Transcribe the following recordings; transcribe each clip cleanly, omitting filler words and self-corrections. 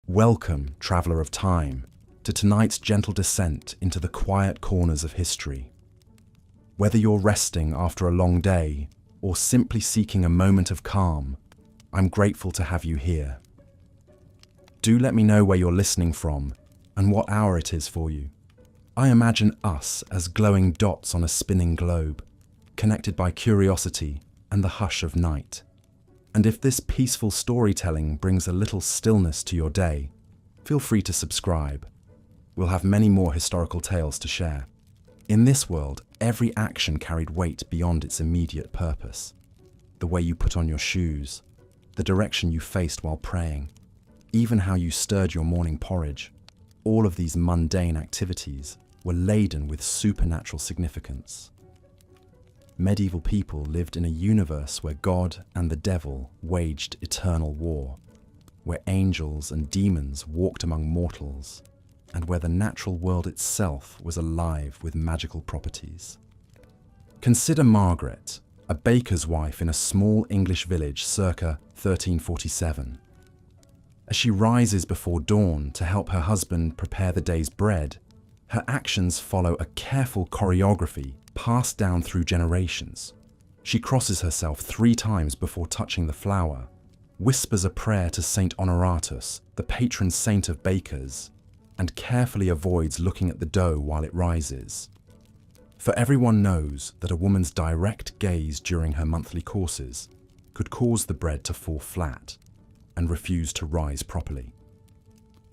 Welcome, traveller of time, to tonight's gentle descent into the quiet corners of history. Whether you're resting after a long day or simply seeking a moment of calm, I'm grateful to have you here. Do let me know where you're listening from and what hour it is for you. I imagine us as glowing dots on a spinning globe, connected by curiosity and the hush of night. And if this peaceful storytelling brings a little stillness to your day, feel free to subscribe. We'll have many more historical tales to share. In this world, every action carried weight beyond its immediate purpose. The way you put on your shoes, the direction you faced while praying, even how you stirred your morning porridge, all of these mundane activities were laden with supernatural significance. Medieval people lived in a universe where God and the devil waged eternal war, where angels and demons walked among mortals, and where the natural world itself was alive with magical properties. Consider Margaret, a baker's wife in a small English village circa 1347. As she rises before dawn to help her husband prepare the day's bread, her actions follow a careful choreography passed down through generations. She crosses herself 3 times before touching the flour, whispers a prayer to Saint Honoratus, the patron saint of bakers, and carefully avoids looking at the dough while it rises. For everyone knows that a woman's direct gaze during her monthly courses could cause the bread to fall flat and refuse to rise properly.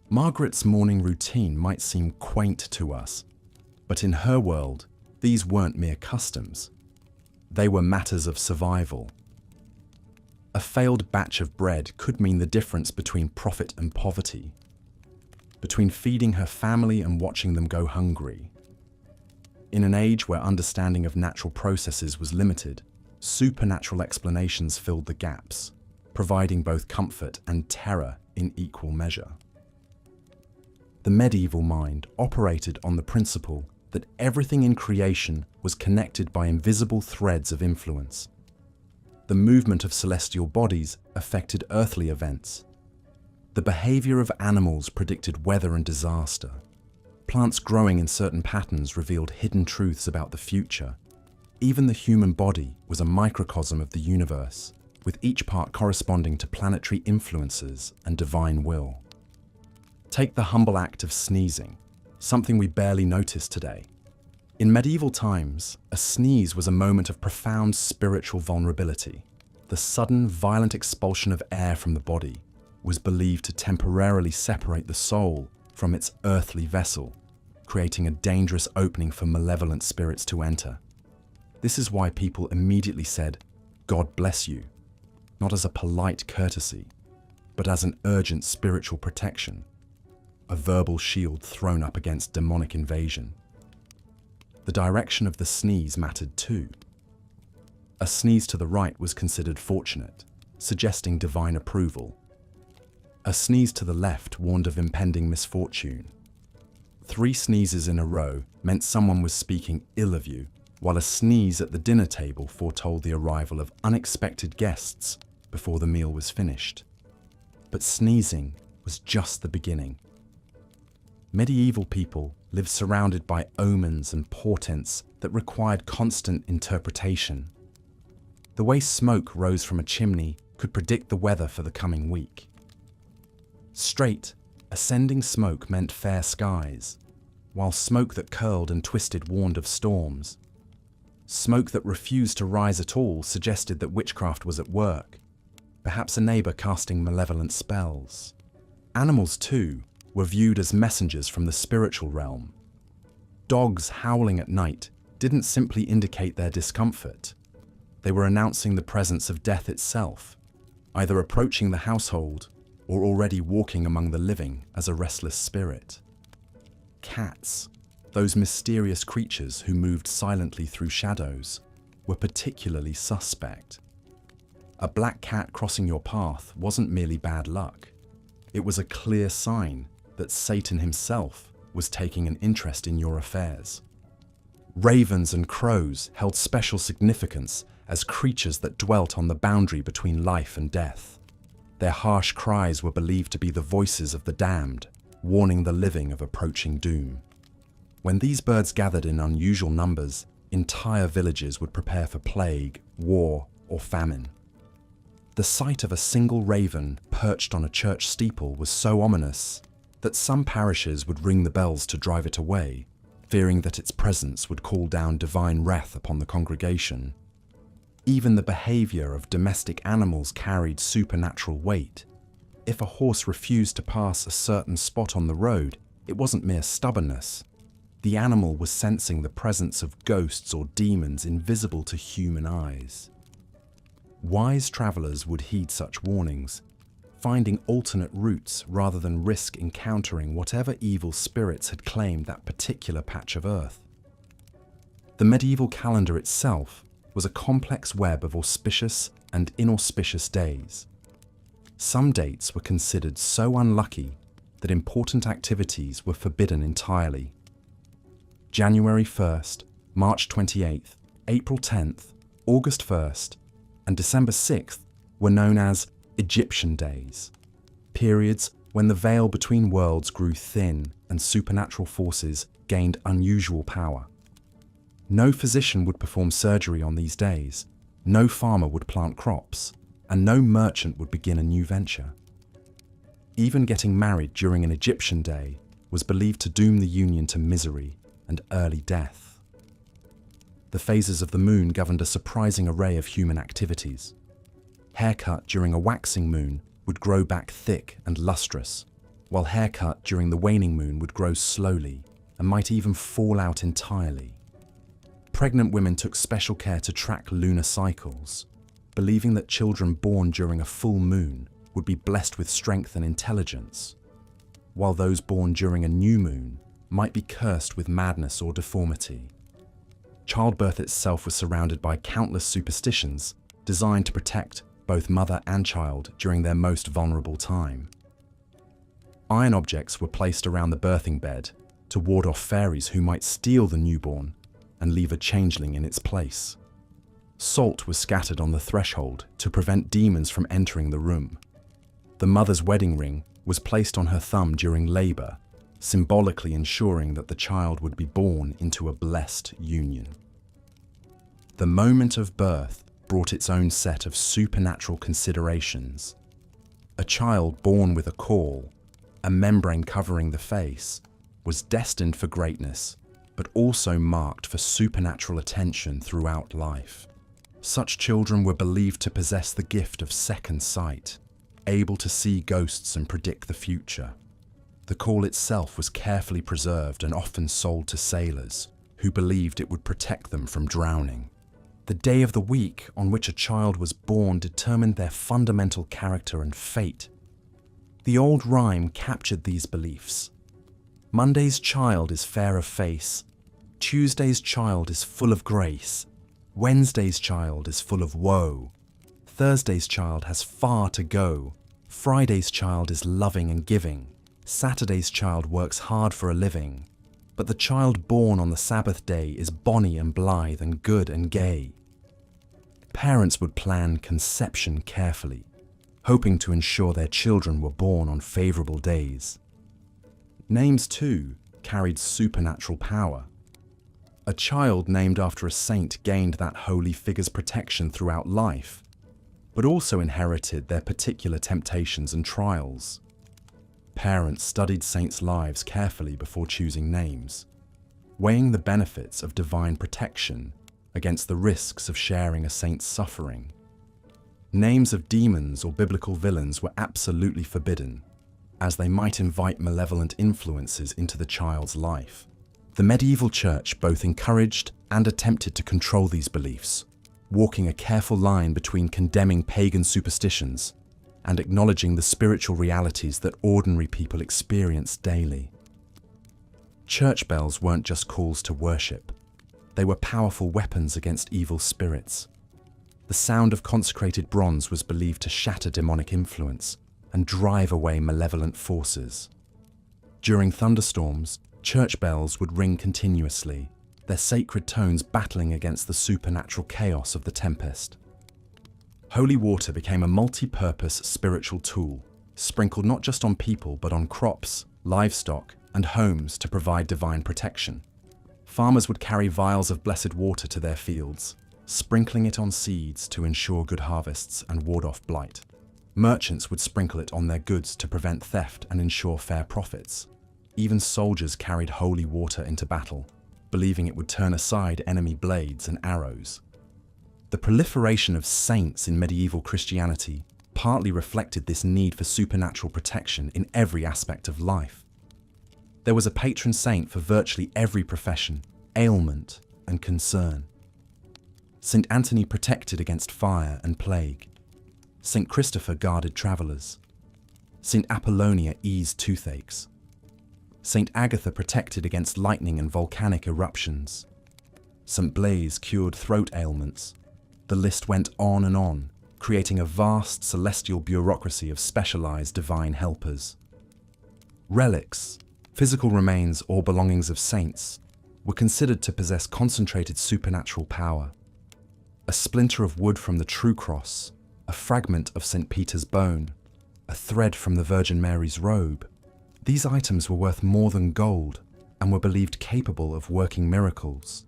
Margaret's morning routine might seem quaint to us, but in her world, these weren't mere customs. They were matters of survival. A failed batch of bread could mean the difference between profit and poverty, between feeding her family and watching them go hungry. In an age where understanding of natural processes was limited, supernatural explanations filled the gaps, providing both comfort and terror in equal measure. The medieval mind operated on the principle that everything in creation was connected by invisible threads of influence. The movement of celestial bodies affected earthly events. The behavior of animals predicted weather and disaster. Plants growing in certain patterns revealed hidden truths about the future. Even the human body was a microcosm of the universe, with each part corresponding to planetary influences and divine will. Take the humble act of sneezing, something we barely notice today. In medieval times, a sneeze was a moment of profound spiritual vulnerability. The sudden, violent expulsion of air from the body was believed to temporarily separate the soul from its earthly vessel, creating a dangerous opening for malevolent spirits to enter. This is why people immediately said, "God bless you," not as a polite courtesy, but as an urgent spiritual protection, a verbal shield thrown up against demonic invasion. The direction of the sneeze mattered too. A sneeze to the right was considered fortunate, suggesting divine approval. A sneeze to the left warned of impending misfortune. 3 sneezes in a row meant someone was speaking ill of you, while a sneeze at the dinner table foretold the arrival of unexpected guests before the meal was finished. But sneezing was just the beginning. Medieval people lived surrounded by omens and portents that required constant interpretation. The way smoke rose from a chimney could predict the weather for the coming week. Straight, ascending smoke meant fair skies, while smoke that curled and twisted warned of storms. Smoke that refused to rise at all suggested that witchcraft was at work, perhaps a neighbor casting malevolent spells. Animals, too, were viewed as messengers from the spiritual realm. Dogs howling at night didn't simply indicate their discomfort. They were announcing the presence of death itself, either approaching the household or already walking among the living as a restless spirit. Cats, those mysterious creatures who moved silently through shadows, were particularly suspect. A black cat crossing your path wasn't merely bad luck. It was a clear sign that Satan himself was taking an interest in your affairs. Ravens and crows held special significance as creatures that dwelt on the boundary between life and death. Their harsh cries were believed to be the voices of the damned, warning the living of approaching doom. When these birds gathered in unusual numbers, entire villages would prepare for plague, war, or famine. The sight of a single raven perched on a church steeple was so ominous that some parishes would ring the bells to drive it away, fearing that its presence would call down divine wrath upon the congregation. Even the behavior of domestic animals carried supernatural weight. If a horse refused to pass a certain spot on the road, it wasn't mere stubbornness. The animal was sensing the presence of ghosts or demons invisible to human eyes. Wise travelers would heed such warnings, finding alternate routes rather than risk encountering whatever evil spirits had claimed that particular patch of earth. The medieval calendar itself was a complex web of auspicious and inauspicious days. Some dates were considered so unlucky that important activities were forbidden entirely. January 1st, March 28th, April 10th, August 1st, and December 6th were known as Egyptian days, periods when the veil between worlds grew thin and supernatural forces gained unusual power. No physician would perform surgery on these days, no farmer would plant crops, and no merchant would begin a new venture. Even getting married during an Egyptian day was believed to doom the union to misery and early death. The phases of the moon governed a surprising array of human activities. Haircut during a waxing moon would grow back thick and lustrous, while haircut during the waning moon would grow slowly and might even fall out entirely. Pregnant women took special care to track lunar cycles, believing that children born during a full moon would be blessed with strength and intelligence, while those born during a new moon might be cursed with madness or deformity. Childbirth itself was surrounded by countless superstitions designed to protect both mother and child during their most vulnerable time. Iron objects were placed around the birthing bed to ward off fairies who might steal the newborn and leave a changeling in its place. Salt was scattered on the threshold to prevent demons from entering the room. The mother's wedding ring was placed on her thumb during labor, symbolically ensuring that the child would be born into a blessed union. The moment of birth brought its own set of supernatural considerations. A child born with a caul, a membrane covering the face, was destined for greatness, but also marked for supernatural attention throughout life. Such children were believed to possess the gift of second sight, able to see ghosts and predict the future. The caul itself was carefully preserved and often sold to sailors, who believed it would protect them from drowning. The day of the week on which a child was born determined their fundamental character and fate. The old rhyme captured these beliefs. Monday's child is fair of face, Tuesday's child is full of grace, Wednesday's child is full of woe, Thursday's child has far to go, Friday's child is loving and giving, Saturday's child works hard for a living, but the child born on the Sabbath day is bonny and blithe and good and gay. Parents would plan conception carefully, hoping to ensure their children were born on favorable days. Names, too, carried supernatural power. A child named after a saint gained that holy figure's protection throughout life, but also inherited their particular temptations and trials. Parents studied saints' lives carefully before choosing names, weighing the benefits of divine protection against the risks of sharing a saint's suffering. Names of demons or biblical villains were absolutely forbidden, as they might invite malevolent influences into the child's life. The medieval church both encouraged and attempted to control these beliefs, walking a careful line between condemning pagan superstitions and acknowledging the spiritual realities that ordinary people experience daily. Church bells weren't just calls to worship. They were powerful weapons against evil spirits. The sound of consecrated bronze was believed to shatter demonic influence and drive away malevolent forces. During thunderstorms, church bells would ring continuously, their sacred tones battling against the supernatural chaos of the tempest. Holy water became a multi-purpose spiritual tool, sprinkled not just on people but on crops, livestock, and homes to provide divine protection. Farmers would carry vials of blessed water to their fields, sprinkling it on seeds to ensure good harvests and ward off blight. Merchants would sprinkle it on their goods to prevent theft and ensure fair profits. Even soldiers carried holy water into battle, believing it would turn aside enemy blades and arrows. The proliferation of saints in medieval Christianity partly reflected this need for supernatural protection in every aspect of life. There was a patron saint for virtually every profession, ailment, and concern. St. Anthony protected against fire and plague. St. Christopher guarded travellers. St. Apollonia eased toothaches. St. Agatha protected against lightning and volcanic eruptions. St. Blaise cured throat ailments. The list went on, creating a vast celestial bureaucracy of specialized divine helpers. Relics, physical remains or belongings of saints, were considered to possess concentrated supernatural power. A splinter of wood from the true cross, a fragment of St. Peter's bone, a thread from the Virgin Mary's robe. These items were worth more than gold and were believed capable of working miracles.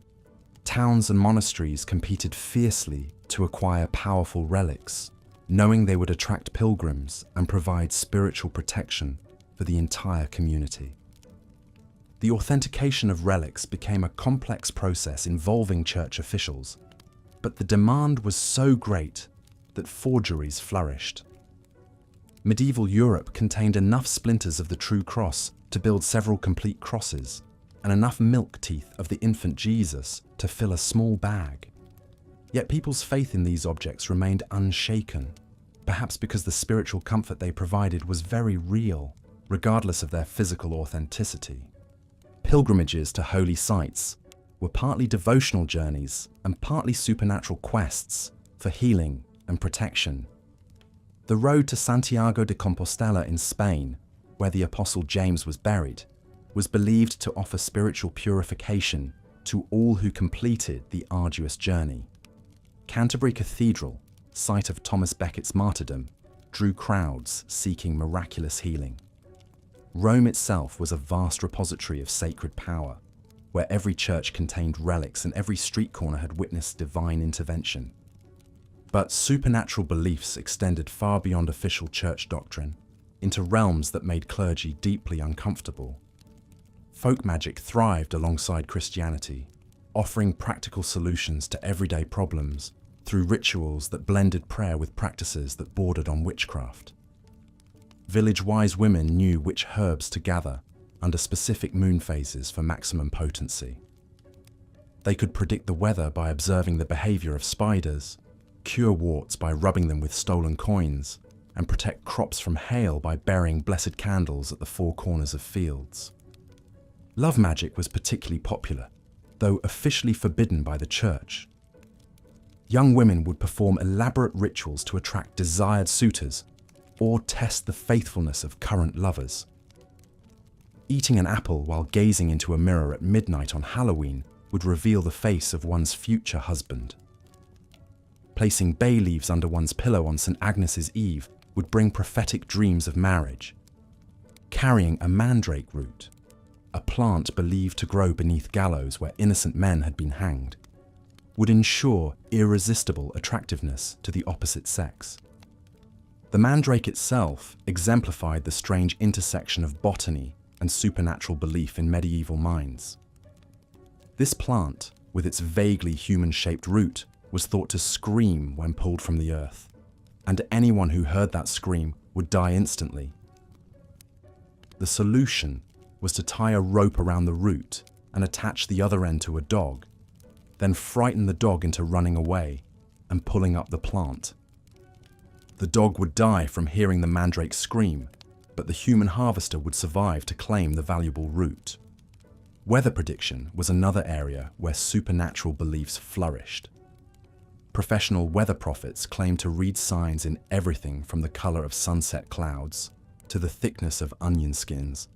Towns and monasteries competed fiercely to acquire powerful relics, knowing they would attract pilgrims and provide spiritual protection for the entire community. The authentication of relics became a complex process involving church officials, but the demand was so great that forgeries flourished. Medieval Europe contained enough splinters of the true cross to build several complete crosses, and enough milk teeth of the infant Jesus to fill a small bag. Yet people's faith in these objects remained unshaken, perhaps because the spiritual comfort they provided was very real, regardless of their physical authenticity. Pilgrimages to holy sites were partly devotional journeys and partly supernatural quests for healing and protection. The road to Santiago de Compostela in Spain, where the Apostle James was buried, was believed to offer spiritual purification to all who completed the arduous journey. Canterbury Cathedral, site of Thomas Becket's martyrdom, drew crowds seeking miraculous healing. Rome itself was a vast repository of sacred power, where every church contained relics and every street corner had witnessed divine intervention. But supernatural beliefs extended far beyond official church doctrine, into realms that made clergy deeply uncomfortable. Folk magic thrived alongside Christianity, offering practical solutions to everyday problems through rituals that blended prayer with practices that bordered on witchcraft. Village-wise women knew which herbs to gather under specific moon phases for maximum potency. They could predict the weather by observing the behavior of spiders, cure warts by rubbing them with stolen coins, and protect crops from hail by burying blessed candles at the four corners of fields. Love magic was particularly popular, though officially forbidden by the church. Young women would perform elaborate rituals to attract desired suitors or test the faithfulness of current lovers. Eating an apple while gazing into a mirror at midnight on Halloween would reveal the face of one's future husband. Placing bay leaves under one's pillow on St. Agnes's Eve would bring prophetic dreams of marriage. Carrying a mandrake root, a plant believed to grow beneath gallows where innocent men had been hanged, would ensure irresistible attractiveness to the opposite sex. The mandrake itself exemplified the strange intersection of botany and supernatural belief in medieval minds. This plant, with its vaguely human-shaped root, was thought to scream when pulled from the earth, and anyone who heard that scream would die instantly. The solution was to tie a rope around the root and attach the other end to a dog, then frighten the dog into running away and pulling up the plant. The dog would die from hearing the mandrake scream, but the human harvester would survive to claim the valuable root. Weather prediction was another area where supernatural beliefs flourished. Professional weather prophets claimed to read signs in everything from the color of sunset clouds to the thickness of onion skins.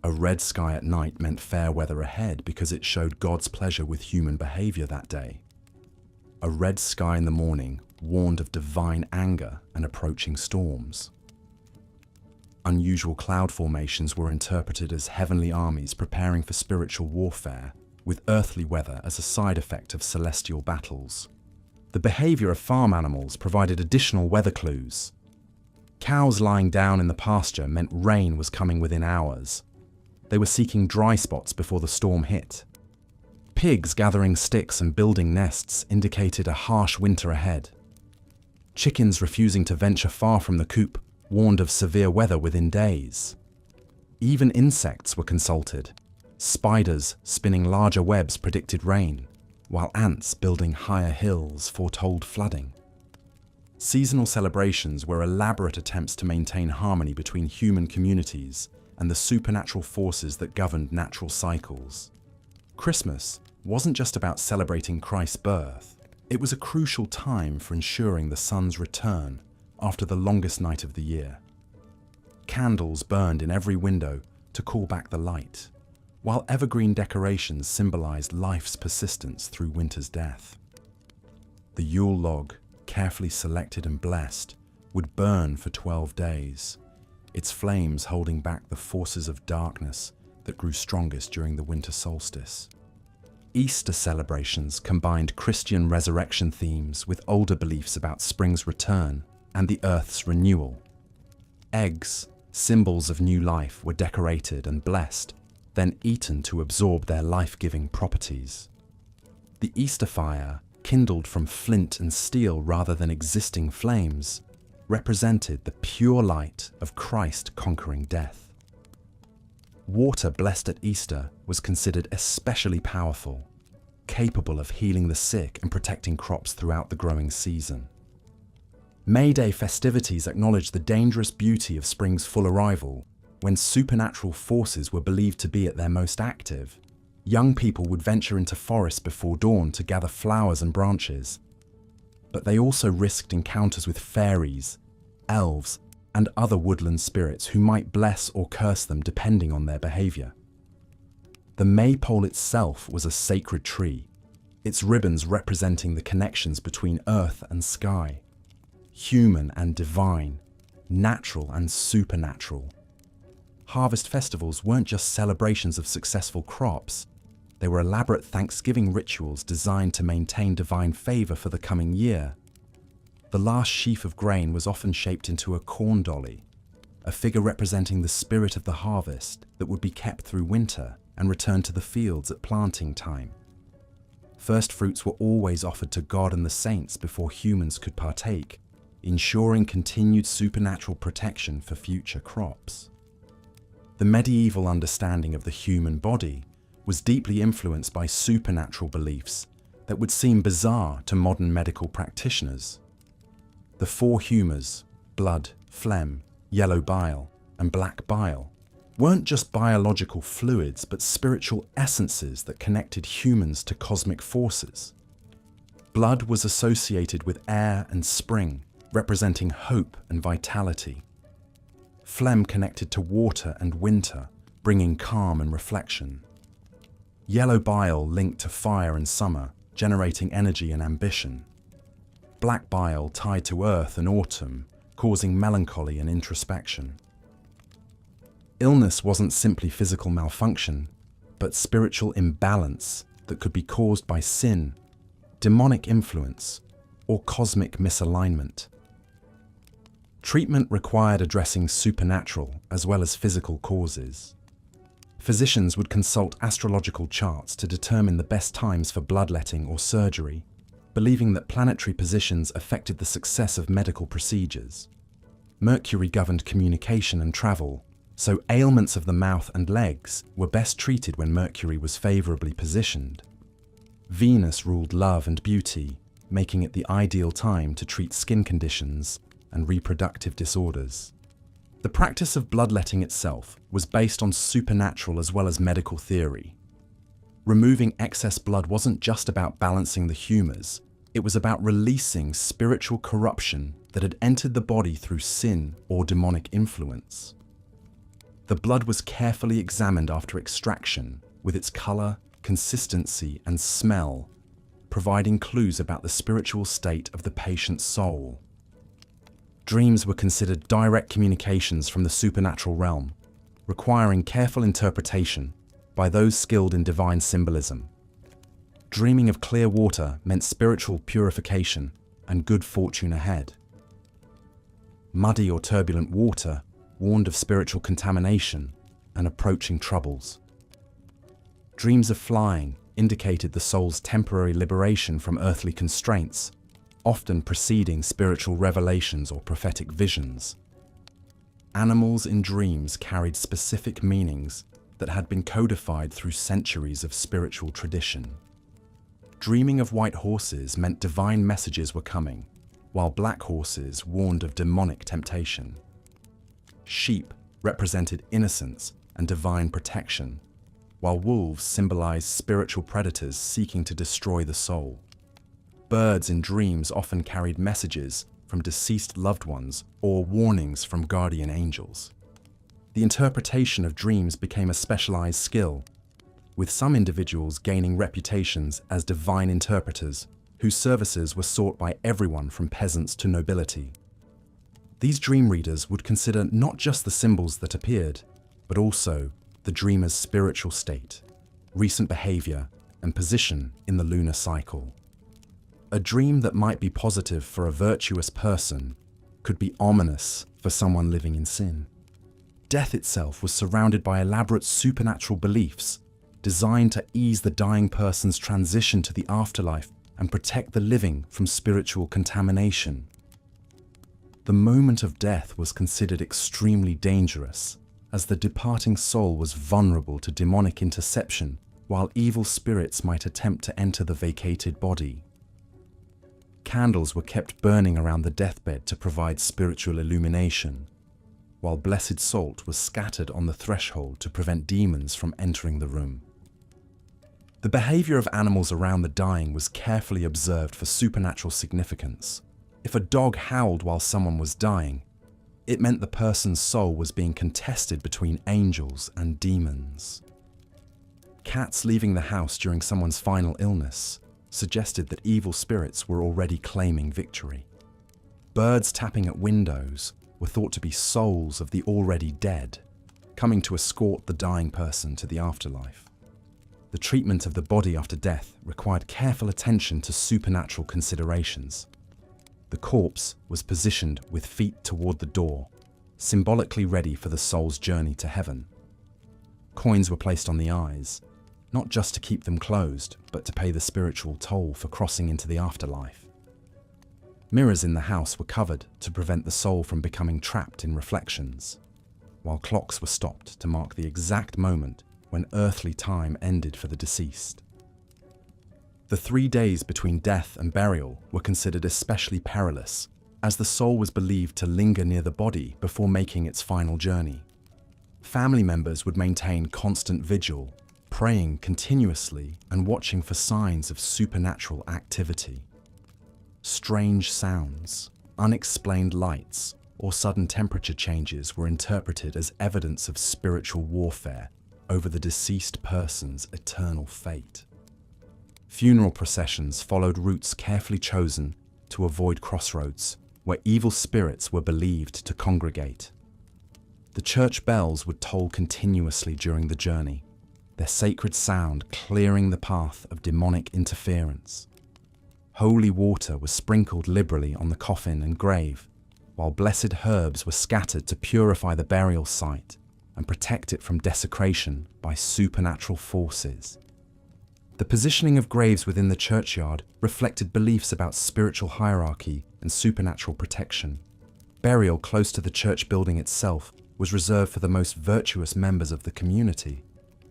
A red sky at night meant fair weather ahead because it showed God's pleasure with human behavior that day. A red sky in the morning warned of divine anger and approaching storms. Unusual cloud formations were interpreted as heavenly armies preparing for spiritual warfare, with earthly weather as a side effect of celestial battles. The behavior of farm animals provided additional weather clues. Cows lying down in the pasture meant rain was coming within hours. They were seeking dry spots before the storm hit. Pigs gathering sticks and building nests indicated a harsh winter ahead. Chickens refusing to venture far from the coop warned of severe weather within days. Even insects were consulted. Spiders spinning larger webs predicted rain, while ants building higher hills foretold flooding. Seasonal celebrations were elaborate attempts to maintain harmony between human communities and the supernatural forces that governed natural cycles. Christmas wasn't just about celebrating Christ's birth. It was a crucial time for ensuring the sun's return after the longest night of the year. Candles burned in every window to call back the light, while evergreen decorations symbolized life's persistence through winter's death. The Yule log, carefully selected and blessed, would burn for 12 days, its flames holding back the forces of darkness that grew strongest during the winter solstice. Easter celebrations combined Christian resurrection themes with older beliefs about spring's return and the earth's renewal. Eggs, symbols of new life, were decorated and blessed, then eaten to absorb their life-giving properties. The Easter fire, kindled from flint and steel rather than existing flames, represented the pure light of Christ conquering death. Water blessed at Easter was considered especially powerful, capable of healing the sick and protecting crops throughout the growing season. May Day festivities acknowledged the dangerous beauty of spring's full arrival, when supernatural forces were believed to be at their most active. Young people would venture into forests before dawn to gather flowers and branches, but they also risked encounters with fairies, elves, and other woodland spirits who might bless or curse them depending on their behavior. The maypole itself was a sacred tree, its ribbons representing the connections between earth and sky, human and divine, natural and supernatural. Harvest festivals weren't just celebrations of successful crops. They were elaborate Thanksgiving rituals designed to maintain divine favor for the coming year. The last sheaf of grain was often shaped into a corn dolly, a figure representing the spirit of the harvest that would be kept through winter and returned to the fields at planting time. First fruits were always offered to God and the saints before humans could partake, ensuring continued supernatural protection for future crops. The medieval understanding of the human body was deeply influenced by supernatural beliefs that would seem bizarre to modern medical practitioners. The four humours, blood, phlegm, yellow bile, and black bile, weren't just biological fluids but spiritual essences that connected humans to cosmic forces. Blood was associated with air and spring, representing hope and vitality. Phlegm connected to water and winter, bringing calm and reflection. Yellow bile linked to fire and summer, generating energy and ambition. Black bile tied to earth and autumn, causing melancholy and introspection. Illness wasn't simply physical malfunction, but spiritual imbalance that could be caused by sin, demonic influence, or cosmic misalignment. Treatment required addressing supernatural as well as physical causes. Physicians would consult astrological charts to determine the best times for bloodletting or surgery, believing that planetary positions affected the success of medical procedures. Mercury governed communication and travel, so ailments of the mouth and legs were best treated when Mercury was favorably positioned. Venus ruled love and beauty, making it the ideal time to treat skin conditions and reproductive disorders. The practice of bloodletting itself was based on supernatural as well as medical theory. Removing excess blood wasn't just about balancing the humours, it was about releasing spiritual corruption that had entered the body through sin or demonic influence. The blood was carefully examined after extraction, with its colour, consistency, and smell, providing clues about the spiritual state of the patient's soul. Dreams were considered direct communications from the supernatural realm, requiring careful interpretation by those skilled in divine symbolism. Dreaming of clear water meant spiritual purification and good fortune ahead. Muddy or turbulent water warned of spiritual contamination and approaching troubles. Dreams of flying indicated the soul's temporary liberation from earthly constraints, often preceding spiritual revelations or prophetic visions. Animals in dreams carried specific meanings that had been codified through centuries of spiritual tradition. Dreaming of white horses meant divine messages were coming, while black horses warned of demonic temptation. Sheep represented innocence and divine protection, while wolves symbolized spiritual predators seeking to destroy the soul. Birds in dreams often carried messages from deceased loved ones or warnings from guardian angels. The interpretation of dreams became a specialized skill, with some individuals gaining reputations as divine interpreters, whose services were sought by everyone from peasants to nobility. These dream readers would consider not just the symbols that appeared, but also the dreamer's spiritual state, recent behavior, and position in the lunar cycle. A dream that might be positive for a virtuous person could be ominous for someone living in sin. Death itself was surrounded by elaborate supernatural beliefs designed to ease the dying person's transition to the afterlife and protect the living from spiritual contamination. The moment of death was considered extremely dangerous, as the departing soul was vulnerable to demonic interception, while evil spirits might attempt to enter the vacated body. Candles were kept burning around the deathbed to provide spiritual illumination, while blessed salt was scattered on the threshold to prevent demons from entering the room. The behavior of animals around the dying was carefully observed for supernatural significance. If a dog howled while someone was dying, it meant the person's soul was being contested between angels and demons. Cats leaving the house during someone's final illness suggested that evil spirits were already claiming victory. Birds tapping at windows were thought to be souls of the already dead, coming to escort the dying person to the afterlife. The treatment of the body after death required careful attention to supernatural considerations. The corpse was positioned with feet toward the door, symbolically ready for the soul's journey to heaven. Coins were placed on the eyes, not just to keep them closed, but to pay the spiritual toll for crossing into the afterlife. Mirrors in the house were covered to prevent the soul from becoming trapped in reflections, while clocks were stopped to mark the exact moment when earthly time ended for the deceased. The 3 days between death and burial were considered especially perilous, as the soul was believed to linger near the body before making its final journey. Family members would maintain constant vigil, praying continuously and watching for signs of supernatural activity. Strange sounds, unexplained lights, or sudden temperature changes were interpreted as evidence of spiritual warfare over the deceased person's eternal fate. Funeral processions followed routes carefully chosen to avoid crossroads where evil spirits were believed to congregate. The church bells would toll continuously during the journey, their sacred sound clearing the path of demonic interference. Holy water was sprinkled liberally on the coffin and grave, while blessed herbs were scattered to purify the burial site and protect it from desecration by supernatural forces. The positioning of graves within the churchyard reflected beliefs about spiritual hierarchy and supernatural protection. Burial close to the church building itself was reserved for the most virtuous members of the community,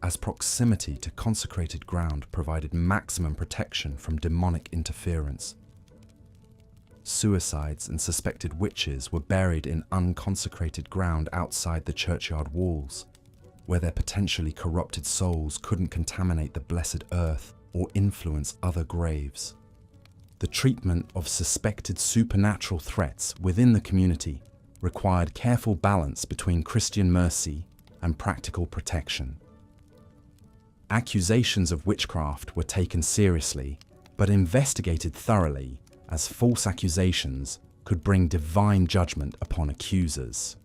as proximity to consecrated ground provided maximum protection from demonic interference. Suicides and suspected witches were buried in unconsecrated ground outside the churchyard walls, where their potentially corrupted souls couldn't contaminate the blessed earth or influence other graves. The treatment of suspected supernatural threats within the community required careful balance between Christian mercy and practical protection. Accusations of witchcraft were taken seriously, but investigated thoroughly, as false accusations could bring divine judgment upon accusers.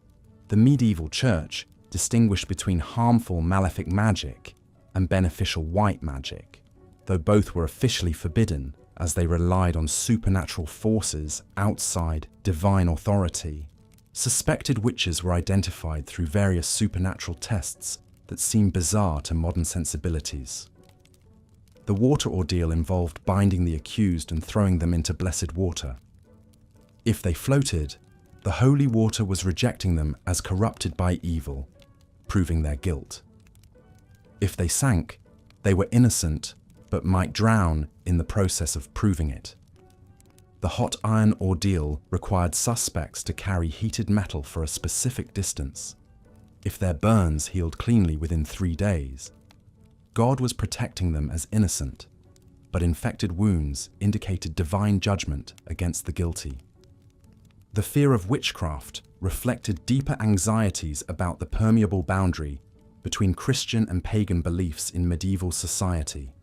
The medieval church distinguished between harmful malefic magic and beneficial white magic, though both were officially forbidden as they relied on supernatural forces outside divine authority. Suspected witches were identified through various supernatural tests that seem bizarre to modern sensibilities. The water ordeal involved binding the accused and throwing them into blessed water. If they floated, the holy water was rejecting them as corrupted by evil, proving their guilt. If they sank, they were innocent but might drown in the process of proving it. The hot iron ordeal required suspects to carry heated metal for a specific distance. If their burns healed cleanly within 3 days, God was protecting them as innocent, but infected wounds indicated divine judgment against the guilty. The fear of witchcraft reflected deeper anxieties about the permeable boundary between Christian and pagan beliefs in medieval society.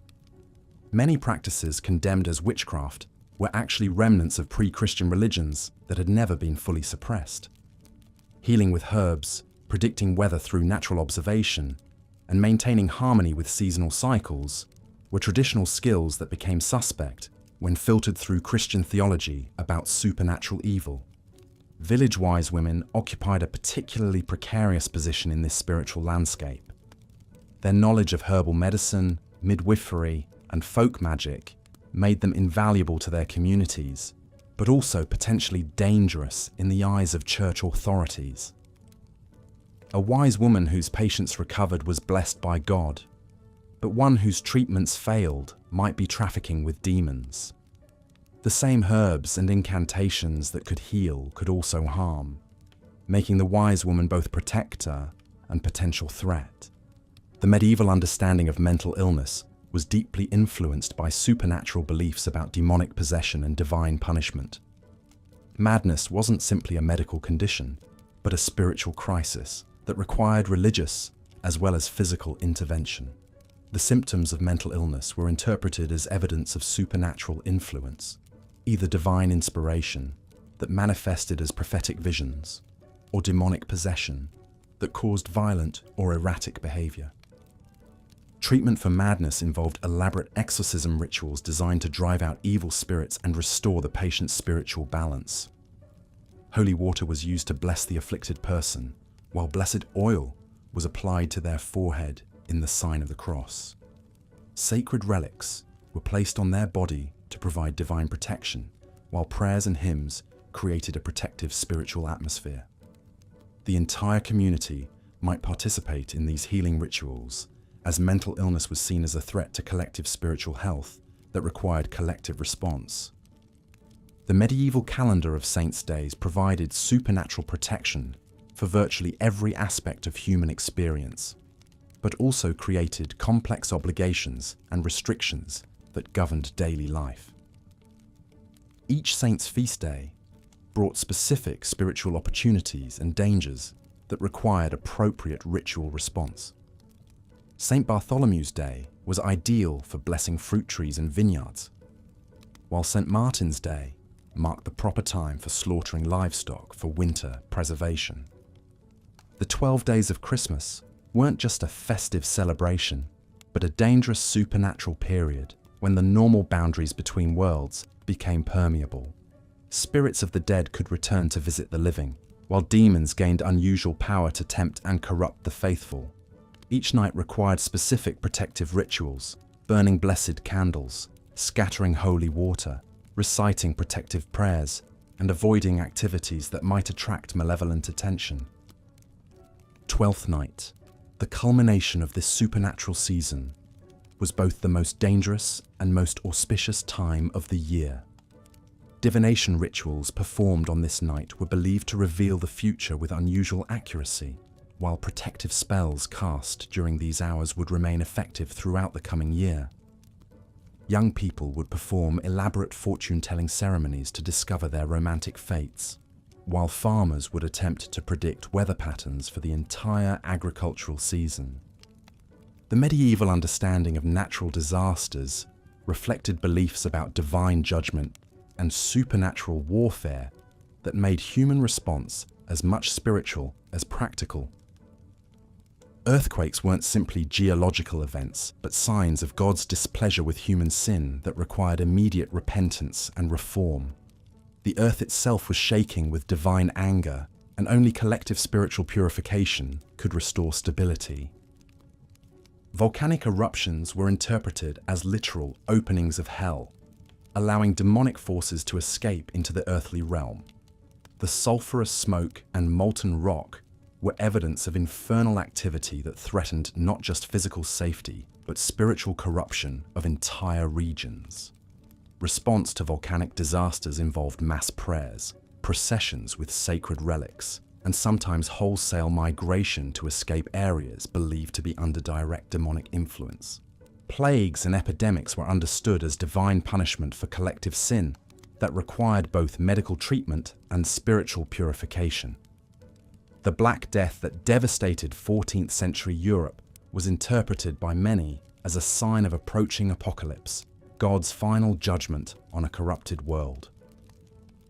Many practices condemned as witchcraft were actually remnants of pre-Christian religions that had never been fully suppressed. Healing with herbs, predicting weather through natural observation, and maintaining harmony with seasonal cycles were traditional skills that became suspect when filtered through Christian theology about supernatural evil. Village-wise women occupied a particularly precarious position in this spiritual landscape. Their knowledge of herbal medicine, midwifery, and folk magic made them invaluable to their communities, but also potentially dangerous in the eyes of church authorities. A wise woman whose patients recovered was blessed by God, but one whose treatments failed might be trafficking with demons. The same herbs and incantations that could heal could also harm, making the wise woman both protector and potential threat. The medieval understanding of mental illness was deeply influenced by supernatural beliefs about demonic possession and divine punishment. Madness wasn't simply a medical condition, but a spiritual crisis that required religious as well as physical intervention. The symptoms of mental illness were interpreted as evidence of supernatural influence, either divine inspiration that manifested as prophetic visions, or demonic possession that caused violent or erratic behavior. Treatment for madness involved elaborate exorcism rituals designed to drive out evil spirits and restore the patient's spiritual balance. Holy water was used to bless the afflicted person, while blessed oil was applied to their forehead in the sign of the cross. Sacred relics were placed on their body to provide divine protection, while prayers and hymns created a protective spiritual atmosphere. The entire community might participate in these healing rituals, as mental illness was seen as a threat to collective spiritual health that required collective response. The medieval calendar of saints' days provided supernatural protection for virtually every aspect of human experience, but also created complex obligations and restrictions that governed daily life. Each saint's feast day brought specific spiritual opportunities and dangers that required appropriate ritual response. St. Bartholomew's Day was ideal for blessing fruit trees and vineyards, while St. Martin's Day marked the proper time for slaughtering livestock for winter preservation. The 12 days of Christmas weren't just a festive celebration, but a dangerous supernatural period when the normal boundaries between worlds became permeable. Spirits of the dead could return to visit the living, while demons gained unusual power to tempt and corrupt the faithful. Each night required specific protective rituals, burning blessed candles, scattering holy water, reciting protective prayers, and avoiding activities that might attract malevolent attention. 12th night, the culmination of this supernatural season, was both the most dangerous and most auspicious time of the year. Divination rituals performed on this night were believed to reveal the future with unusual accuracy, while protective spells cast during these hours would remain effective throughout the coming year. Young people would perform elaborate fortune-telling ceremonies to discover their romantic fates, while farmers would attempt to predict weather patterns for the entire agricultural season. The medieval understanding of natural disasters reflected beliefs about divine judgment and supernatural warfare that made human response as much spiritual as practical. Earthquakes weren't simply geological events, but signs of God's displeasure with human sin that required immediate repentance and reform. The earth itself was shaking with divine anger, and only collective spiritual purification could restore stability. Volcanic eruptions were interpreted as literal openings of hell, allowing demonic forces to escape into the earthly realm. The sulfurous smoke and molten rock were evidence of infernal activity that threatened not just physical safety, but spiritual corruption of entire regions. Response to volcanic disasters involved mass prayers, processions with sacred relics, and sometimes wholesale migration to escape areas believed to be under direct demonic influence. Plagues and epidemics were understood as divine punishment for collective sin that required both medical treatment and spiritual purification. The Black Death that devastated 14th century Europe was interpreted by many as a sign of approaching apocalypse, God's final judgment on a corrupted world.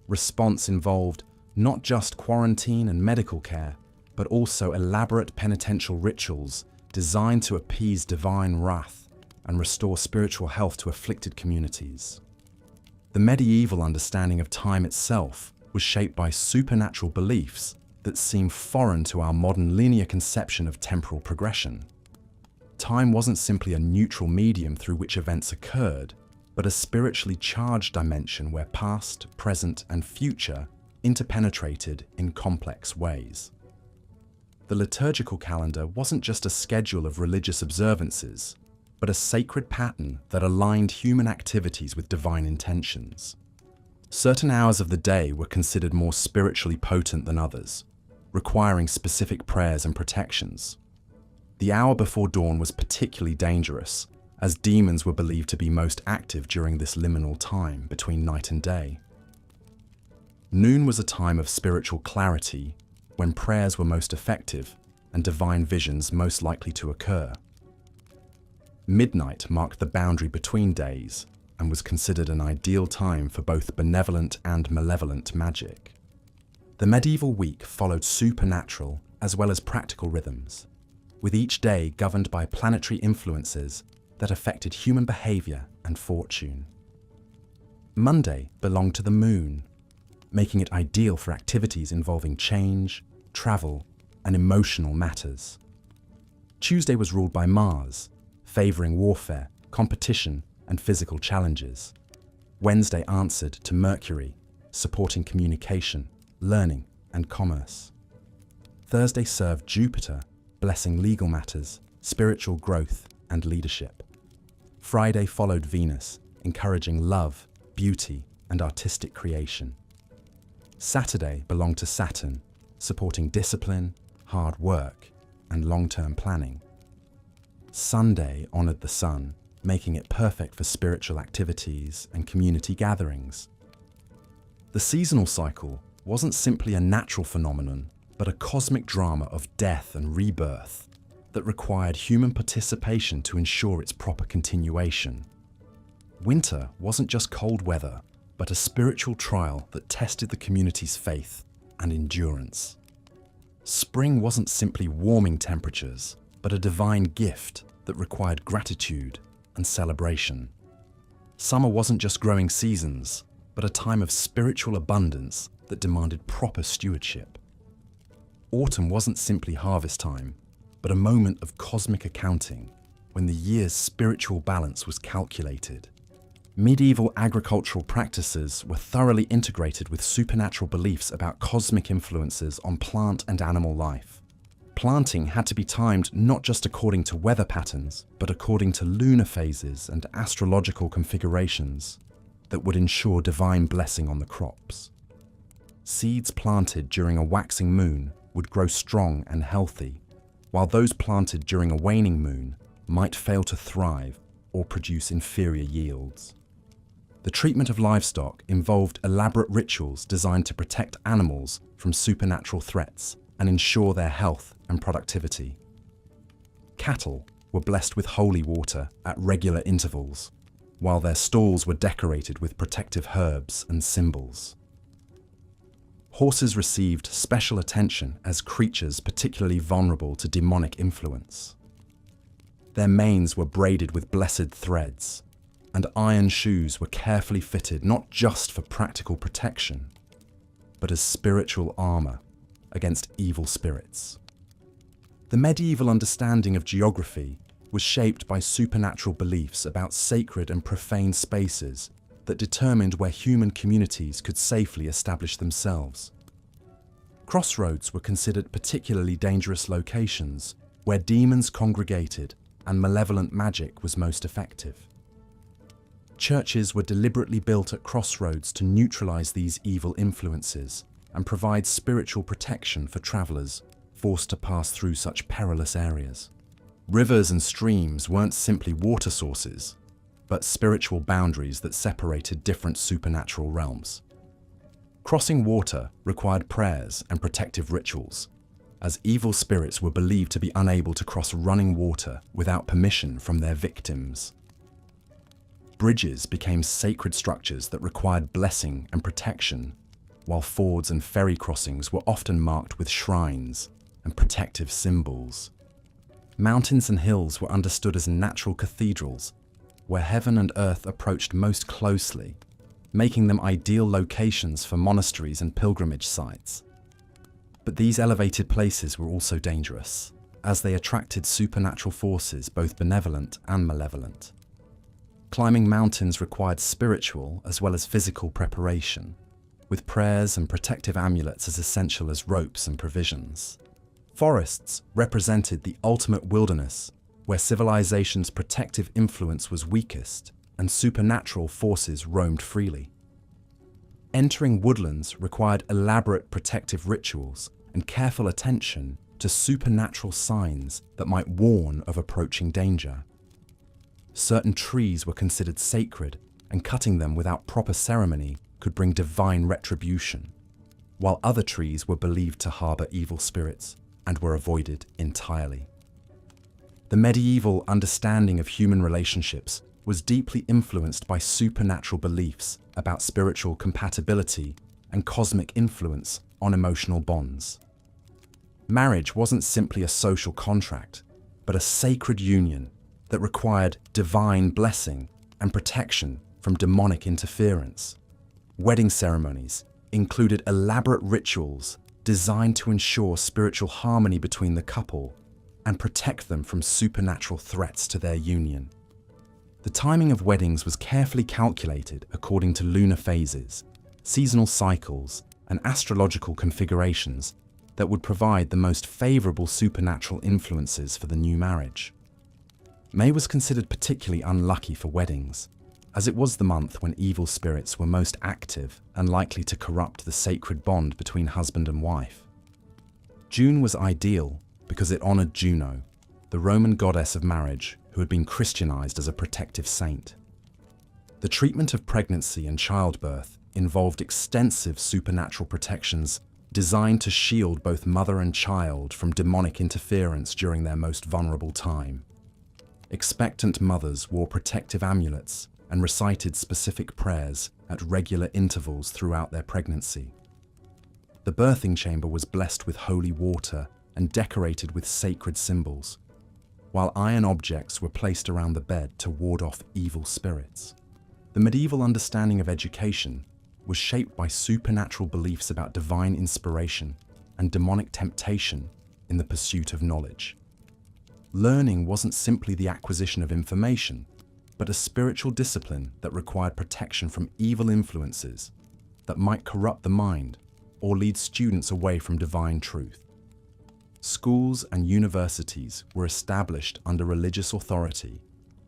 Response involved not just quarantine and medical care, but also elaborate penitential rituals designed to appease divine wrath and restore spiritual health to afflicted communities. The medieval understanding of time itself was shaped by supernatural beliefs that seem foreign to our modern linear conception of temporal progression. Time wasn't simply a neutral medium through which events occurred, but a spiritually charged dimension where past, present, and future interpenetrated in complex ways. The liturgical calendar wasn't just a schedule of religious observances, but a sacred pattern that aligned human activities with divine intentions. Certain hours of the day were considered more spiritually potent than others, requiring specific prayers and protections. The hour before dawn was particularly dangerous, as demons were believed to be most active during this liminal time between night and day. Noon was a time of spiritual clarity, when prayers were most effective and divine visions most likely to occur. Midnight marked the boundary between days and was considered an ideal time for both benevolent and malevolent magic. The medieval week followed supernatural as well as practical rhythms, with each day governed by planetary influences that affected human behavior and fortune. Monday belonged to the moon, making it ideal for activities involving change, travel, and emotional matters. Tuesday was ruled by Mars, favoring warfare, competition, and physical challenges. Wednesday answered to Mercury, supporting communication, learning, and commerce. Thursday served Jupiter, blessing legal matters, spiritual growth, and leadership. Friday followed Venus, encouraging love, beauty, and artistic creation. Saturday belonged to Saturn, supporting discipline, hard work, and long-term planning. Sunday honored the sun, making it perfect for spiritual activities and community gatherings. The seasonal cycle wasn't simply a natural phenomenon, but a cosmic drama of death and rebirth that required human participation to ensure its proper continuation. Winter wasn't just cold weather, but a spiritual trial that tested the community's faith and endurance. Spring wasn't simply warming temperatures, but a divine gift that required gratitude and celebration. Summer wasn't just growing seasons, but a time of spiritual abundance that demanded proper stewardship. Autumn wasn't simply harvest time, but a moment of cosmic accounting when the year's spiritual balance was calculated. Medieval agricultural practices were thoroughly integrated with supernatural beliefs about cosmic influences on plant and animal life. Planting had to be timed not just according to weather patterns, but according to lunar phases and astrological configurations that would ensure divine blessing on the crops. Seeds planted during a waxing moon would grow strong and healthy, while those planted during a waning moon might fail to thrive or produce inferior yields. The treatment of livestock involved elaborate rituals designed to protect animals from supernatural threats and ensure their health and productivity. Cattle were blessed with holy water at regular intervals, while their stalls were decorated with protective herbs and symbols. Horses received special attention as creatures particularly vulnerable to demonic influence. Their manes were braided with blessed threads, and iron shoes were carefully fitted not just for practical protection, but as spiritual armor against evil spirits. The medieval understanding of geography was shaped by supernatural beliefs about sacred and profane spaces that determined where human communities could safely establish themselves. Crossroads were considered particularly dangerous locations where demons congregated and malevolent magic was most effective. Churches were deliberately built at crossroads to neutralize these evil influences and provide spiritual protection for travelers forced to pass through such perilous areas. Rivers and streams weren't simply water sources, but spiritual boundaries that separated different supernatural realms. Crossing water required prayers and protective rituals, as evil spirits were believed to be unable to cross running water without permission from their victims. Bridges became sacred structures that required blessing and protection, while fords and ferry crossings were often marked with shrines and protective symbols. Mountains and hills were understood as natural cathedrals, where heaven and earth approached most closely, making them ideal locations for monasteries and pilgrimage sites. But these elevated places were also dangerous, as they attracted supernatural forces, both benevolent and malevolent. Climbing mountains required spiritual as well as physical preparation, with prayers and protective amulets as essential as ropes and provisions. Forests represented the ultimate wilderness, where civilization's protective influence was weakest and supernatural forces roamed freely. Entering woodlands required elaborate protective rituals and careful attention to supernatural signs that might warn of approaching danger. Certain trees were considered sacred, and cutting them without proper ceremony could bring divine retribution, while other trees were believed to harbor evil spirits and were avoided entirely. The medieval understanding of human relationships was deeply influenced by supernatural beliefs about spiritual compatibility and cosmic influence on emotional bonds. Marriage wasn't simply a social contract, but a sacred union that required divine blessing and protection from demonic interference. Wedding ceremonies included elaborate rituals designed to ensure spiritual harmony between the couple and protect them from supernatural threats to their union. The timing of weddings was carefully calculated according to lunar phases, seasonal cycles, and astrological configurations that would provide the most favorable supernatural influences for the new marriage. May was considered particularly unlucky for weddings, as it was the month when evil spirits were most active and likely to corrupt the sacred bond between husband and wife. June was ideal because it honored Juno, the Roman goddess of marriage who had been Christianized as a protective saint. The treatment of pregnancy and childbirth involved extensive supernatural protections designed to shield both mother and child from demonic interference during their most vulnerable time. Expectant mothers wore protective amulets and recited specific prayers at regular intervals throughout their pregnancy. The birthing chamber was blessed with holy water and decorated with sacred symbols, while iron objects were placed around the bed to ward off evil spirits. The medieval understanding of education was shaped by supernatural beliefs about divine inspiration and demonic temptation in the pursuit of knowledge. Learning wasn't simply the acquisition of information, but a spiritual discipline that required protection from evil influences that might corrupt the mind or lead students away from divine truth. Schools and universities were established under religious authority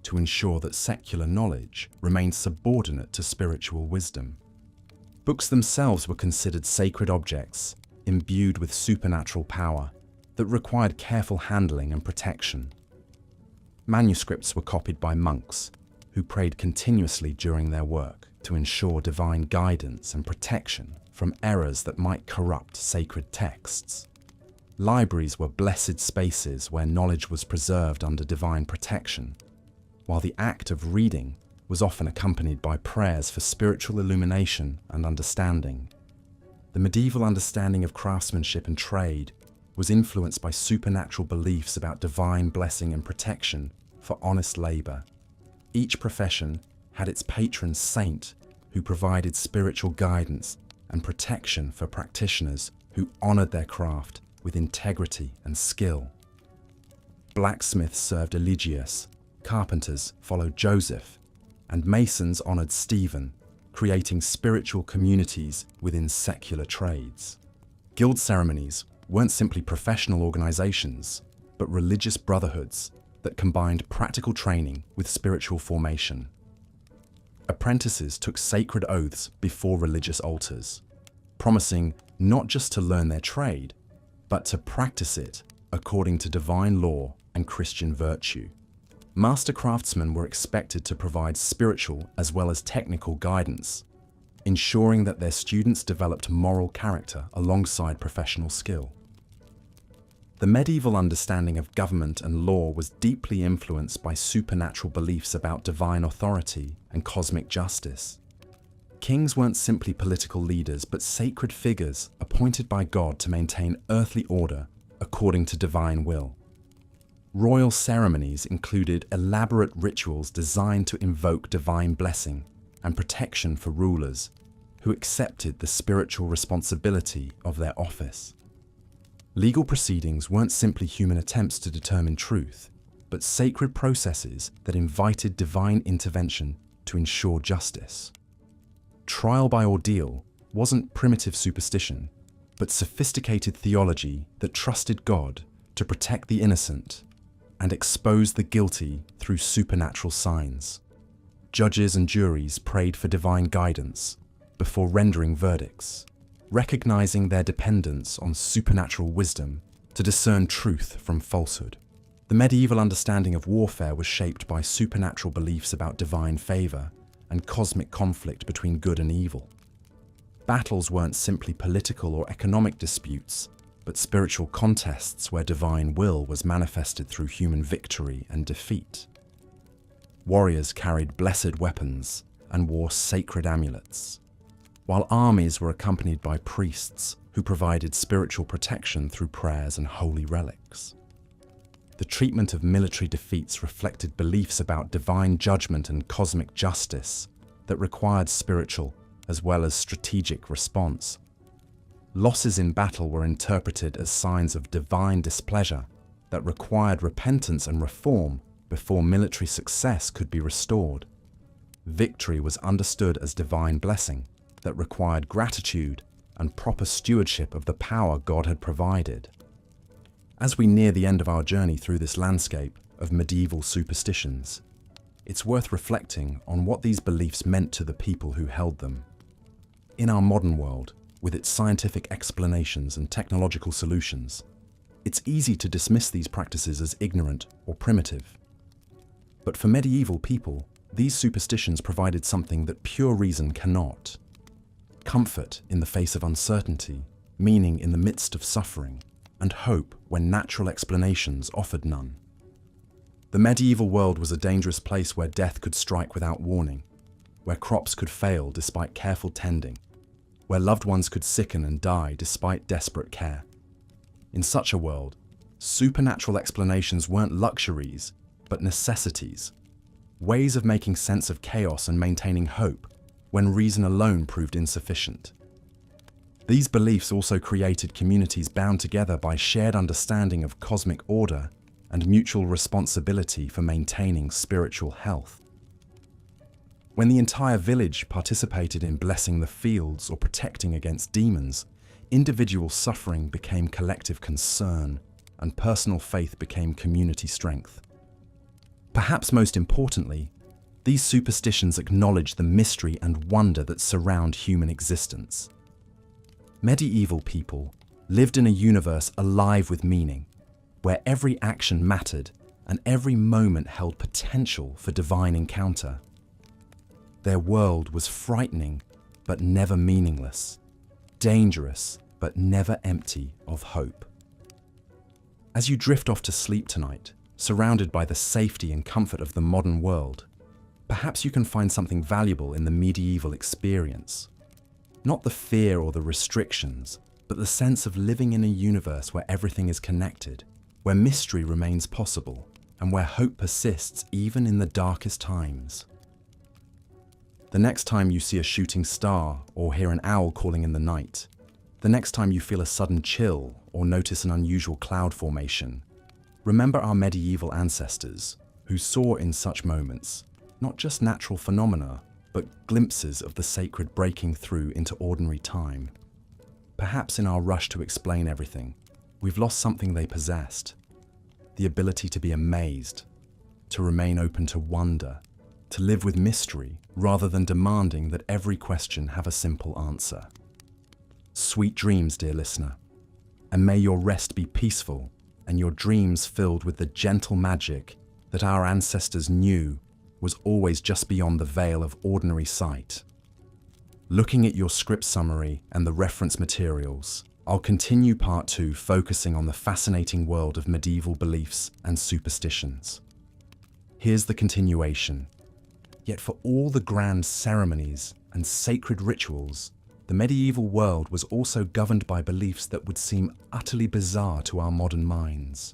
to ensure that secular knowledge remained subordinate to spiritual wisdom. Books themselves were considered sacred objects imbued with supernatural power that required careful handling and protection. Manuscripts were copied by monks who prayed continuously during their work to ensure divine guidance and protection from errors that might corrupt sacred texts. Libraries were blessed spaces where knowledge was preserved under divine protection, while the act of reading was often accompanied by prayers for spiritual illumination and understanding. The medieval understanding of craftsmanship and trade was influenced by supernatural beliefs about divine blessing and protection for honest labor. Each profession had its patron saint who provided spiritual guidance and protection for practitioners who honored their craft with integrity and skill. Blacksmiths served Eligius, carpenters followed Joseph, and masons honored Stephen, creating spiritual communities within secular trades. Guild ceremonies weren't simply professional organizations, but religious brotherhoods that combined practical training with spiritual formation. Apprentices took sacred oaths before religious altars, promising not just to learn their trade, but to practice it according to divine law and Christian virtue. Master craftsmen were expected to provide spiritual as well as technical guidance, ensuring that their students developed moral character alongside professional skill. The medieval understanding of government and law was deeply influenced by supernatural beliefs about divine authority and cosmic justice. Kings weren't simply political leaders, but sacred figures appointed by God to maintain earthly order according to divine will. Royal ceremonies included elaborate rituals designed to invoke divine blessing and protection for rulers who accepted the spiritual responsibility of their office. Legal proceedings weren't simply human attempts to determine truth, but sacred processes that invited divine intervention to ensure justice. Trial by ordeal wasn't primitive superstition, but sophisticated theology that trusted God to protect the innocent and expose the guilty through supernatural signs. Judges and juries prayed for divine guidance before rendering verdicts, recognizing their dependence on supernatural wisdom to discern truth from falsehood. The medieval understanding of warfare was shaped by supernatural beliefs about divine favor and cosmic conflict between good and evil. Battles weren't simply political or economic disputes, but spiritual contests where divine will was manifested through human victory and defeat. Warriors carried blessed weapons and wore sacred amulets, while armies were accompanied by priests who provided spiritual protection through prayers and holy relics. The treatment of military defeats reflected beliefs about divine judgment and cosmic justice that required spiritual as well as strategic response. Losses in battle were interpreted as signs of divine displeasure that required repentance and reform before military success could be restored. Victory was understood as divine blessing that required gratitude and proper stewardship of the power God had provided. As we near the end of our journey through this landscape of medieval superstitions, it's worth reflecting on what these beliefs meant to the people who held them. In our modern world, with its scientific explanations and technological solutions, it's easy to dismiss these practices as ignorant or primitive. But for medieval people, these superstitions provided something that pure reason cannot: comfort in the face of uncertainty, meaning in the midst of suffering, and hope when natural explanations offered none. The medieval world was a dangerous place where death could strike without warning, where crops could fail despite careful tending, where loved ones could sicken and die despite desperate care. In such a world, supernatural explanations weren't luxuries, but necessities, ways of making sense of chaos and maintaining hope when reason alone proved insufficient. These beliefs also created communities bound together by shared understanding of cosmic order and mutual responsibility for maintaining spiritual health. When the entire village participated in blessing the fields or protecting against demons, individual suffering became collective concern, and personal faith became community strength. Perhaps most importantly, these superstitions acknowledge the mystery and wonder that surround human existence. Medieval people lived in a universe alive with meaning, where every action mattered and every moment held potential for divine encounter. Their world was frightening but never meaningless, dangerous but never empty of hope. As you drift off to sleep tonight, surrounded by the safety and comfort of the modern world, Perhaps you can find something valuable in the medieval experience. Not the fear or the restrictions, but the sense of living in a universe where everything is connected, where mystery remains possible, and where hope persists even in the darkest times. The next time you see a shooting star or hear an owl calling in the night, the next time you feel a sudden chill or notice an unusual cloud formation, remember our medieval ancestors who saw in such moments not just natural phenomena, but glimpses of the sacred breaking through into ordinary time. Perhaps in our rush to explain everything, we've lost something they possessed: the ability to be amazed, to remain open to wonder, to live with mystery rather than demanding that every question have a simple answer. Sweet dreams, dear listener, and may your rest be peaceful and your dreams filled with the gentle magic that our ancestors knew was always just beyond the veil of ordinary sight. Looking at your script summary and the reference materials, I'll continue part 2 focusing on the fascinating world of medieval beliefs and superstitions. Here's the continuation. Yet for all the grand ceremonies and sacred rituals, the medieval world was also governed by beliefs that would seem utterly bizarre to our modern minds.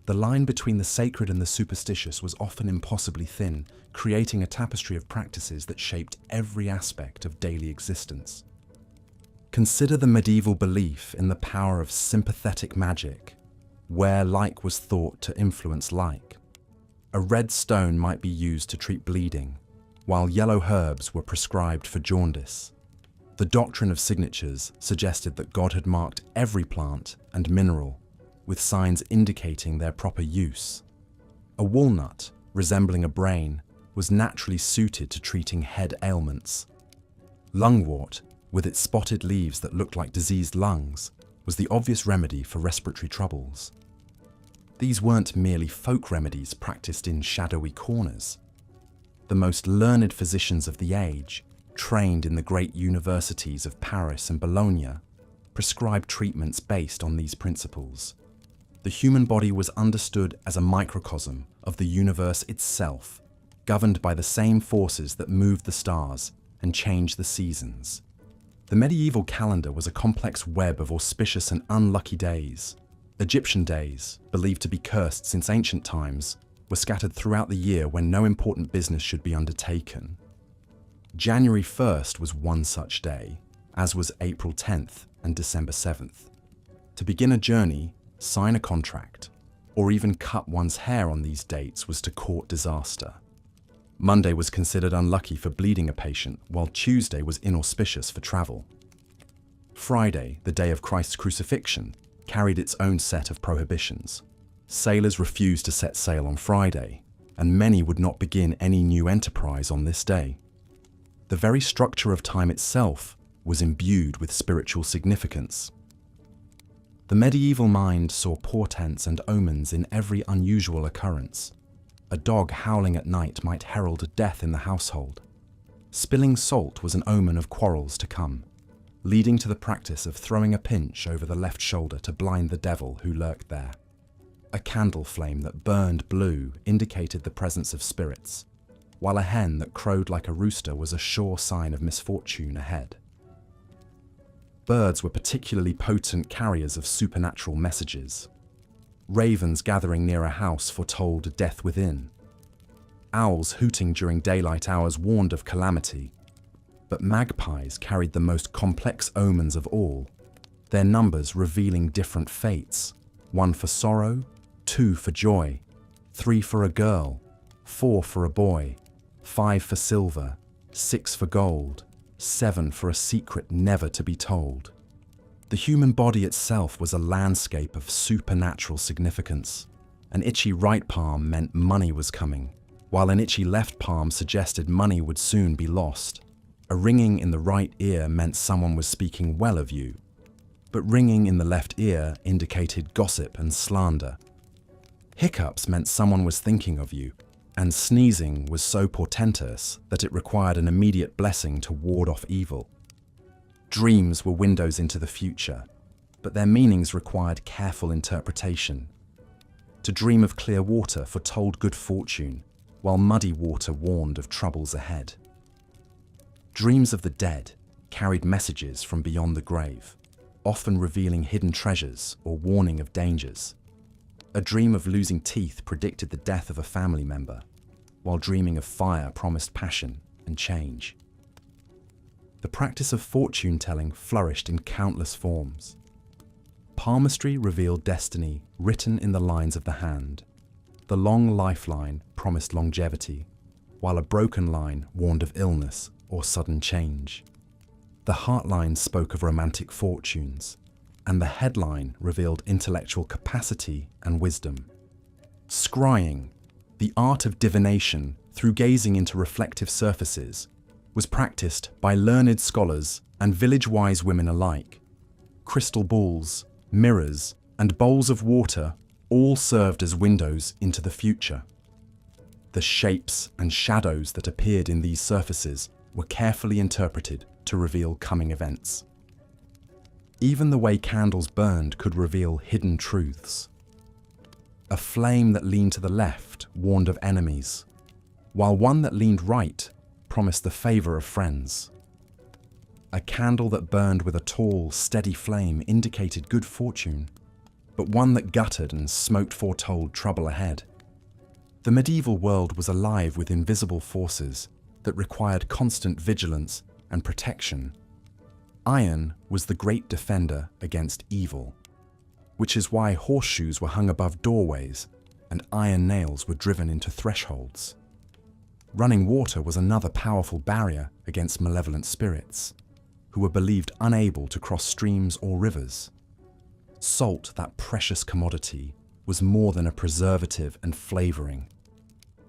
The line between the sacred and the superstitious was often impossibly thin, creating a tapestry of practices that shaped every aspect of daily existence. Consider the medieval belief in the power of sympathetic magic, where like was thought to influence like. A red stone might be used to treat bleeding, while yellow herbs were prescribed for jaundice. The doctrine of signatures suggested that God had marked every plant and mineral, with signs indicating their proper use. A walnut, resembling a brain, was naturally suited to treating head ailments. Lungwort, with its spotted leaves that looked like diseased lungs, was the obvious remedy for respiratory troubles. These weren't merely folk remedies practiced in shadowy corners. The most learned physicians of the age, trained in the great universities of Paris and Bologna, prescribed treatments based on these principles. The human body was understood as a microcosm of the universe itself, governed by the same forces that moved the stars and changed the seasons. The medieval calendar was a complex web of auspicious and unlucky days. Egyptian days, believed to be cursed since ancient times, were scattered throughout the year when no important business should be undertaken. January 1st was one such day, as was April 10th and December 7th. To begin a journey, sign a contract, or even cut one's hair on these dates was to court disaster. Monday was considered unlucky for bleeding a patient, while Tuesday was inauspicious for travel. Friday, the day of Christ's crucifixion, carried its own set of prohibitions. Sailors refused to set sail on Friday, and many would not begin any new enterprise on this day. The very structure of time itself was imbued with spiritual significance. The medieval mind saw portents and omens in every unusual occurrence. A dog howling at night might herald death in the household. Spilling salt was an omen of quarrels to come, leading to the practice of throwing a pinch over the left shoulder to blind the devil who lurked there. A candle flame that burned blue indicated the presence of spirits, while a hen that crowed like a rooster was a sure sign of misfortune ahead. Birds were particularly potent carriers of supernatural messages. Ravens gathering near a house foretold death within. Owls hooting during daylight hours warned of calamity. But magpies carried the most complex omens of all, their numbers revealing different fates: 1 for sorrow, 2 for joy, 3 for a girl, 4 for a boy, 5 for silver, 6 for gold, 7 for a secret never to be told. The human body itself was a landscape of supernatural significance. An itchy right palm meant money was coming, while an itchy left palm suggested money would soon be lost. A ringing in the right ear meant someone was speaking well of you, but ringing in the left ear indicated gossip and slander. Hiccups meant someone was thinking of you, and sneezing was so portentous that it required an immediate blessing to ward off evil. Dreams were windows into the future, but their meanings required careful interpretation. To dream of clear water foretold good fortune, while muddy water warned of troubles ahead. Dreams of the dead carried messages from beyond the grave, often revealing hidden treasures or warning of dangers. A dream of losing teeth predicted the death of a family member, while dreaming of fire promised passion and change. The practice of fortune-telling flourished in countless forms. Palmistry revealed destiny written in the lines of the hand. The long lifeline promised longevity, while a broken line warned of illness or sudden change. The heartline spoke of romantic fortunes, and the headline revealed intellectual capacity and wisdom. Scrying, the art of divination through gazing into reflective surfaces, was practiced by learned scholars and village-wise women alike. Crystal balls, mirrors, and bowls of water all served as windows into the future. The shapes and shadows that appeared in these surfaces were carefully interpreted to reveal coming events. Even the way candles burned could reveal hidden truths. A flame that leaned to the left warned of enemies, while one that leaned right promised the favor of friends. A candle that burned with a tall, steady flame indicated good fortune, but one that guttered and smoked foretold trouble ahead. The medieval world was alive with invisible forces that required constant vigilance and protection. Iron was the great defender against evil, which is why horseshoes were hung above doorways and iron nails were driven into thresholds. Running water was another powerful barrier against malevolent spirits, who were believed unable to cross streams or rivers. Salt, that precious commodity, was more than a preservative and flavoring.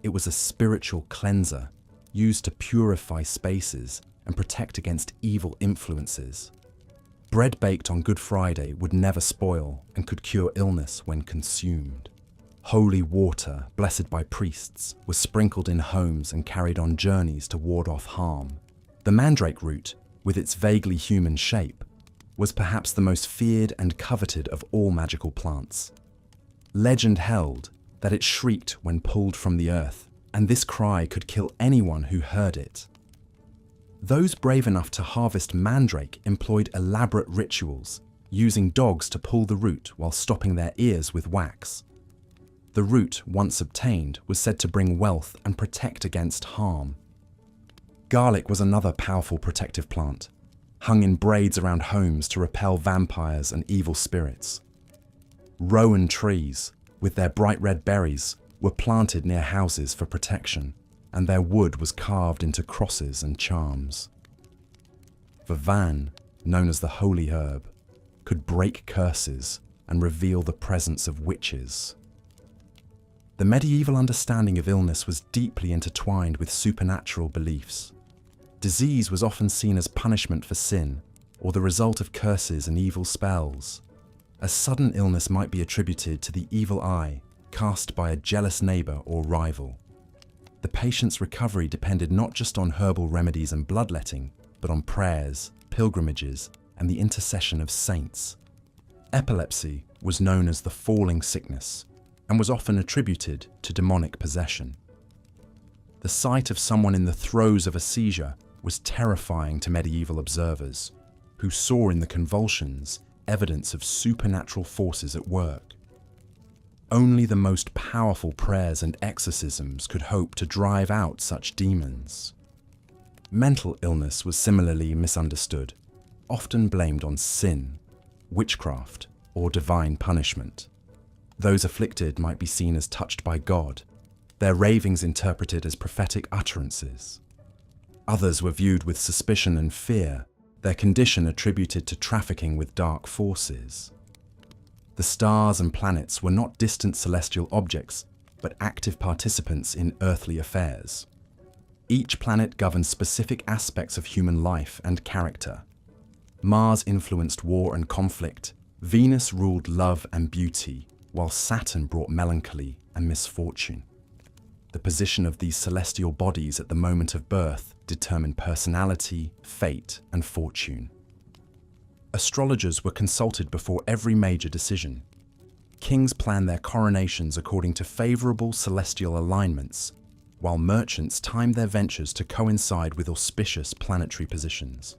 It was a spiritual cleanser used to purify spaces and protect against evil influences. Bread baked on Good Friday would never spoil and could cure illness when consumed. Holy water, blessed by priests, was sprinkled in homes and carried on journeys to ward off harm. The mandrake root, with its vaguely human shape, was perhaps the most feared and coveted of all magical plants. Legend held that it shrieked when pulled from the earth, and this cry could kill anyone who heard it. Those brave enough to harvest mandrake employed elaborate rituals, using dogs to pull the root while stopping their ears with wax. The root, once obtained, was said to bring wealth and protect against harm. Garlic was another powerful protective plant, hung in braids around homes to repel vampires and evil spirits. Rowan trees, with their bright red berries, were planted near houses for protection, and their wood was carved into crosses and charms. Vervain, known as the holy herb, could break curses and reveal the presence of witches. The medieval understanding of illness was deeply intertwined with supernatural beliefs. Disease was often seen as punishment for sin, or the result of curses and evil spells. A sudden illness might be attributed to the evil eye cast by a jealous neighbor or rival. The patient's recovery depended not just on herbal remedies and bloodletting, but on prayers, pilgrimages, and the intercession of saints. Epilepsy was known as the falling sickness, and was often attributed to demonic possession. The sight of someone in the throes of a seizure was terrifying to medieval observers, who saw in the convulsions evidence of supernatural forces at work. Only the most powerful prayers and exorcisms could hope to drive out such demons. Mental illness was similarly misunderstood, often blamed on sin, witchcraft, or divine punishment. Those afflicted might be seen as touched by God, their ravings interpreted as prophetic utterances. Others were viewed with suspicion and fear, their condition attributed to trafficking with dark forces. The stars and planets were not distant celestial objects, but active participants in earthly affairs. Each planet governed specific aspects of human life and character. Mars influenced war and conflict, Venus ruled love and beauty, while Saturn brought melancholy and misfortune. The position of these celestial bodies at the moment of birth determined personality, fate, and fortune. Astrologers were consulted before every major decision. Kings planned their coronations according to favorable celestial alignments, while merchants timed their ventures to coincide with auspicious planetary positions.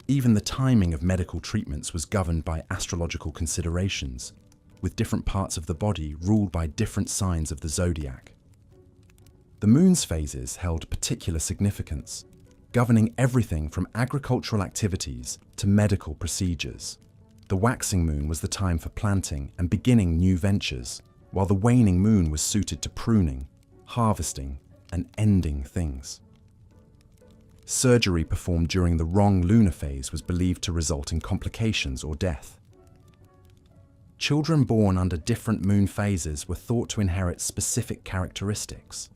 Even the timing of medical treatments was governed by astrological considerations, with different parts of the body ruled by different signs of the zodiac. The moon's phases held particular significance, governing everything from agricultural activities to medical procedures. The waxing moon was the time for planting and beginning new ventures, while the waning moon was suited to pruning, harvesting, and ending things. Surgery performed during the wrong lunar phase was believed to result in complications or death. Children born under different moon phases were thought to inherit specific characteristics.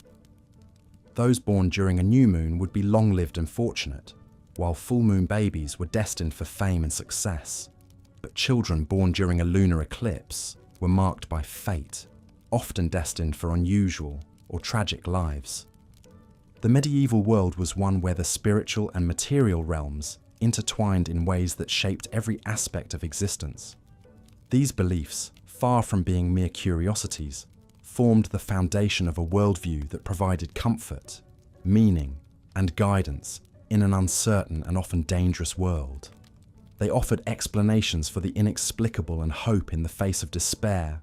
Those born during a new moon would be long-lived and fortunate, while full moon babies were destined for fame and success. But children born during a lunar eclipse were marked by fate, often destined for unusual or tragic lives. The medieval world was one where the spiritual and material realms intertwined in ways that shaped every aspect of existence. These beliefs, far from being mere curiosities, formed the foundation of a worldview that provided comfort, meaning, and guidance in an uncertain and often dangerous world. They offered explanations for the inexplicable and hope in the face of despair,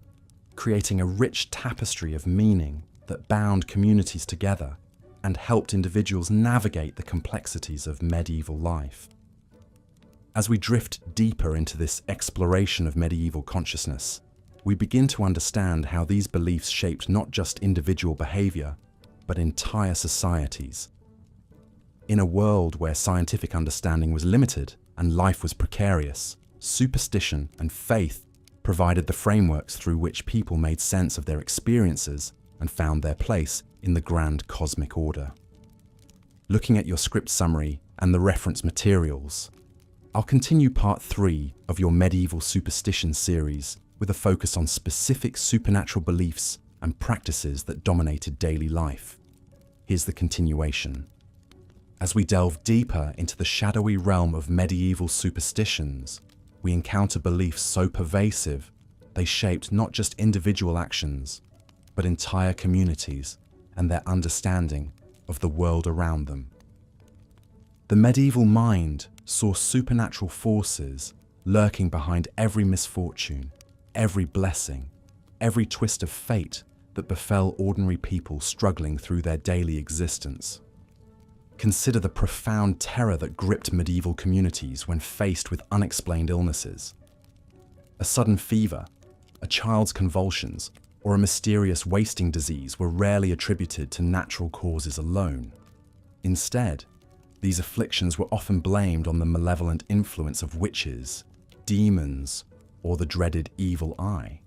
creating a rich tapestry of meaning that bound communities together and helped individuals navigate the complexities of medieval life. As we drift deeper into this exploration of medieval consciousness, we begin to understand how these beliefs shaped not just individual behavior, but entire societies. In a world where scientific understanding was limited and life was precarious, superstition and faith provided the frameworks through which people made sense of their experiences and found their place in the grand cosmic order. Looking at your script summary and the reference materials, I'll continue part 3 of your Medieval Superstitions series with a focus on specific supernatural beliefs and practices that dominated daily life. Here's the continuation. As we delve deeper into the shadowy realm of medieval superstitions, we encounter beliefs so pervasive they shaped not just individual actions, but entire communities and their understanding of the world around them. The medieval mind saw supernatural forces lurking behind every misfortune, every blessing, every twist of fate that befell ordinary people struggling through their daily existence. Consider the profound terror that gripped medieval communities when faced with unexplained illnesses. A sudden fever, a child's convulsions, or a mysterious wasting disease were rarely attributed to natural causes alone. Instead, these afflictions were often blamed on the malevolent influence of witches, demons, or the dreaded evil eye.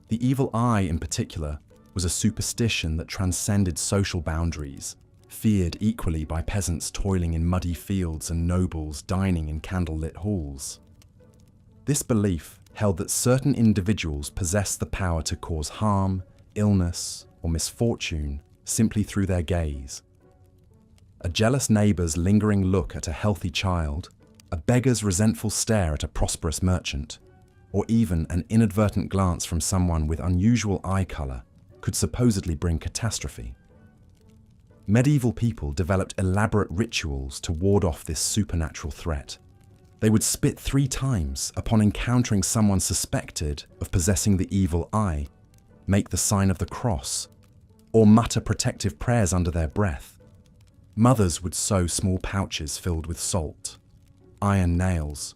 The evil eye, in particular, was a superstition that transcended social boundaries, feared equally by peasants toiling in muddy fields and nobles dining in candlelit halls. This belief held that certain individuals possessed the power to cause harm, illness, or misfortune simply through their gaze. A jealous neighbor's lingering look at a healthy child, a beggar's resentful stare at a prosperous merchant, or even an inadvertent glance from someone with unusual eye color could supposedly bring catastrophe. Medieval people developed elaborate rituals to ward off this supernatural threat. They would spit 3 times upon encountering someone suspected of possessing the evil eye, make the sign of the cross, or mutter protective prayers under their breath. Mothers would sew small pouches filled with salt, iron nails,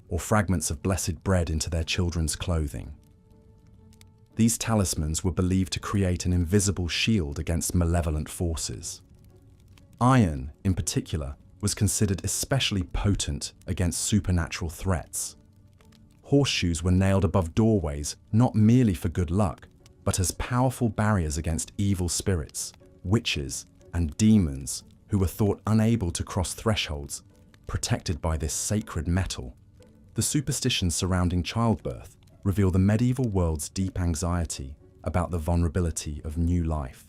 or fragments of blessed bread into their children's clothing. These talismans were believed to create an invisible shield against malevolent forces. Iron, in particular, was considered especially potent against supernatural threats. Horseshoes were nailed above doorways not merely for good luck, but as powerful barriers against evil spirits, witches, and demons who were thought unable to cross thresholds, protected by this sacred metal. The superstitions surrounding childbirth reveal the medieval world's deep anxiety about the vulnerability of new life.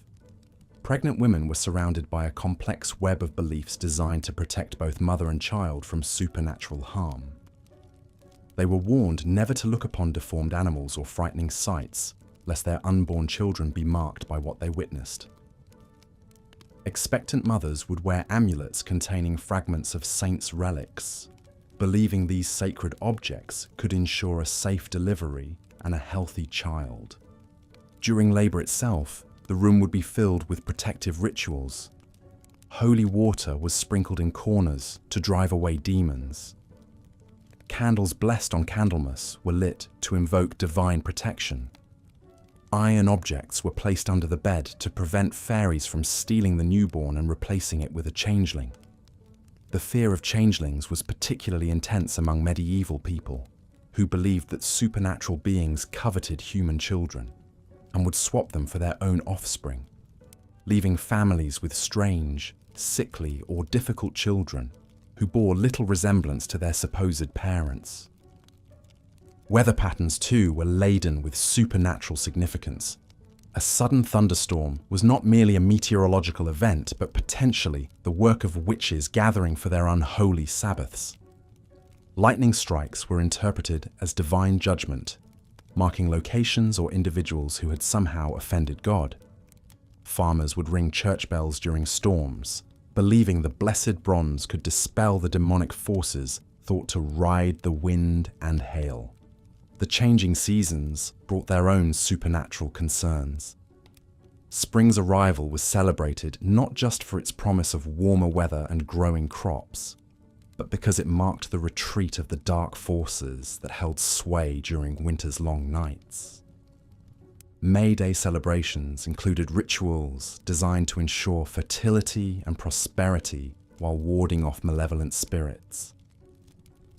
Pregnant women were surrounded by a complex web of beliefs designed to protect both mother and child from supernatural harm. They were warned never to look upon deformed animals or frightening sights, lest their unborn children be marked by what they witnessed. expectant mothers would wear amulets containing fragments of saints' relics, believing these sacred objects could ensure a safe delivery and a healthy child. During labor itself, the room would be filled with protective rituals. Holy water was sprinkled in corners to drive away demons. Candles blessed on Candlemas were lit to invoke divine protection. Iron objects were placed under the bed to prevent fairies from stealing the newborn and replacing it with a changeling. The fear of changelings was particularly intense among medieval people, who believed that supernatural beings coveted human children and would swap them for their own offspring, leaving families with strange, sickly, or difficult children who bore little resemblance to their supposed parents. Weather patterns, too, were laden with supernatural significance. A sudden thunderstorm was not merely a meteorological event, but potentially the work of witches gathering for their unholy Sabbaths. Lightning strikes were interpreted as divine judgment, marking locations or individuals who had somehow offended God. Farmers would ring church bells during storms, believing the blessed bronze could dispel the demonic forces thought to ride the wind and hail. The changing seasons brought their own supernatural concerns. Spring's arrival was celebrated not just for its promise of warmer weather and growing crops, but because it marked the retreat of the dark forces that held sway during winter's long nights. May Day celebrations included rituals designed to ensure fertility and prosperity while warding off malevolent spirits.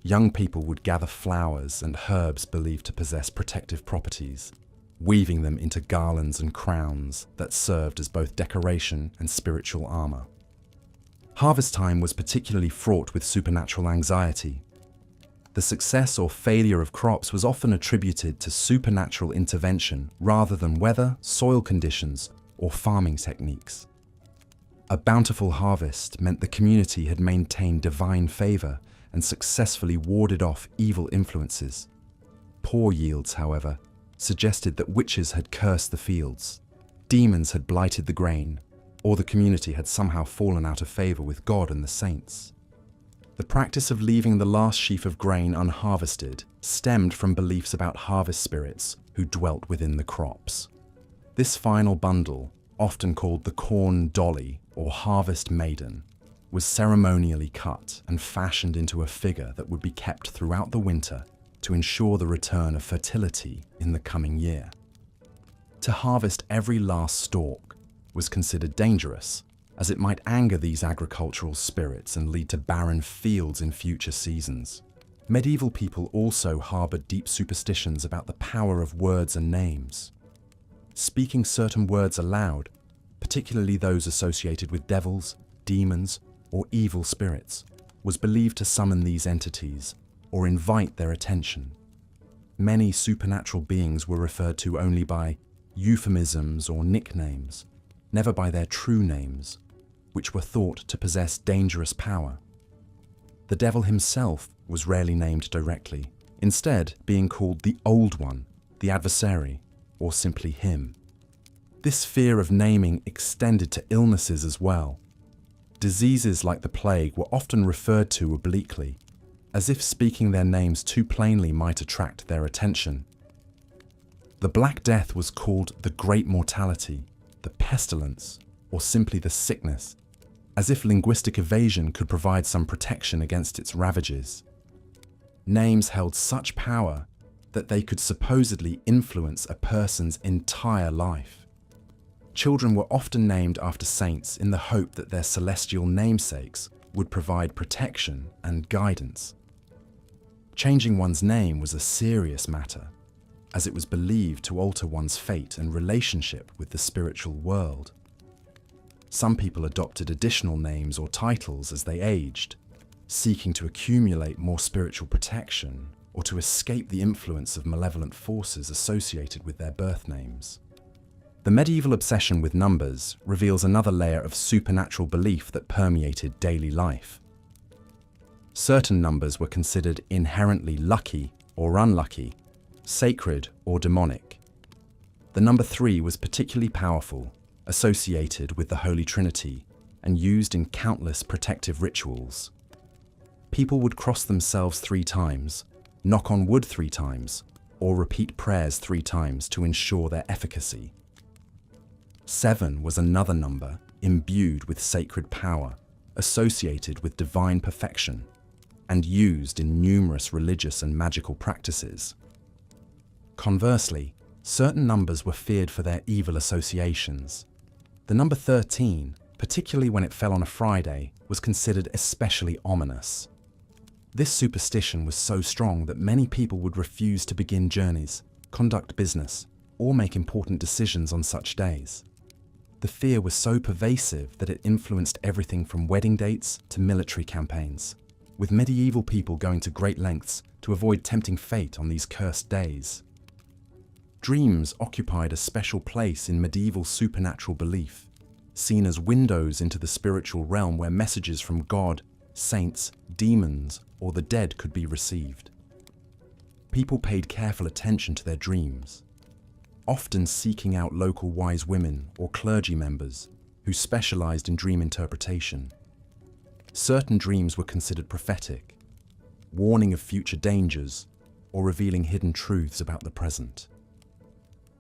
Young people would gather flowers and herbs believed to possess protective properties, weaving them into garlands and crowns that served as both decoration and spiritual armor. Harvest time was particularly fraught with supernatural anxiety. The success or failure of crops was often attributed to supernatural intervention rather than weather, soil conditions, or farming techniques. A bountiful harvest meant the community had maintained divine favor and successfully warded off evil influences. Poor yields, however, suggested that witches had cursed the fields, demons had blighted the grain, or the community had somehow fallen out of favor with God and the saints. The practice of leaving the last sheaf of grain unharvested stemmed from beliefs about harvest spirits who dwelt within the crops. This final bundle, often called the corn dolly or harvest maiden, was ceremonially cut and fashioned into a figure that would be kept throughout the winter to ensure the return of fertility in the coming year. To harvest every last stalk was considered dangerous, as it might anger these agricultural spirits and lead to barren fields in future seasons. Medieval people also harbored deep superstitions about the power of words and names. Speaking certain words aloud, particularly those associated with devils, demons, or evil spirits, was believed to summon these entities or invite their attention. Many supernatural beings were referred to only by euphemisms or nicknames, never by their true names, which were thought to possess dangerous power. The devil himself was rarely named directly, instead being called the Old One, the adversary, or simply him. This fear of naming extended to illnesses as well. Diseases like the plague were often referred to obliquely, as if speaking their names too plainly might attract their attention. The Black Death was called the Great Mortality, the Pestilence, or simply the Sickness, as if linguistic evasion could provide some protection against its ravages. Names held such power that they could supposedly influence a person's entire life. Children were often named after saints in the hope that their celestial namesakes would provide protection and guidance. Changing one's name was a serious matter, as it was believed to alter one's fate and relationship with the spiritual world. Some people adopted additional names or titles as they aged, seeking to accumulate more spiritual protection or to escape the influence of malevolent forces associated with their birth names. The medieval obsession with numbers reveals another layer of supernatural belief that permeated daily life. Certain numbers were considered inherently lucky or unlucky, sacred or demonic. The number 3 was particularly powerful, associated with the Holy Trinity, and used in countless protective rituals. People would cross themselves 3 times, knock on wood 3 times, or repeat prayers 3 times to ensure their efficacy. 7 was another number imbued with sacred power, associated with divine perfection, and used in numerous religious and magical practices. Conversely, certain numbers were feared for their evil associations. The number 13, particularly when it fell on a Friday, was considered especially ominous. This superstition was so strong that many people would refuse to begin journeys, conduct business, or make important decisions on such days. The fear was so pervasive that it influenced everything from wedding dates to military campaigns, with medieval people going to great lengths to avoid tempting fate on these cursed days. Dreams occupied a special place in medieval supernatural belief, seen as windows into the spiritual realm where messages from God, saints, demons, or the dead could be received. People paid careful attention to their dreams, often seeking out local wise women or clergy members who specialized in dream interpretation. Certain dreams were considered prophetic, warning of future dangers or revealing hidden truths about the present.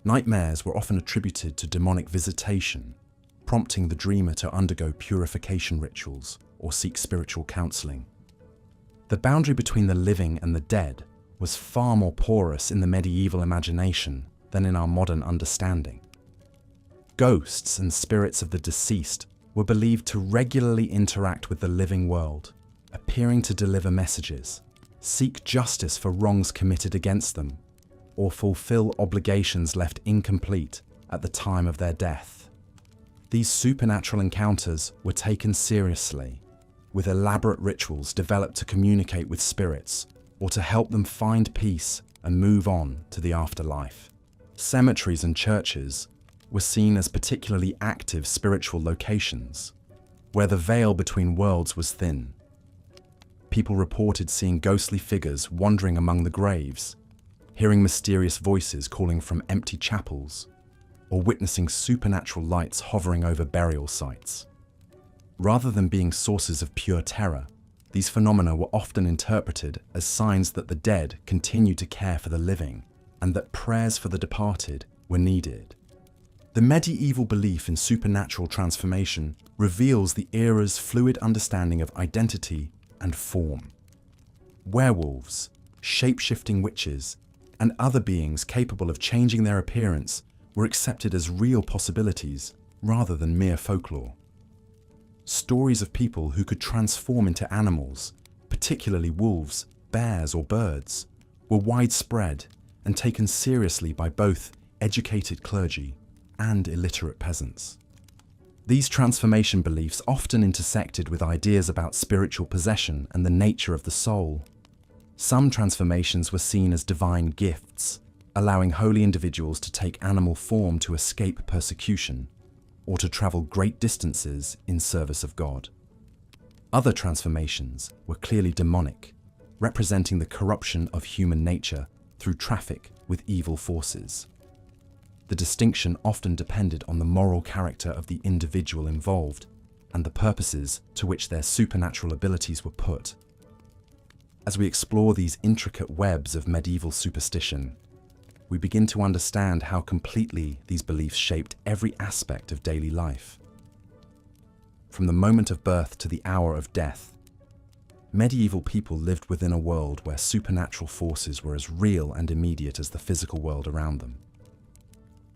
Nightmares were often attributed to demonic visitation, prompting the dreamer to undergo purification rituals or seek spiritual counseling. The boundary between the living and the dead was far more porous in the medieval imagination than in our modern understanding. Ghosts and spirits of the deceased were believed to regularly interact with the living world, appearing to deliver messages, seek justice for wrongs committed against them, or fulfill obligations left incomplete at the time of their death. These supernatural encounters were taken seriously, with elaborate rituals developed to communicate with spirits or to help them find peace and move on to the afterlife. Cemeteries and churches were seen as particularly active spiritual locations, where the veil between worlds was thin. People reported seeing ghostly figures wandering among the graves, hearing mysterious voices calling from empty chapels, or witnessing supernatural lights hovering over burial sites. Rather than being sources of pure terror, these phenomena were often interpreted as signs that the dead continued to care for the living and that prayers for the departed were needed. The medieval belief in supernatural transformation reveals the era's fluid understanding of identity and form. Werewolves, shape-shifting witches, and other beings capable of changing their appearance were accepted as real possibilities rather than mere folklore. Stories of people who could transform into animals, particularly wolves, bears, or birds, were widespread and taken seriously by both educated clergy and illiterate peasants. These transformation beliefs often intersected with ideas about spiritual possession and the nature of the soul. Some transformations were seen as divine gifts, allowing holy individuals to take animal form to escape persecution or to travel great distances in service of God. Other transformations were clearly demonic, representing the corruption of human nature through traffic with evil forces. The distinction often depended on the moral character of the individual involved and the purposes to which their supernatural abilities were put. As we explore these intricate webs of medieval superstition, we begin to understand how completely these beliefs shaped every aspect of daily life. From the moment of birth to the hour of death, medieval people lived within a world where supernatural forces were as real and immediate as the physical world around them.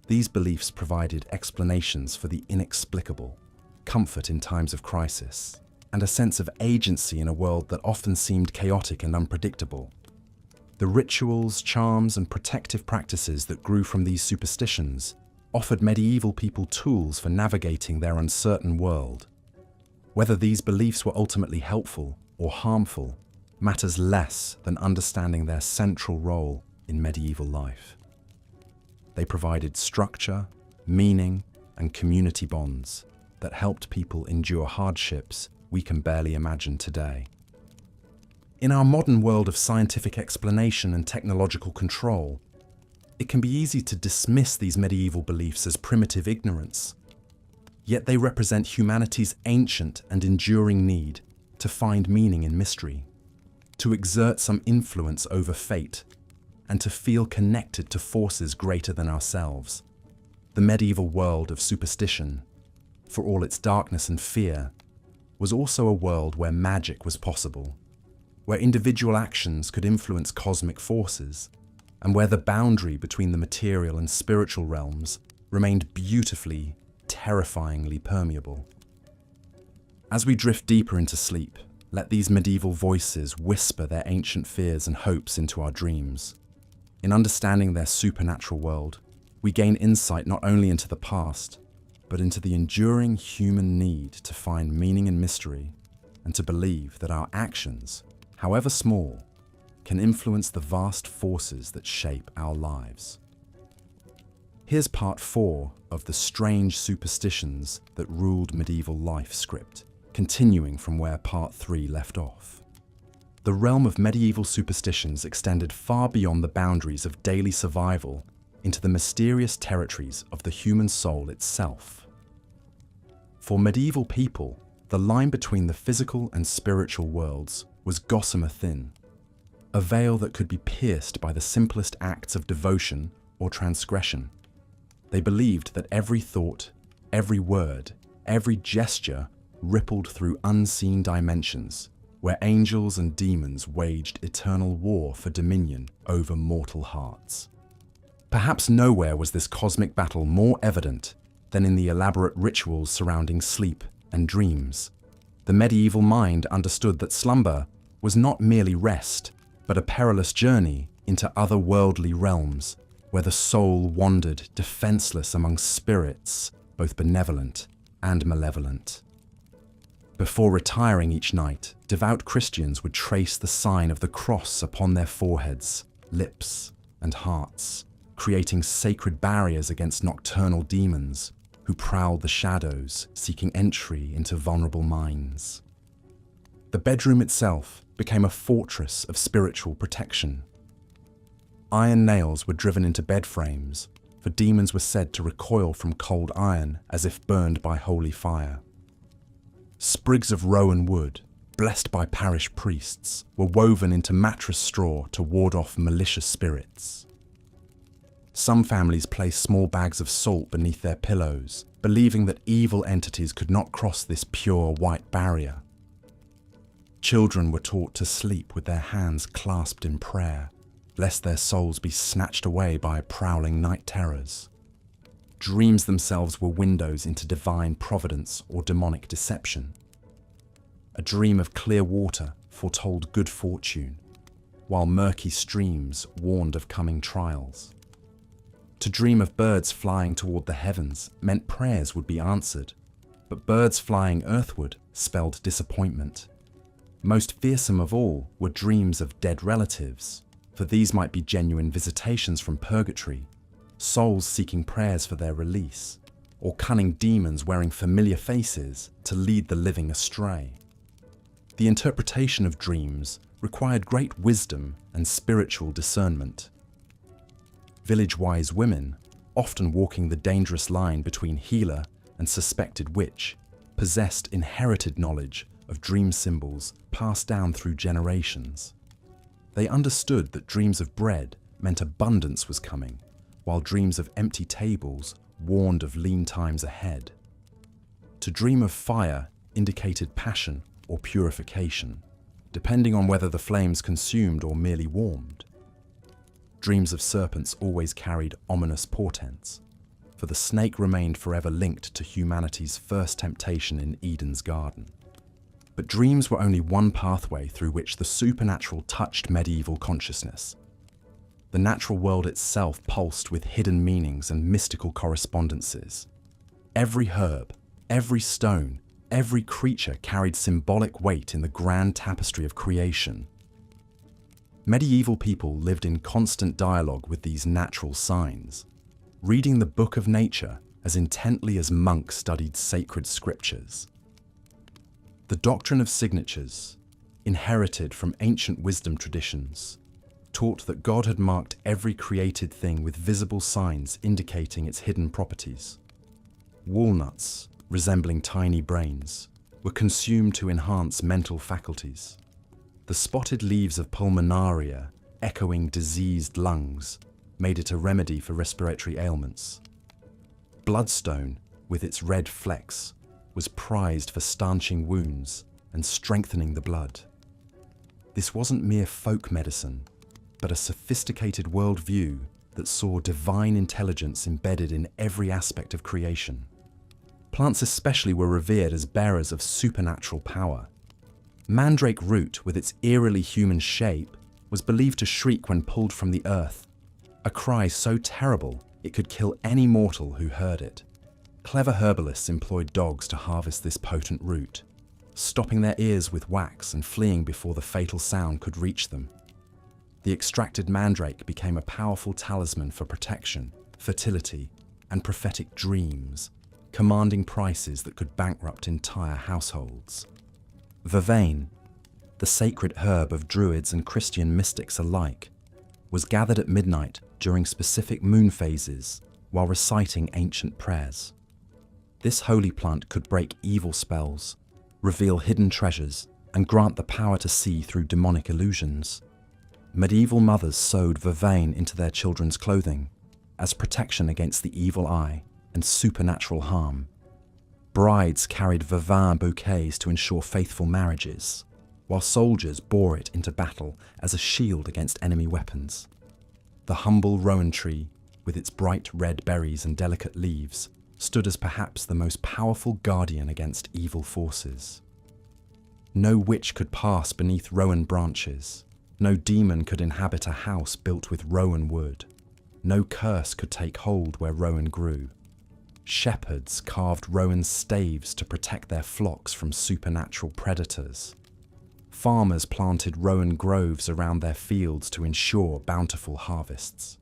These beliefs provided explanations for the inexplicable, comfort in times of crisis, and a sense of agency in a world that often seemed chaotic and unpredictable. The rituals, charms, and protective practices that grew from these superstitions offered medieval people tools for navigating their uncertain world. Whether these beliefs were ultimately helpful or harmful matters less than understanding their central role in medieval life. They provided structure, meaning, and community bonds that helped people endure hardships we can barely imagine today. In our modern world of scientific explanation and technological control, it can be easy to dismiss these medieval beliefs as primitive ignorance. Yet they represent humanity's ancient and enduring need to find meaning in mystery, to exert some influence over fate, and to feel connected to forces greater than ourselves. The medieval world of superstition, for all its darkness and fear, was also a world where magic was possible, where individual actions could influence cosmic forces, and where the boundary between the material and spiritual realms remained beautifully, terrifyingly permeable. As we drift deeper into sleep, let these medieval voices whisper their ancient fears and hopes into our dreams. In understanding their supernatural world, we gain insight not only into the past, but into the enduring human need to find meaning in mystery and to believe that our actions, however small, can influence the vast forces that shape our lives. Here's part 4 of the strange superstitions that ruled medieval life script, continuing from where part 3 left off. The realm of medieval superstitions extended far beyond the boundaries of daily survival into the mysterious territories of the human soul itself. For medieval people, the line between the physical and spiritual worlds was gossamer thin, a veil that could be pierced by the simplest acts of devotion or transgression. They believed that every thought, every word, every gesture rippled through unseen dimensions, where angels and demons waged eternal war for dominion over mortal hearts. Perhaps nowhere was this cosmic battle more evident than in the elaborate rituals surrounding sleep and dreams. The medieval mind understood that slumber was not merely rest, but a perilous journey into otherworldly realms, where the soul wandered defenseless among spirits, both benevolent and malevolent. Before retiring each night, devout Christians would trace the sign of the cross upon their foreheads, lips, and hearts, creating sacred barriers against nocturnal demons who prowled the shadows, seeking entry into vulnerable minds. The bedroom itself became a fortress of spiritual protection. Iron nails were driven into bed frames, for demons were said to recoil from cold iron as if burned by holy fire. Sprigs of rowan wood, blessed by parish priests, were woven into mattress straw to ward off malicious spirits. Some families placed small bags of salt beneath their pillows, believing that evil entities could not cross this pure white barrier. Children were taught to sleep with their hands clasped in prayer, lest their souls be snatched away by prowling night terrors. Dreams themselves were windows into divine providence or demonic deception. A dream of clear water foretold good fortune, while murky streams warned of coming trials. To dream of birds flying toward the heavens meant prayers would be answered, but birds flying earthward spelled disappointment. Most fearsome of all were dreams of dead relatives, for these might be genuine visitations from purgatory, souls seeking prayers for their release, or cunning demons wearing familiar faces to lead the living astray. The interpretation of dreams required great wisdom and spiritual discernment. Village-wise women, often walking the dangerous line between healer and suspected witch, possessed inherited knowledge of dream symbols passed down through generations. They understood that dreams of bread meant abundance was coming, while dreams of empty tables warned of lean times ahead. To dream of fire indicated passion or purification, depending on whether the flames consumed or merely warmed. Dreams of serpents always carried ominous portents, for the snake remained forever linked to humanity's first temptation in Eden's garden. But dreams were only one pathway through which the supernatural touched medieval consciousness. The natural world itself pulsed with hidden meanings and mystical correspondences. Every herb, every stone, every creature carried symbolic weight in the grand tapestry of creation. Medieval people lived in constant dialogue with these natural signs, reading the book of nature as intently as monks studied sacred scriptures. The doctrine of signatures, inherited from ancient wisdom traditions, taught that God had marked every created thing with visible signs indicating its hidden properties. Walnuts, resembling tiny brains, were consumed to enhance mental faculties. The spotted leaves of pulmonaria, echoing diseased lungs, made it a remedy for respiratory ailments. Bloodstone, with its red flecks, was prized for stanching wounds and strengthening the blood. This wasn't mere folk medicine, but a sophisticated worldview that saw divine intelligence embedded in every aspect of creation. Plants especially were revered as bearers of supernatural power. Mandrake root, with its eerily human shape, was believed to shriek when pulled from the earth, a cry so terrible it could kill any mortal who heard it. Clever herbalists employed dogs to harvest this potent root, stopping their ears with wax and fleeing before the fatal sound could reach them. The extracted mandrake became a powerful talisman for protection, fertility, and prophetic dreams, commanding prices that could bankrupt entire households. Vervain, the sacred herb of Druids and Christian mystics alike, was gathered at midnight during specific moon phases while reciting ancient prayers. This holy plant could break evil spells, reveal hidden treasures, and grant the power to see through demonic illusions. Medieval mothers sewed vervain into their children's clothing as protection against the evil eye and supernatural harm. Brides carried vervain bouquets to ensure faithful marriages, while soldiers bore it into battle as a shield against enemy weapons. The humble rowan tree, with its bright red berries and delicate leaves, stood as perhaps the most powerful guardian against evil forces. No witch could pass beneath rowan branches. No demon could inhabit a house built with rowan wood. No curse could take hold where rowan grew. Shepherds carved rowan staves to protect their flocks from supernatural predators. Farmers planted rowan groves around their fields to ensure bountiful harvests.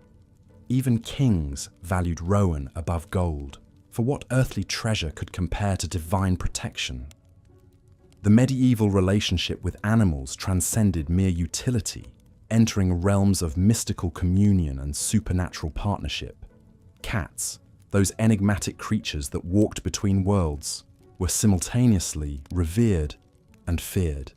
Even kings valued rowan above gold, for what earthly treasure could compare to divine protection? The medieval relationship with animals transcended mere utility, entering realms of mystical communion and supernatural partnership. Cats, those enigmatic creatures that walked between worlds, were simultaneously revered and feared.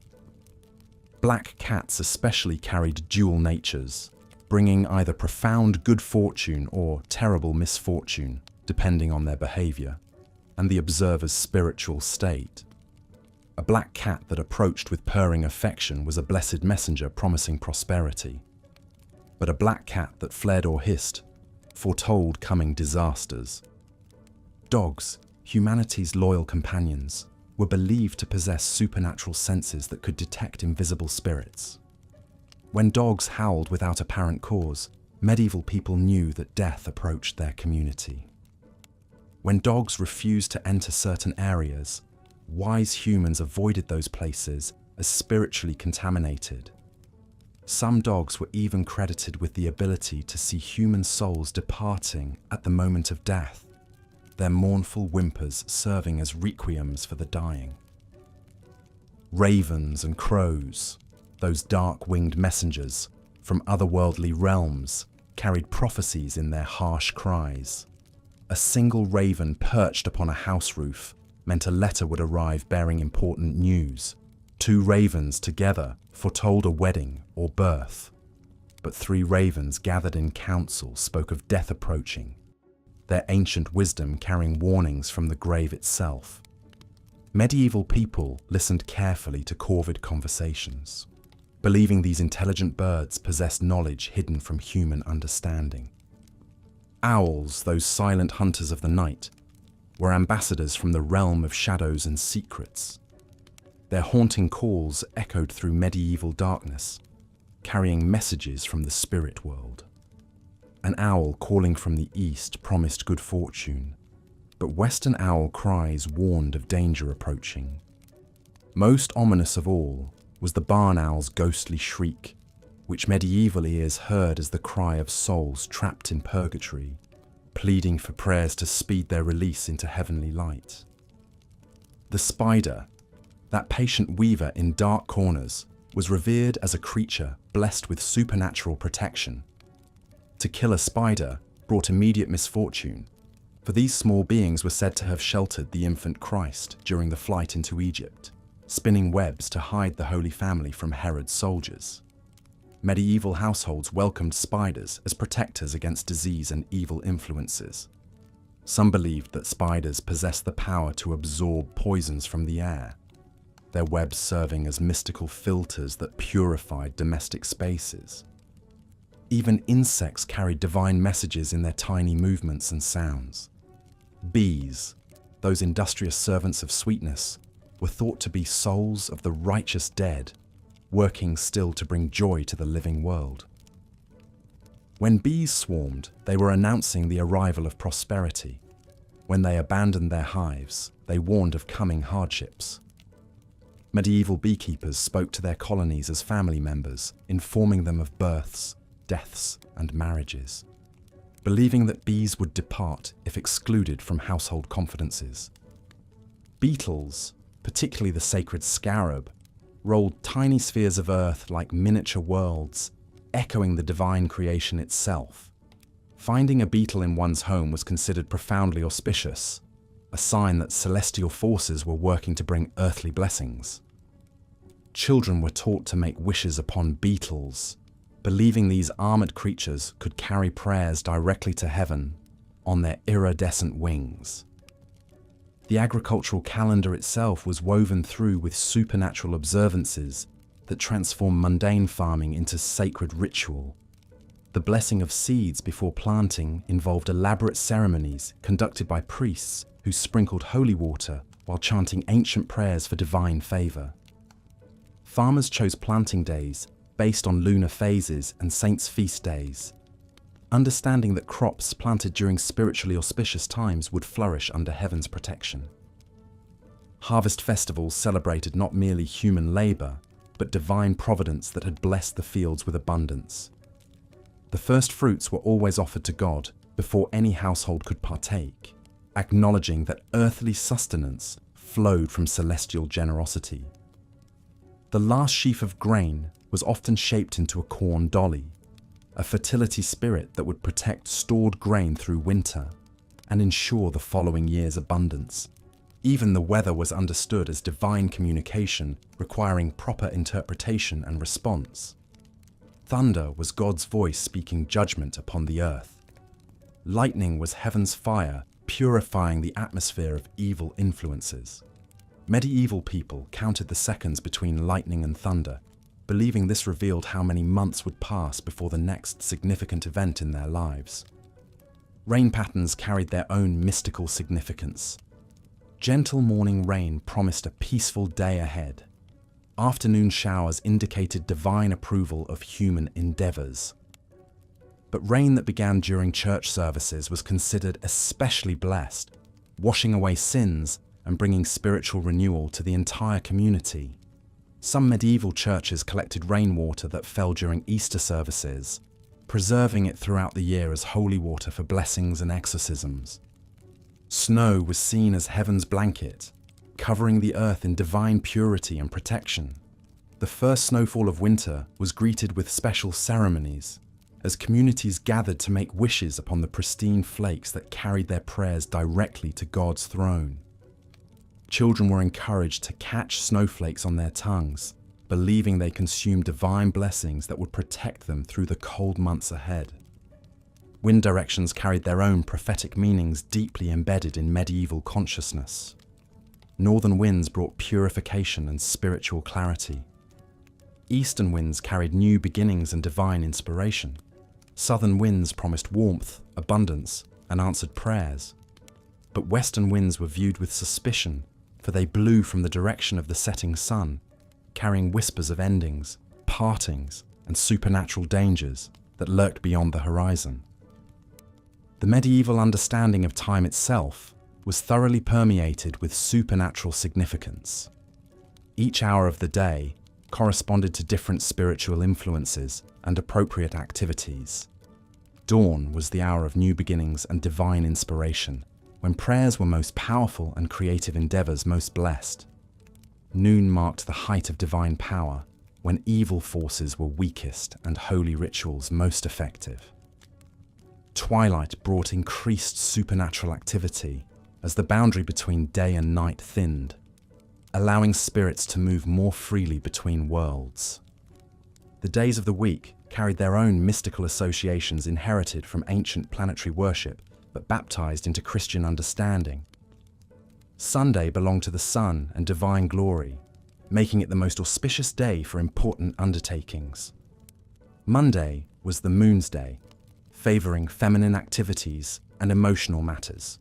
Black cats especially carried dual natures, bringing either profound good fortune or terrible misfortune, depending on their behavior, and the observer's spiritual state. A black cat that approached with purring affection was a blessed messenger promising prosperity. But a black cat that fled or hissed foretold coming disasters. Dogs, humanity's loyal companions, were believed to possess supernatural senses that could detect invisible spirits. When dogs howled without apparent cause, medieval people knew that death approached their community. When dogs refused to enter certain areas, wise humans avoided those places as spiritually contaminated. Some dogs were even credited with the ability to see human souls departing at the moment of death, their mournful whimpers serving as requiems for the dying. Ravens and crows, those dark-winged messengers from otherworldly realms, carried prophecies in their harsh cries. A single raven perched upon a house roof meant a letter would arrive bearing important news. Two ravens together foretold a wedding or birth. But three ravens gathered in council spoke of death approaching, their ancient wisdom carrying warnings from the grave itself. Medieval people listened carefully to corvid conversations, believing these intelligent birds possessed knowledge hidden from human understanding. Owls, those silent hunters of the night, were ambassadors from the realm of shadows and secrets. Their haunting calls echoed through medieval darkness, carrying messages from the spirit world. An owl calling from the east promised good fortune, but western owl cries warned of danger approaching. Most ominous of all was the barn owl's ghostly shriek, which medieval ears heard as the cry of souls trapped in purgatory, pleading for prayers to speed their release into heavenly light. The spider, that patient weaver in dark corners, was revered as a creature blessed with supernatural protection. To kill a spider brought immediate misfortune, For these small beings were said to have sheltered the infant Christ during the flight into Egypt, spinning webs to hide the Holy Family from Herod's soldiers. Medieval households welcomed spiders as protectors against disease and evil influences. Some believed that spiders possessed the power to absorb poisons from the air, their webs serving as mystical filters that purified domestic spaces. Even insects carried divine messages in their tiny movements and sounds. Bees, those industrious servants of sweetness, were thought to be souls of the righteous dead, working still to bring joy to the living world. When bees swarmed, they were announcing the arrival of prosperity. When they abandoned their hives, they warned of coming hardships. Medieval beekeepers spoke to their colonies as family members, informing them of births, deaths, and marriages, believing that bees would depart if excluded from household confidences. Beetles, particularly the sacred scarab, rolled tiny spheres of earth like miniature worlds, echoing the divine creation itself. Finding a beetle in one's home was considered profoundly auspicious, a sign that celestial forces were working to bring earthly blessings. Children were taught to make wishes upon beetles, believing these armored creatures could carry prayers directly to heaven on their iridescent wings. The agricultural calendar itself was woven through with supernatural observances that transformed mundane farming into sacred ritual. The blessing of seeds before planting involved elaborate ceremonies conducted by priests who sprinkled holy water while chanting ancient prayers for divine favor. Farmers chose planting days based on lunar phases and saints' feast days, understanding that crops planted during spiritually auspicious times would flourish under heaven's protection. Harvest festivals celebrated not merely human labor, but divine providence that had blessed the fields with abundance. The first fruits were always offered to God before any household could partake, acknowledging that earthly sustenance flowed from celestial generosity. The last sheaf of grain was often shaped into a corn dolly, a fertility spirit that would protect stored grain through winter and ensure the following year's abundance. Even the weather was understood as divine communication, requiring proper interpretation and response. Thunder was God's voice speaking judgment upon the earth. Lightning was heaven's fire, purifying the atmosphere of evil influences. Medieval people counted the seconds between lightning and thunder, believing this revealed how many months would pass before the next significant event in their lives. Rain patterns carried their own mystical significance. Gentle morning rain promised a peaceful day ahead. Afternoon showers indicated divine approval of human endeavors. But rain that began during church services was considered especially blessed, washing away sins and bringing spiritual renewal to the entire community. Some medieval churches collected rainwater that fell during Easter services, preserving it throughout the year as holy water for blessings and exorcisms. Snow was seen as heaven's blanket, covering the earth in divine purity and protection. The first snowfall of winter was greeted with special ceremonies, as communities gathered to make wishes upon the pristine flakes that carried their prayers directly to God's throne. Children were encouraged to catch snowflakes on their tongues, believing they consumed divine blessings that would protect them through the cold months ahead. Wind directions carried their own prophetic meanings deeply embedded in medieval consciousness. Northern winds brought purification and spiritual clarity. Eastern winds carried new beginnings and divine inspiration. Southern winds promised warmth, abundance, and answered prayers. But western winds were viewed with suspicion, for they blew from the direction of the setting sun, carrying whispers of endings, partings, and supernatural dangers that lurked beyond the horizon. The medieval understanding of time itself was thoroughly permeated with supernatural significance. Each hour of the day corresponded to different spiritual influences and appropriate activities. Dawn was the hour of new beginnings and divine inspiration, when prayers were most powerful and creative endeavors most blessed. Noon marked the height of divine power, when evil forces were weakest and holy rituals most effective. Twilight brought increased supernatural activity as the boundary between day and night thinned, allowing spirits to move more freely between worlds. The days of the week carried their own mystical associations inherited from ancient planetary worship, but baptized into Christian understanding. Sunday belonged to the sun and divine glory, making it the most auspicious day for important undertakings. Monday was the moon's day, favoring feminine activities and emotional matters.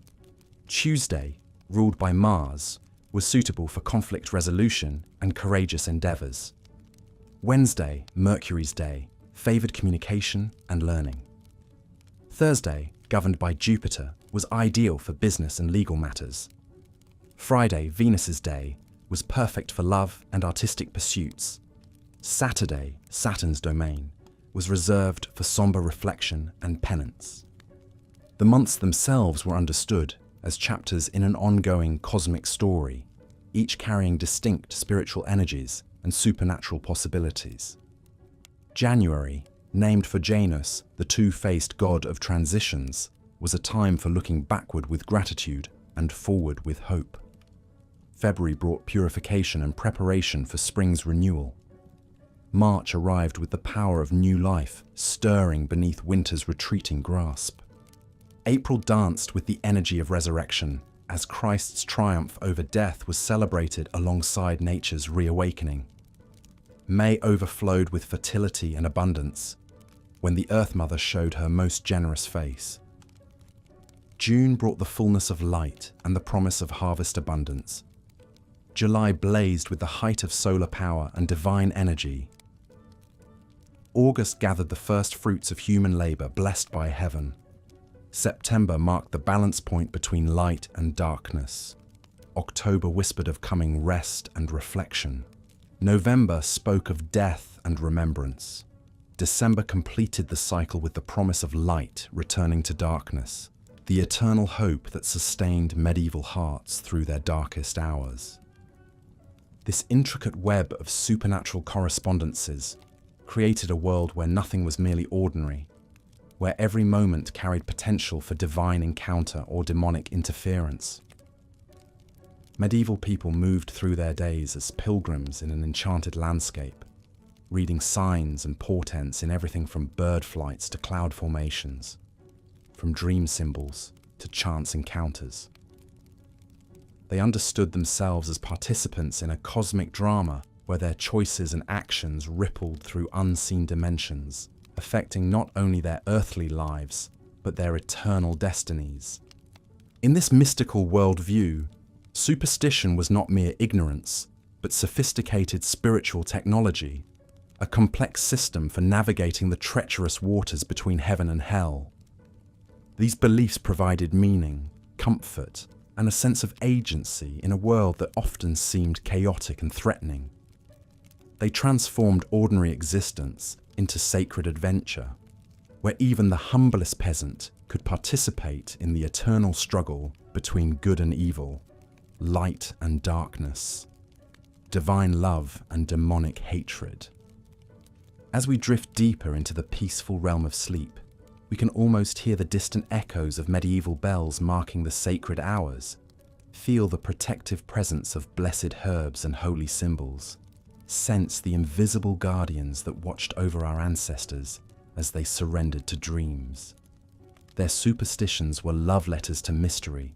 Tuesday, ruled by Mars, was suitable for conflict resolution and courageous endeavors. Wednesday, Mercury's day, favored communication and learning. Thursday, governed by Jupiter, was ideal for business and legal matters. Friday, Venus's day, was perfect for love and artistic pursuits. Saturday, Saturn's domain, was reserved for somber reflection and penance. The months themselves were understood as chapters in an ongoing cosmic story, each carrying distinct spiritual energies and supernatural possibilities. January, named for Janus, the two-faced god of transitions, was a time for looking backward with gratitude and forward with hope. February brought purification and preparation for spring's renewal. March arrived with the power of new life, stirring beneath winter's retreating grasp. April danced with the energy of resurrection, as Christ's triumph over death was celebrated alongside nature's reawakening. May overflowed with fertility and abundance, when the Earth Mother showed her most generous face. June brought the fullness of light and the promise of harvest abundance. July blazed with the height of solar power and divine energy. August gathered the first fruits of human labor blessed by heaven. September marked the balance point between light and darkness. October whispered of coming rest and reflection. November spoke of death and remembrance. December completed the cycle with the promise of light returning to darkness, the eternal hope that sustained medieval hearts through their darkest hours. This intricate web of supernatural correspondences created a world where nothing was merely ordinary, where every moment carried potential for divine encounter or demonic interference. Medieval people moved through their days as pilgrims in an enchanted landscape, reading signs and portents in everything from bird flights to cloud formations, from dream symbols to chance encounters. They understood themselves as participants in a cosmic drama where their choices and actions rippled through unseen dimensions, affecting not only their earthly lives, but their eternal destinies. In this mystical worldview, superstition was not mere ignorance, but sophisticated spiritual technology, a complex system for navigating the treacherous waters between heaven and hell. These beliefs provided meaning, comfort, and a sense of agency in a world that often seemed chaotic and threatening. They transformed ordinary existence into sacred adventure, where even the humblest peasant could participate in the eternal struggle between good and evil, light and darkness, divine love and demonic hatred. As we drift deeper into the peaceful realm of sleep, we can almost hear the distant echoes of medieval bells marking the sacred hours, feel the protective presence of blessed herbs and holy symbols, sense the invisible guardians that watched over our ancestors as they surrendered to dreams. Their superstitions were love letters to mystery,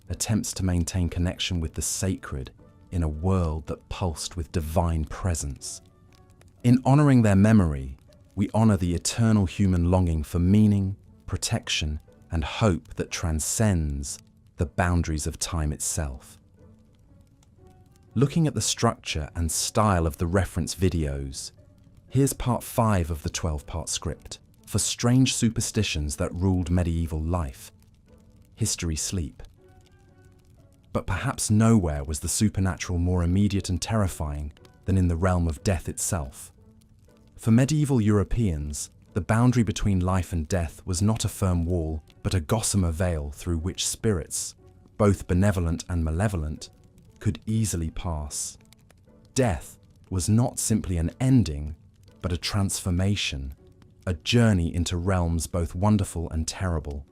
attempts to maintain connection with the sacred in a world that pulsed with divine presence. In honoring their memory, we honor the eternal human longing for meaning, protection, and hope that transcends the boundaries of time itself. Looking at the structure and style of the reference videos, here's part 5 of the 12-part script for strange superstitions that ruled medieval life. History sleep. But perhaps nowhere was the supernatural more immediate and terrifying than in the realm of death itself. For medieval Europeans, the boundary between life and death was not a firm wall, but a gossamer veil through which spirits, both benevolent and malevolent, could easily pass. Death was not simply an ending, but a transformation, a journey into realms both wonderful and terrible,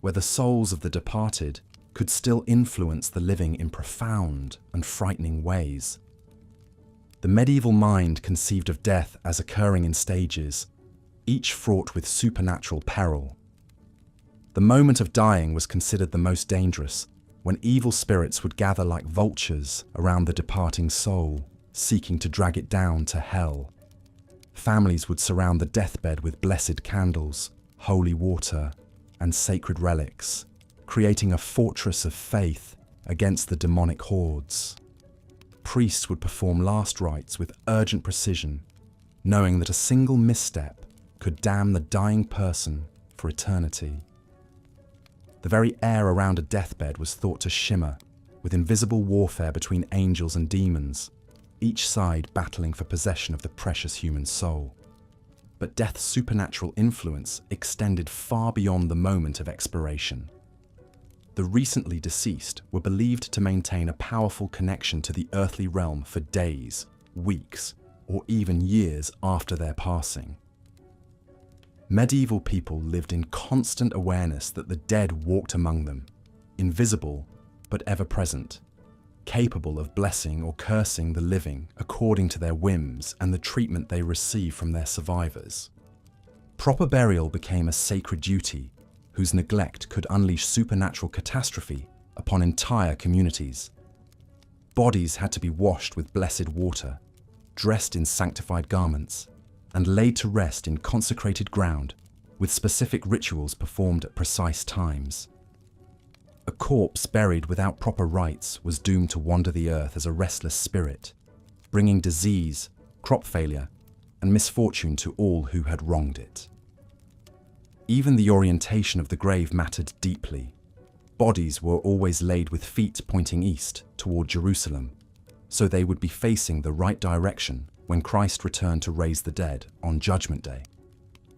where the souls of the departed could still influence the living in profound and frightening ways. The medieval mind conceived of death as occurring in stages, each fraught with supernatural peril. The moment of dying was considered the most dangerous, when evil spirits would gather like vultures around the departing soul, seeking to drag it down to hell. Families would surround the deathbed with blessed candles, holy water, and sacred relics, creating a fortress of faith against the demonic hordes. Priests would perform last rites with urgent precision, knowing that a single misstep could damn the dying person for eternity. The very air around a deathbed was thought to shimmer with invisible warfare between angels and demons, each side battling for possession of the precious human soul. But death's supernatural influence extended far beyond the moment of expiration. The recently deceased were believed to maintain a powerful connection to the earthly realm for days, weeks, or even years after their passing. Medieval people lived in constant awareness that the dead walked among them, invisible but ever present, capable of blessing or cursing the living according to their whims and the treatment they receive from their survivors. Proper burial became a sacred duty, whose neglect could unleash supernatural catastrophe upon entire communities. Bodies had to be washed with blessed water, dressed in sanctified garments, and laid to rest in consecrated ground, with specific rituals performed at precise times. A corpse buried without proper rites was doomed to wander the earth as a restless spirit, bringing disease, crop failure, and misfortune to all who had wronged it. Even the orientation of the grave mattered deeply. Bodies were always laid with feet pointing east toward Jerusalem, so they would be facing the right direction when Christ returned to raise the dead on Judgment Day.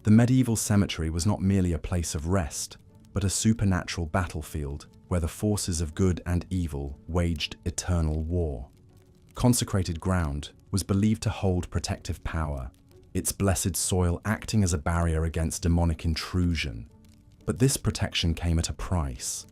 The medieval cemetery was not merely a place of rest, but a supernatural battlefield where the forces of good and evil waged eternal war. Consecrated ground was believed to hold protective power, its blessed soil acting as a barrier against demonic intrusion. But this protection came at a price.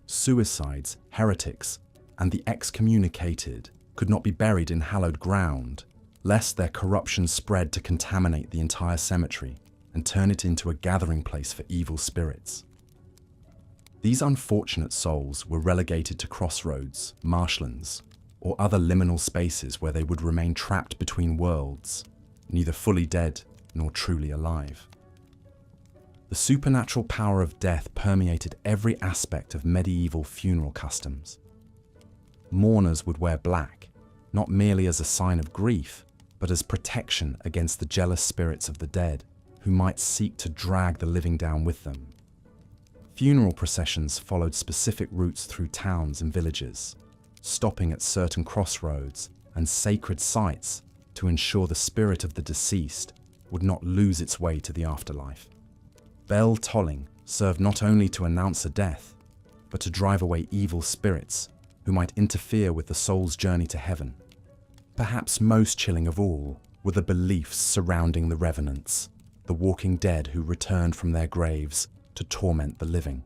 Suicides, heretics, and the excommunicated could not be buried in hallowed ground, lest their corruption spread to contaminate the entire cemetery and turn it into a gathering place for evil spirits. These unfortunate souls were relegated to crossroads, marshlands, or other liminal spaces where they would remain trapped between worlds, neither fully dead nor truly alive. The supernatural power of death permeated every aspect of medieval funeral customs. Mourners would wear black, not merely as a sign of grief, but as protection against the jealous spirits of the dead, who might seek to drag the living down with them. Funeral processions followed specific routes through towns and villages, stopping at certain crossroads and sacred sites to ensure the spirit of the deceased would not lose its way to the afterlife. Bell tolling served not only to announce a death, but to drive away evil spirits who might interfere with the soul's journey to heaven. Perhaps most chilling of all were the beliefs surrounding the revenants, the walking dead who returned from their graves to torment the living.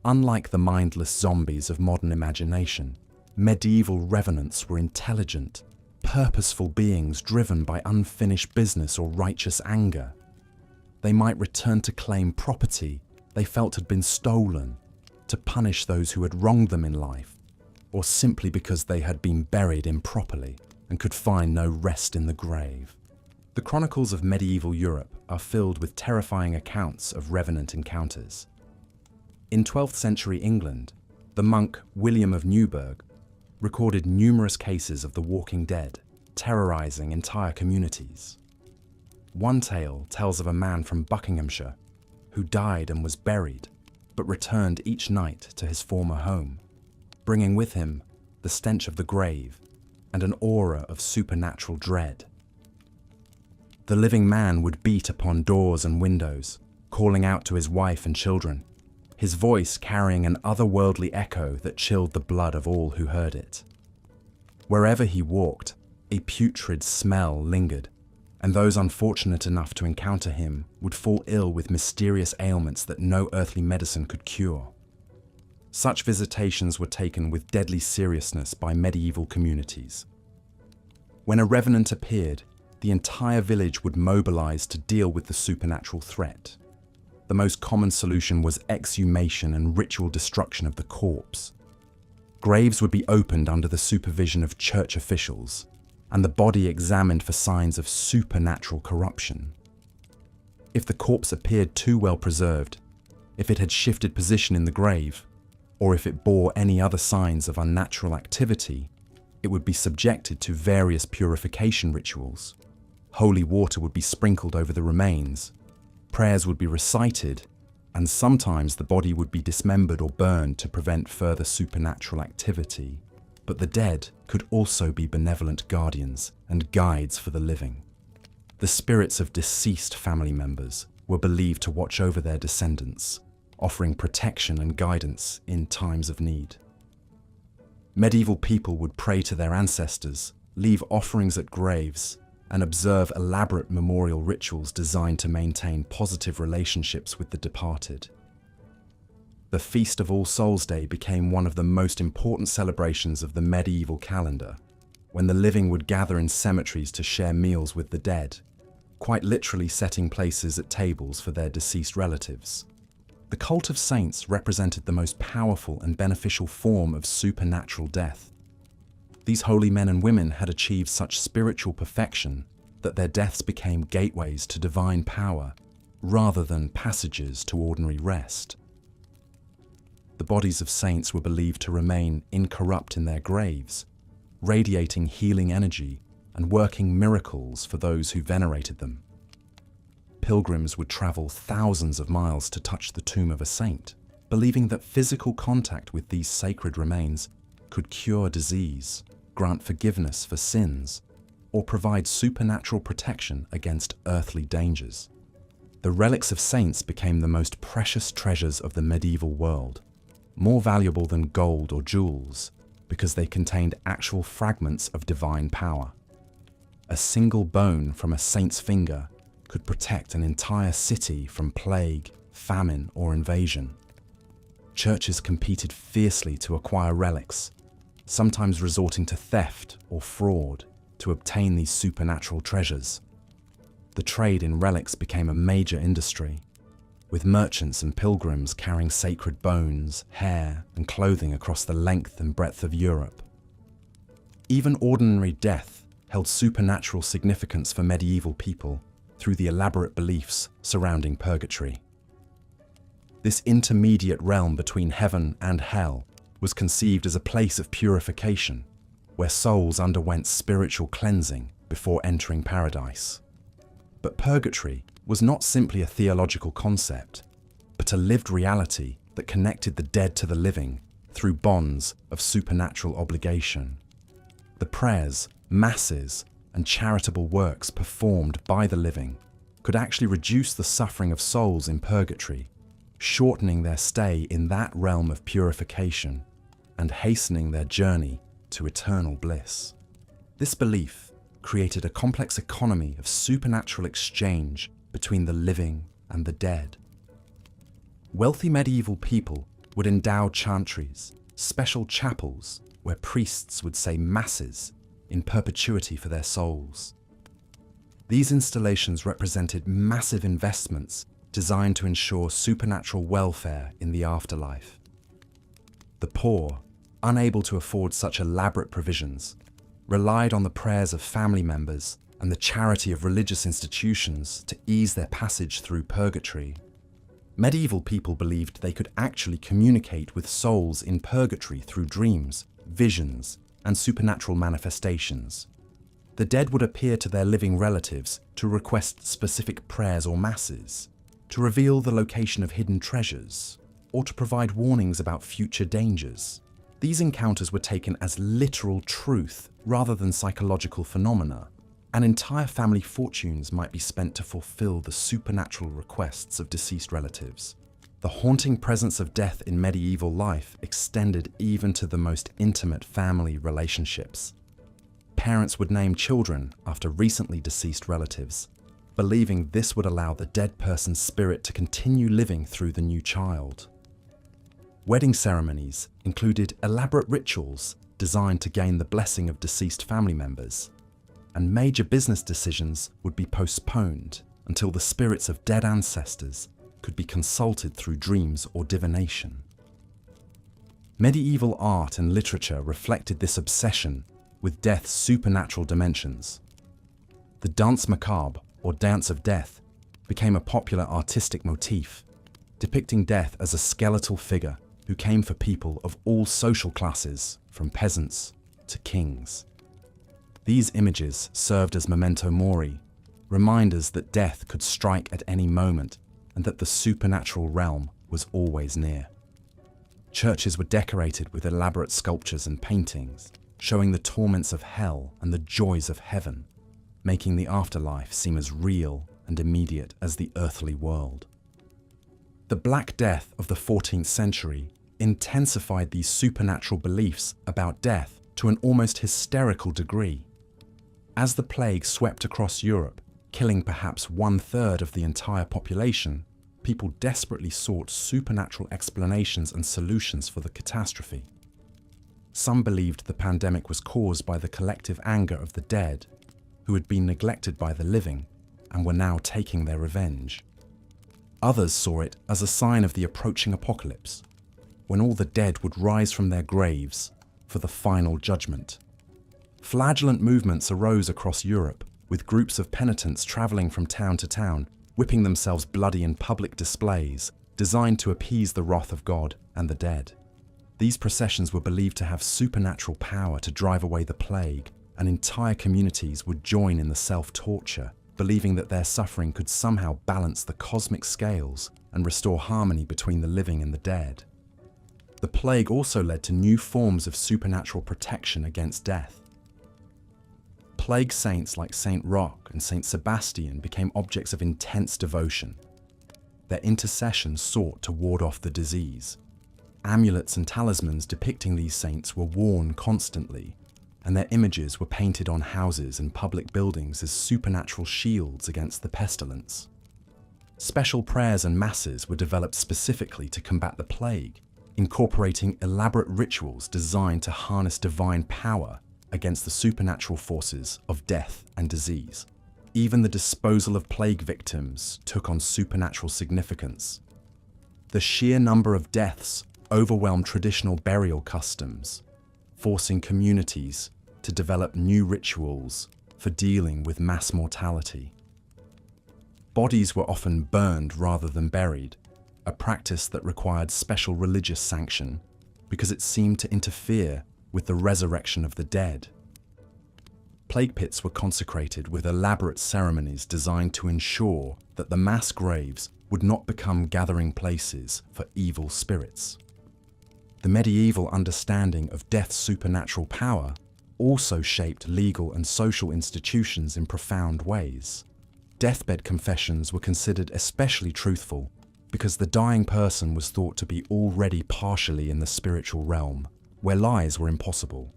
Unlike the mindless zombies of modern imagination, medieval revenants were intelligent, purposeful beings driven by unfinished business or righteous anger. They might return to claim property they felt had been stolen, to punish those who had wronged them in life, or simply because they had been buried improperly and could find no rest in the grave. The chronicles of medieval Europe are filled with terrifying accounts of revenant encounters. In 12th century England, the monk William of Newburgh recorded numerous cases of the walking dead, terrorizing entire communities. One tale tells of a man from Buckinghamshire who died and was buried, but returned each night to his former home, bringing with him the stench of the grave and an aura of supernatural dread. The living man would beat upon doors and windows, calling out to his wife and children, his voice carrying an otherworldly echo that chilled the blood of all who heard it. Wherever he walked, a putrid smell lingered, and those unfortunate enough to encounter him would fall ill with mysterious ailments that no earthly medicine could cure. Such visitations were taken with deadly seriousness by medieval communities. When a revenant appeared, the entire village would mobilize to deal with the supernatural threat. The most common solution was exhumation and ritual destruction of the corpse. Graves would be opened under the supervision of church officials, and the body examined for signs of supernatural corruption. If the corpse appeared too well preserved, if it had shifted position in the grave, or if it bore any other signs of unnatural activity, it would be subjected to various purification rituals. Holy water would be sprinkled over the remains, prayers would be recited, and sometimes the body would be dismembered or burned to prevent further supernatural activity. But the dead could also be benevolent guardians and guides for the living. The spirits of deceased family members were believed to watch over their descendants, offering protection and guidance in times of need. Medieval people would pray to their ancestors, leave offerings at graves, and observe elaborate memorial rituals designed to maintain positive relationships with the departed. The Feast of All Souls' Day became one of the most important celebrations of the medieval calendar, when the living would gather in cemeteries to share meals with the dead, quite literally setting places at tables for their deceased relatives. The cult of saints represented the most powerful and beneficial form of supernatural death. These holy men and women had achieved such spiritual perfection that their deaths became gateways to divine power rather than passages to ordinary rest. The bodies of saints were believed to remain incorrupt in their graves, radiating healing energy and working miracles for those who venerated them. Pilgrims would travel thousands of miles to touch the tomb of a saint, believing that physical contact with these sacred remains could cure disease, grant forgiveness for sins, or provide supernatural protection against earthly dangers. The relics of saints became the most precious treasures of the medieval world, more valuable than gold or jewels, because they contained actual fragments of divine power. A single bone from a saint's finger could protect an entire city from plague, famine, or invasion. Churches competed fiercely to acquire relics, sometimes resorting to theft or fraud to obtain these supernatural treasures. The trade in relics became a major industry, with merchants and pilgrims carrying sacred bones, hair, and clothing across the length and breadth of Europe. Even ordinary death held supernatural significance for medieval people through the elaborate beliefs surrounding purgatory. This intermediate realm between heaven and hell was conceived as a place of purification, where souls underwent spiritual cleansing before entering paradise. But purgatory was not simply a theological concept, but a lived reality that connected the dead to the living through bonds of supernatural obligation. The prayers, masses, and charitable works performed by the living could actually reduce the suffering of souls in purgatory, shortening their stay in that realm of purification and hastening their journey to eternal bliss. This belief created a complex economy of supernatural exchange between the living and the dead. Wealthy medieval people would endow chantries, special chapels where priests would say masses in perpetuity for their souls. These installations represented massive investments designed to ensure supernatural welfare in the afterlife. The poor, unable to afford such elaborate provisions, relied on the prayers of family members and the charity of religious institutions to ease their passage through purgatory. Medieval people believed they could actually communicate with souls in purgatory through dreams, visions, and supernatural manifestations. The dead would appear to their living relatives to request specific prayers or masses, to reveal the location of hidden treasures, or to provide warnings about future dangers. These encounters were taken as literal truth rather than psychological phenomena, and entire family fortunes might be spent to fulfill the supernatural requests of deceased relatives. The haunting presence of death in medieval life extended even to the most intimate family relationships. parents would name children after recently deceased relatives, believing this would allow the dead person's spirit to continue living through the new child. Wedding ceremonies included elaborate rituals designed to gain the blessing of deceased family members, and major business decisions would be postponed until the spirits of dead ancestors could be consulted through dreams or divination. Medieval art and literature reflected this obsession with death's supernatural dimensions. The danse macabre, or dance of death, became a popular artistic motif, depicting death as a skeletal figure who came for people of all social classes, from peasants to kings. These images served as memento mori, reminders that death could strike at any moment and that the supernatural realm was always near. Churches were decorated with elaborate sculptures and paintings, showing the torments of hell and the joys of heaven, making the afterlife seem as real and immediate as the earthly world. The Black Death of the 14th century intensified these supernatural beliefs about death to an almost hysterical degree. As the plague swept across Europe, killing perhaps 1/3 of the entire population, people desperately sought supernatural explanations and solutions for the catastrophe. Some believed the pandemic was caused by the collective anger of the dead, who had been neglected by the living and were now taking their revenge. Others saw it as a sign of the approaching apocalypse, when all the dead would rise from their graves for the final judgment. Flagellant movements arose across Europe, with groups of penitents traveling from town to town, whipping themselves bloody in public displays designed to appease the wrath of God and the dead. These processions were believed to have supernatural power to drive away the plague, and entire communities would join in the self-torture, believing that their suffering could somehow balance the cosmic scales and restore harmony between the living and the dead. The plague also led to new forms of supernatural protection against death. Plague saints like Saint Roch and Saint Sebastian became objects of intense devotion. Their intercession sought to ward off the disease. Amulets and talismans depicting these saints were worn constantly, and their images were painted on houses and public buildings as supernatural shields against the pestilence. Special prayers and masses were developed specifically to combat the plague, incorporating elaborate rituals designed to harness divine power against the supernatural forces of death and disease. Even the disposal of plague victims took on supernatural significance. The sheer number of deaths overwhelmed traditional burial customs, forcing communities to develop new rituals for dealing with mass mortality. Bodies were often burned rather than buried, a practice that required special religious sanction because it seemed to interfere with the resurrection of the dead. Plague pits were consecrated with elaborate ceremonies designed to ensure that the mass graves would not become gathering places for evil spirits. The medieval understanding of death's supernatural power also shaped legal and social institutions in profound ways. Deathbed confessions were considered especially truthful because the dying person was thought to be already partially in the spiritual realm, where lies were impossible.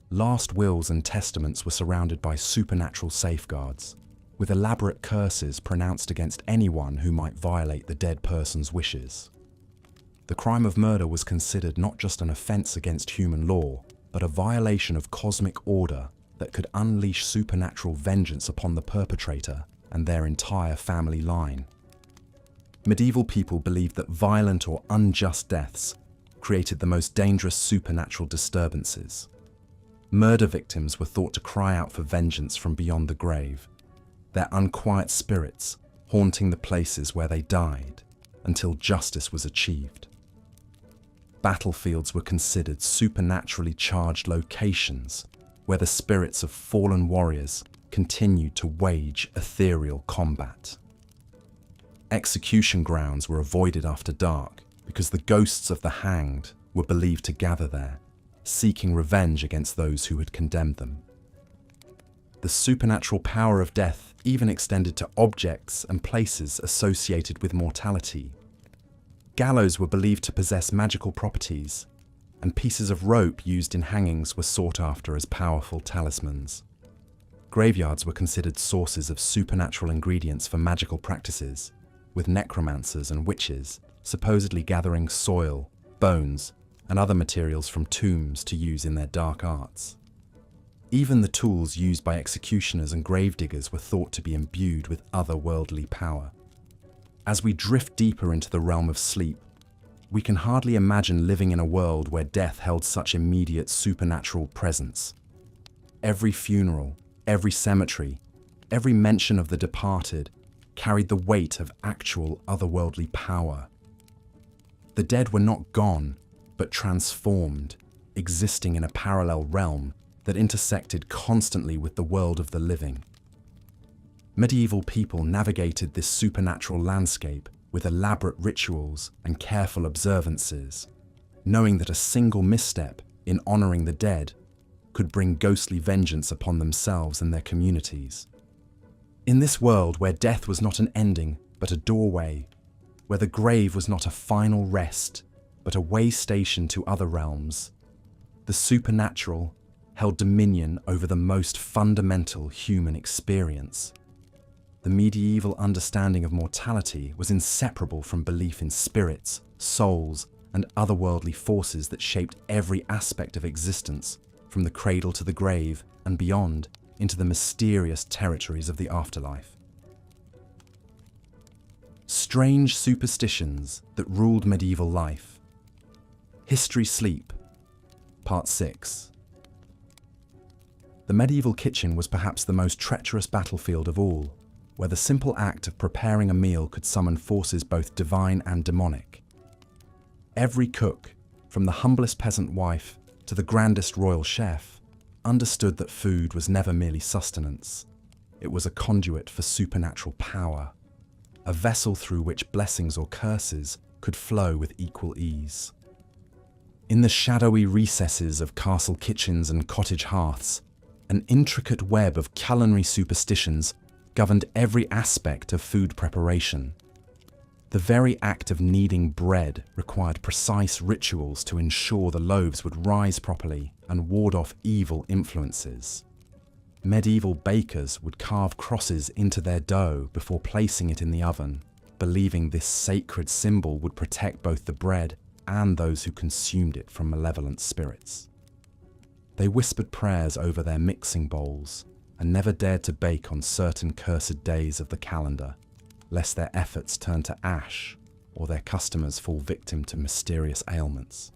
Last wills and testaments were surrounded by supernatural safeguards, with elaborate curses pronounced against anyone who might violate the dead person's wishes. The crime of murder was considered not just an offense against human law, but a violation of cosmic order that could unleash supernatural vengeance upon the perpetrator and their entire family line. Medieval people believed that violent or unjust deaths created the most dangerous supernatural disturbances. Murder victims were thought to cry out for vengeance from beyond the grave, their unquiet spirits haunting the places where they died until justice was achieved. Battlefields were considered supernaturally charged locations where the spirits of fallen warriors continued to wage ethereal combat. Execution grounds were avoided after dark because the ghosts of the hanged were believed to gather there, seeking revenge against those who had condemned them. The supernatural power of death even extended to objects and places associated with mortality. Gallows were believed to possess magical properties, and pieces of rope used in hangings were sought after as powerful talismans. Graveyards were considered sources of supernatural ingredients for magical practices, with necromancers and witches supposedly gathering soil, bones, and other materials from tombs to use in their dark arts. Even the tools used by executioners and gravediggers were thought to be imbued with otherworldly power. As we drift deeper into the realm of sleep, we can hardly imagine living in a world where death held such immediate supernatural presence. Every funeral, every cemetery, every mention of the departed carried the weight of actual otherworldly power. The dead were not gone, but transformed, existing in a parallel realm that intersected constantly with the world of the living. Medieval people navigated this supernatural landscape with elaborate rituals and careful observances, knowing that a single misstep in honoring the dead could bring ghostly vengeance upon themselves and their communities. In this world where death was not an ending, but a doorway, where the grave was not a final rest, but a way station to other realms, the supernatural held dominion over the most fundamental human experience. The medieval understanding of mortality was inseparable from belief in spirits, souls, and otherworldly forces that shaped every aspect of existence, from the cradle to the grave and beyond, into the mysterious territories of the afterlife. Strange superstitions that ruled medieval life. History Sleep, Part 6. The medieval kitchen was perhaps the most treacherous battlefield of all, where the simple act of preparing a meal could summon forces both divine and demonic. Every cook, from the humblest peasant wife to the grandest royal chef, understood that food was never merely sustenance. It was a conduit for supernatural power, a vessel through which blessings or curses could flow with equal ease. In the shadowy recesses of castle kitchens and cottage hearths, an intricate web of culinary superstitions governed every aspect of food preparation. The very act of kneading bread required precise rituals to ensure the loaves would rise properly and ward off evil influences. Medieval bakers would carve crosses into their dough before placing it in the oven, believing this sacred symbol would protect both the bread and those who consumed it from malevolent spirits. They whispered prayers over their mixing bowls and never dared to bake on certain cursed days of the calendar, lest their efforts turn to ash or their customers fall victim to mysterious ailments.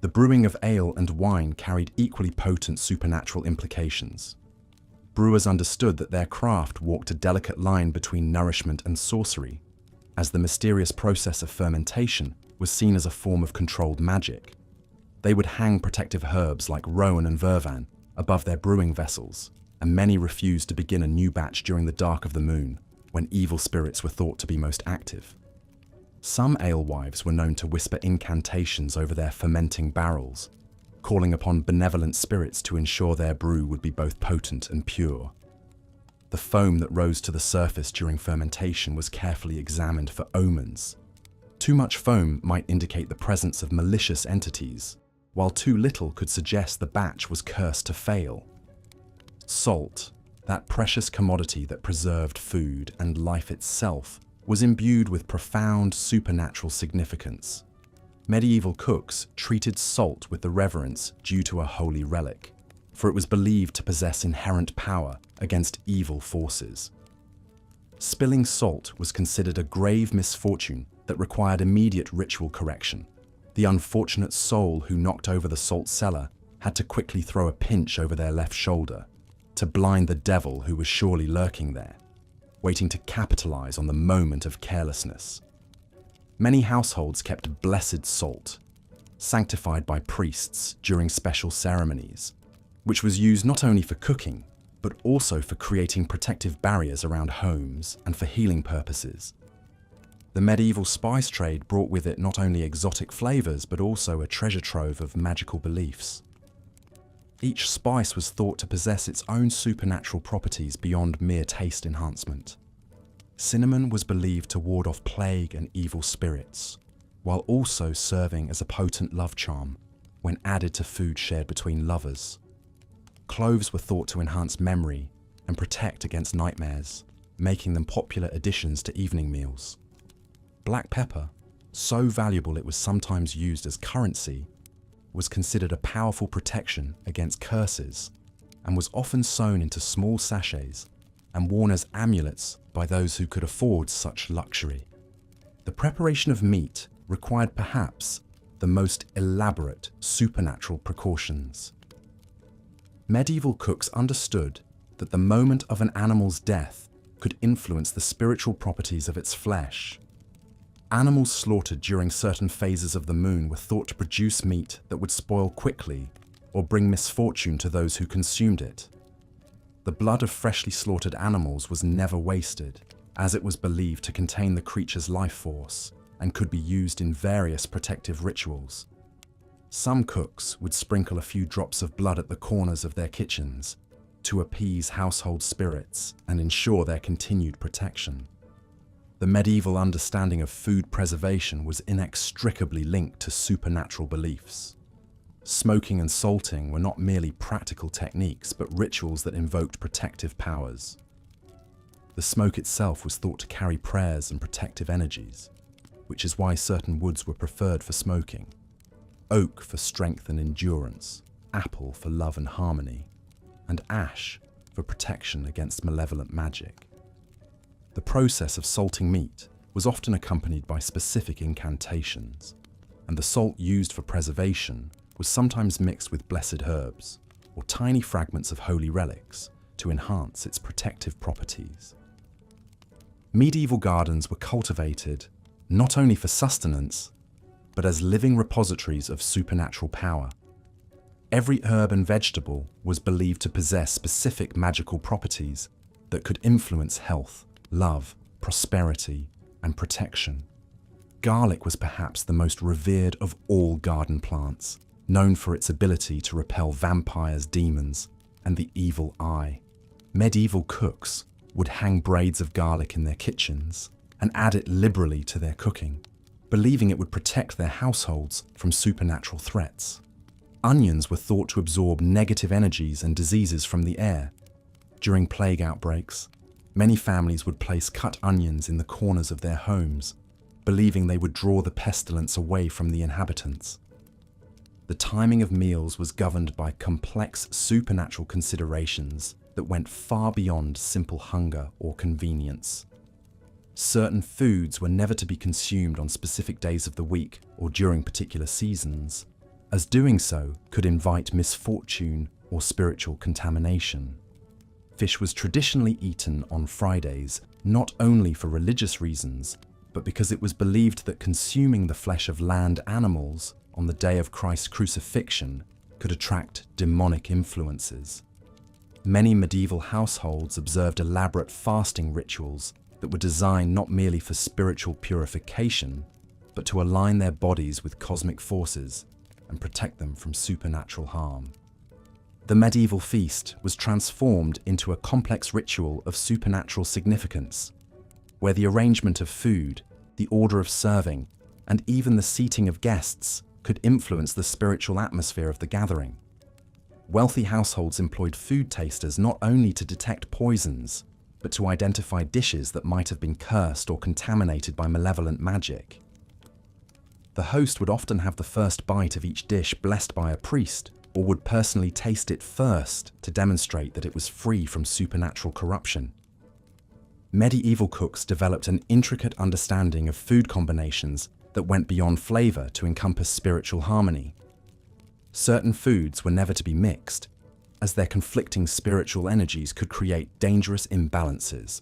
The brewing of ale and wine carried equally potent supernatural implications. Brewers understood that their craft walked a delicate line between nourishment and sorcery, as the mysterious process of fermentation was seen as a form of controlled magic. They would hang protective herbs like rowan and vervan above their brewing vessels, and many refused to begin a new batch during the dark of the moon, when evil spirits were thought to be most active. Some alewives were known to whisper incantations over their fermenting barrels, calling upon benevolent spirits to ensure their brew would be both potent and pure. The foam that rose to the surface during fermentation was carefully examined for omens. Too much foam might indicate the presence of malicious entities, while too little could suggest the batch was cursed to fail. Salt, that precious commodity that preserved food and life itself, was imbued with profound supernatural significance. Medieval cooks treated salt with the reverence due to a holy relic, for it was believed to possess inherent power against evil forces. Spilling salt was considered a grave misfortune that required immediate ritual correction. The unfortunate soul who knocked over the salt cellar had to quickly throw a pinch over their left shoulder to blind the devil who was surely lurking there, waiting to capitalize on the moment of carelessness. Many households kept blessed salt, sanctified by priests during special ceremonies, which was used not only for cooking, but also for creating protective barriers around homes and for healing purposes. The medieval spice trade brought with it not only exotic flavors, but also a treasure trove of magical beliefs. Each spice was thought to possess its own supernatural properties beyond mere taste enhancement. Cinnamon was believed to ward off plague and evil spirits, while also serving as a potent love charm. when added to food shared between lovers. Cloves were thought to enhance memory and protect against nightmares, making them popular additions to evening meals. Black pepper, so valuable it was sometimes used as currency, was considered a powerful protection against curses and was often sewn into small sachets and worn as amulets by those who could afford such luxury. The preparation of meat required perhaps the most elaborate supernatural precautions. Medieval cooks understood that the moment of an animal's death could influence the spiritual properties of its flesh. Animals slaughtered during certain phases of the moon were thought to produce meat that would spoil quickly or bring misfortune to those who consumed it. The blood of freshly slaughtered animals was never wasted, as it was believed to contain the creature's life force and could be used in various protective rituals. Some cooks would sprinkle a few drops of blood at the corners of their kitchens to appease household spirits and ensure their continued protection. The medieval understanding of food preservation was inextricably linked to supernatural beliefs. Smoking and salting were not merely practical techniques, but rituals that invoked protective powers. The smoke itself was thought to carry prayers and protective energies, which is why certain woods were preferred for smoking. Oak for strength and endurance, apple for love and harmony, and ash for protection against malevolent magic. The process of salting meat was often accompanied by specific incantations, and the salt used for preservation was sometimes mixed with blessed herbs or tiny fragments of holy relics to enhance its protective properties. Medieval gardens were cultivated not only for sustenance, but as living repositories of supernatural power. Every herb and vegetable was believed to possess specific magical properties that could influence health, love, prosperity, and protection. Garlic was perhaps the most revered of all garden plants, known for its ability to repel vampires, demons, and the evil eye. Medieval cooks would hang braids of garlic in their kitchens and add it liberally to their cooking, believing it would protect their households from supernatural threats. Onions were thought to absorb negative energies and diseases from the air. During plague outbreaks, many families would place cut onions in the corners of their homes, believing they would draw the pestilence away from the inhabitants. The timing of meals was governed by complex supernatural considerations that went far beyond simple hunger or convenience. Certain foods were never to be consumed on specific days of the week or during particular seasons, as doing so could invite misfortune or spiritual contamination. Fish was traditionally eaten on Fridays, not only for religious reasons, but because it was believed that consuming the flesh of land animals on the day of Christ's crucifixion could attract demonic influences. Many medieval households observed elaborate fasting rituals that were designed not merely for spiritual purification, but to align their bodies with cosmic forces and protect them from supernatural harm. The medieval feast was transformed into a complex ritual of supernatural significance, where the arrangement of food, the order of serving, and even the seating of guests could influence the spiritual atmosphere of the gathering. Wealthy households employed food tasters not only to detect poisons, but to identify dishes that might have been cursed or contaminated by malevolent magic. The host would often have the first bite of each dish blessed by a priest, or would personally taste it first to demonstrate that it was free from supernatural corruption. Medieval cooks developed an intricate understanding of food combinations that went beyond flavor to encompass spiritual harmony. Certain foods were never to be mixed, as their conflicting spiritual energies could create dangerous imbalances.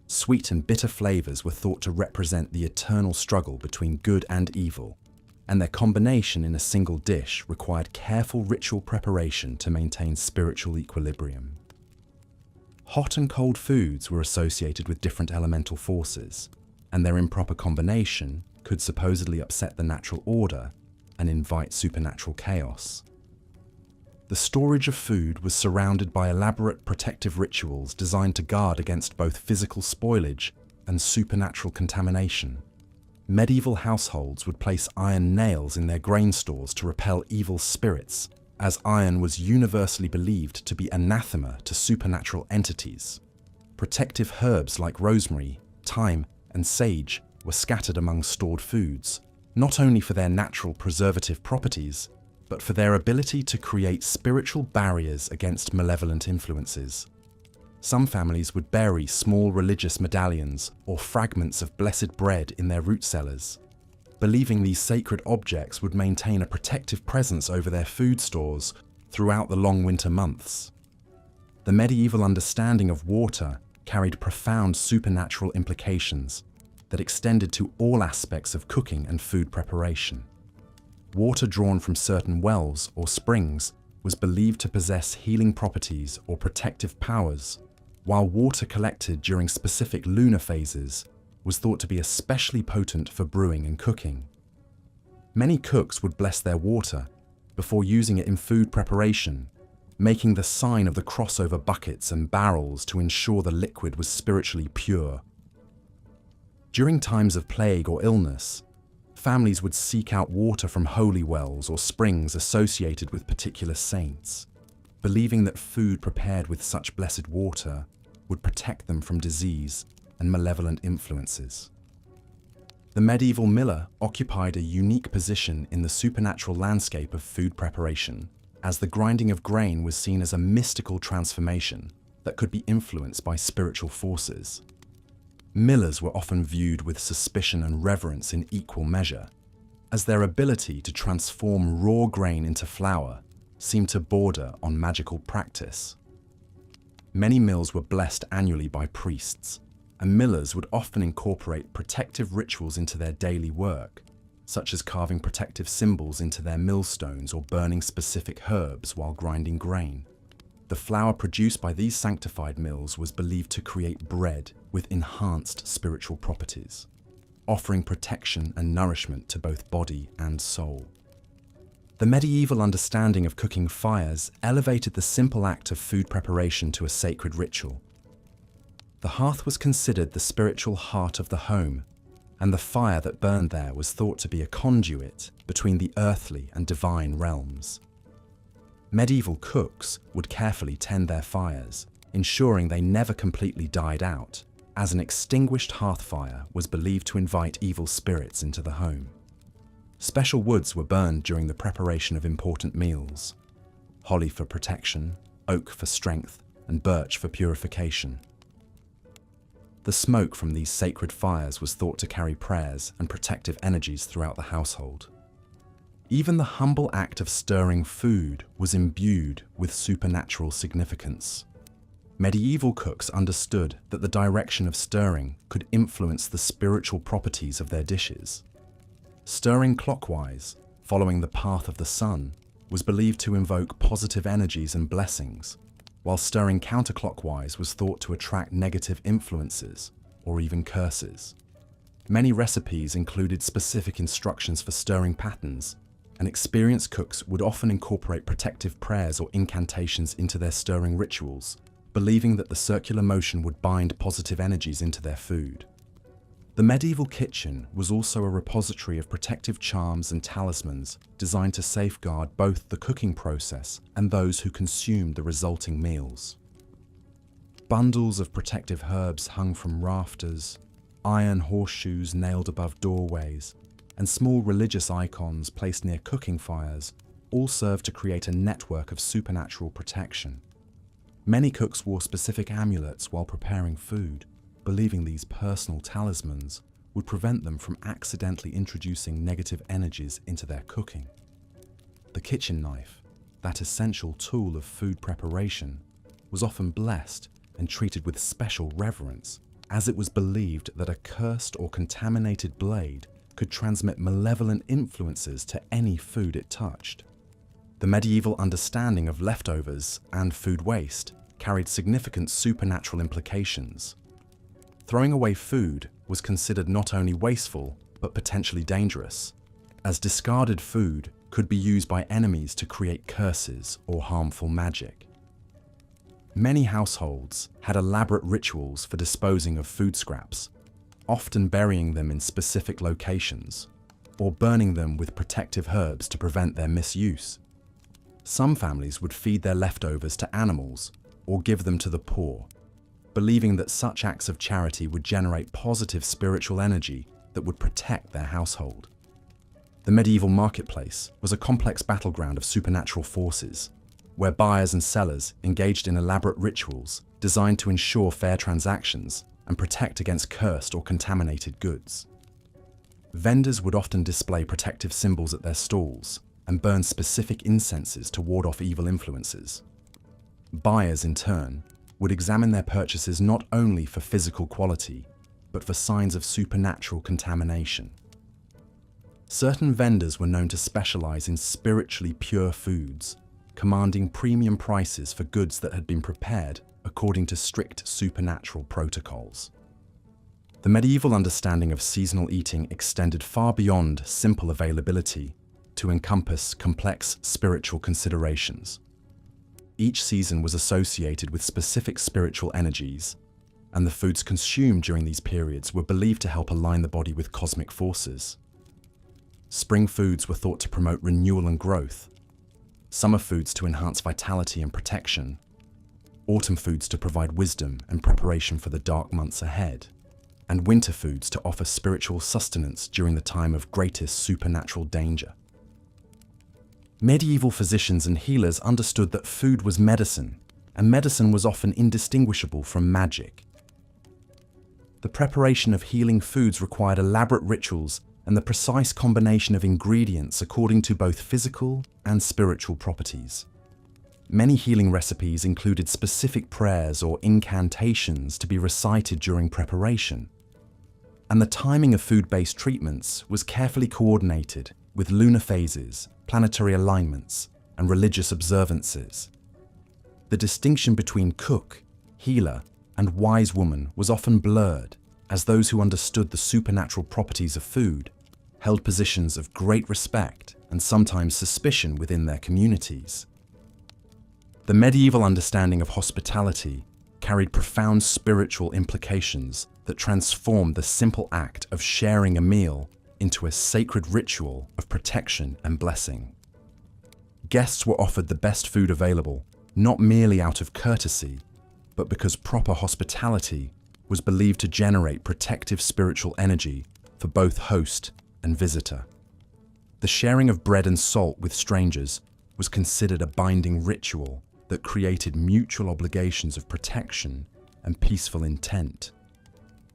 Sweet and bitter flavors were thought to represent the eternal struggle between good and evil, and their combination in a single dish required careful ritual preparation to maintain spiritual equilibrium. Hot and cold foods were associated with different elemental forces, and their improper combination could supposedly upset the natural order and invite supernatural chaos. The storage of food was surrounded by elaborate protective rituals designed to guard against both physical spoilage and supernatural contamination. Medieval households would place iron nails in their grain stores to repel evil spirits, as iron was universally believed to be anathema to supernatural entities. Protective herbs like rosemary, thyme, and sage were scattered among stored foods, not only for their natural preservative properties, but for their ability to create spiritual barriers against malevolent influences. Some families would bury small religious medallions or fragments of blessed bread in their root cellars, believing these sacred objects would maintain a protective presence over their food stores throughout the long winter months. The medieval understanding of water carried profound supernatural implications that extended to all aspects of cooking and food preparation. Water drawn from certain wells or springs was believed to possess healing properties or protective powers, while water collected during specific lunar phases was thought to be especially potent for brewing and cooking. Many cooks would bless their water before using it in food preparation, making the sign of the crossover buckets and barrels to ensure the liquid was spiritually pure. During times of plague or illness, families would seek out water from holy wells or springs associated with particular saints, believing that food prepared with such blessed water would protect them from disease and malevolent influences. The medieval miller occupied a unique position in the supernatural landscape of food preparation, as the grinding of grain was seen as a mystical transformation that could be influenced by spiritual forces. Millers were often viewed with suspicion and reverence in equal measure, as their ability to transform raw grain into flour seemed to border on magical practice. Many mills were blessed annually by priests, and millers would often incorporate protective rituals into their daily work, such as carving protective symbols into their millstones or burning specific herbs while grinding grain. The flour produced by these sanctified mills was believed to create bread with enhanced spiritual properties, offering protection and nourishment to both body and soul. The medieval understanding of cooking fires elevated the simple act of food preparation to a sacred ritual. The hearth was considered the spiritual heart of the home, and the fire that burned there was thought to be a conduit between the earthly and divine realms. Medieval cooks would carefully tend their fires, ensuring they never completely died out, as an extinguished hearth fire was believed to invite evil spirits into the home. Special woods were burned during the preparation of important meals: holly for protection, oak for strength, and birch for purification. The smoke from these sacred fires was thought to carry prayers and protective energies throughout the household. Even the humble act of stirring food was imbued with supernatural significance. Medieval cooks understood that the direction of stirring could influence the spiritual properties of their dishes. Stirring clockwise, following the path of the sun, was believed to invoke positive energies and blessings, while stirring counterclockwise was thought to attract negative influences or even curses. Many recipes included specific instructions for stirring patterns, and experienced cooks would often incorporate protective prayers or incantations into their stirring rituals, believing that the circular motion would bind positive energies into their food. The medieval kitchen was also a repository of protective charms and talismans designed to safeguard both the cooking process and those who consumed the resulting meals. Bundles of protective herbs hung from rafters, iron horseshoes nailed above doorways, and small religious icons placed near cooking fires all served to create a network of supernatural protection. Many cooks wore specific amulets while preparing food, believing these personal talismans would prevent them from accidentally introducing negative energies into their cooking. The kitchen knife, that essential tool of food preparation, was often blessed and treated with special reverence, as it was believed that a cursed or contaminated blade could transmit malevolent influences to any food it touched. The medieval understanding of leftovers and food waste carried significant supernatural implications. Throwing away food was considered not only wasteful, but potentially dangerous, as discarded food could be used by enemies to create curses or harmful magic. Many households had elaborate rituals for disposing of food scraps, often burying them in specific locations, or burning them with protective herbs to prevent their misuse. Some families would feed their leftovers to animals or give them to the poor, believing that such acts of charity would generate positive spiritual energy that would protect their household. The medieval marketplace was a complex battleground of supernatural forces, where buyers and sellers engaged in elaborate rituals designed to ensure fair transactions and protect against cursed or contaminated goods. Vendors would often display protective symbols at their stalls and burn specific incenses to ward off evil influences. Buyers, in turn, would examine their purchases not only for physical quality, but for signs of supernatural contamination. Certain vendors were known to specialize in spiritually pure foods, commanding premium prices for goods that had been prepared according to strict supernatural protocols. The medieval understanding of seasonal eating extended far beyond simple availability to encompass complex spiritual considerations. Each season was associated with specific spiritual energies, and the foods consumed during these periods were believed to help align the body with cosmic forces. Spring foods were thought to promote renewal and growth, summer foods to enhance vitality and protection, autumn foods to provide wisdom and preparation for the dark months ahead, and winter foods to offer spiritual sustenance during the time of greatest supernatural danger. Medieval physicians and healers understood that food was medicine, and medicine was often indistinguishable from magic. The preparation of healing foods required elaborate rituals and the precise combination of ingredients according to both physical and spiritual properties. Many healing recipes included specific prayers or incantations to be recited during preparation, and the timing of food-based treatments was carefully coordinated with lunar phases, planetary alignments, and religious observances. The distinction between cook, healer, and wise woman was often blurred, as those who understood the supernatural properties of food held positions of great respect and sometimes suspicion within their communities. The medieval understanding of hospitality carried profound spiritual implications that transformed the simple act of sharing a meal into a sacred ritual of protection and blessing. Guests were offered the best food available, not merely out of courtesy, but because proper hospitality was believed to generate protective spiritual energy for both host and visitor. The sharing of bread and salt with strangers was considered a binding ritual that created mutual obligations of protection and peaceful intent.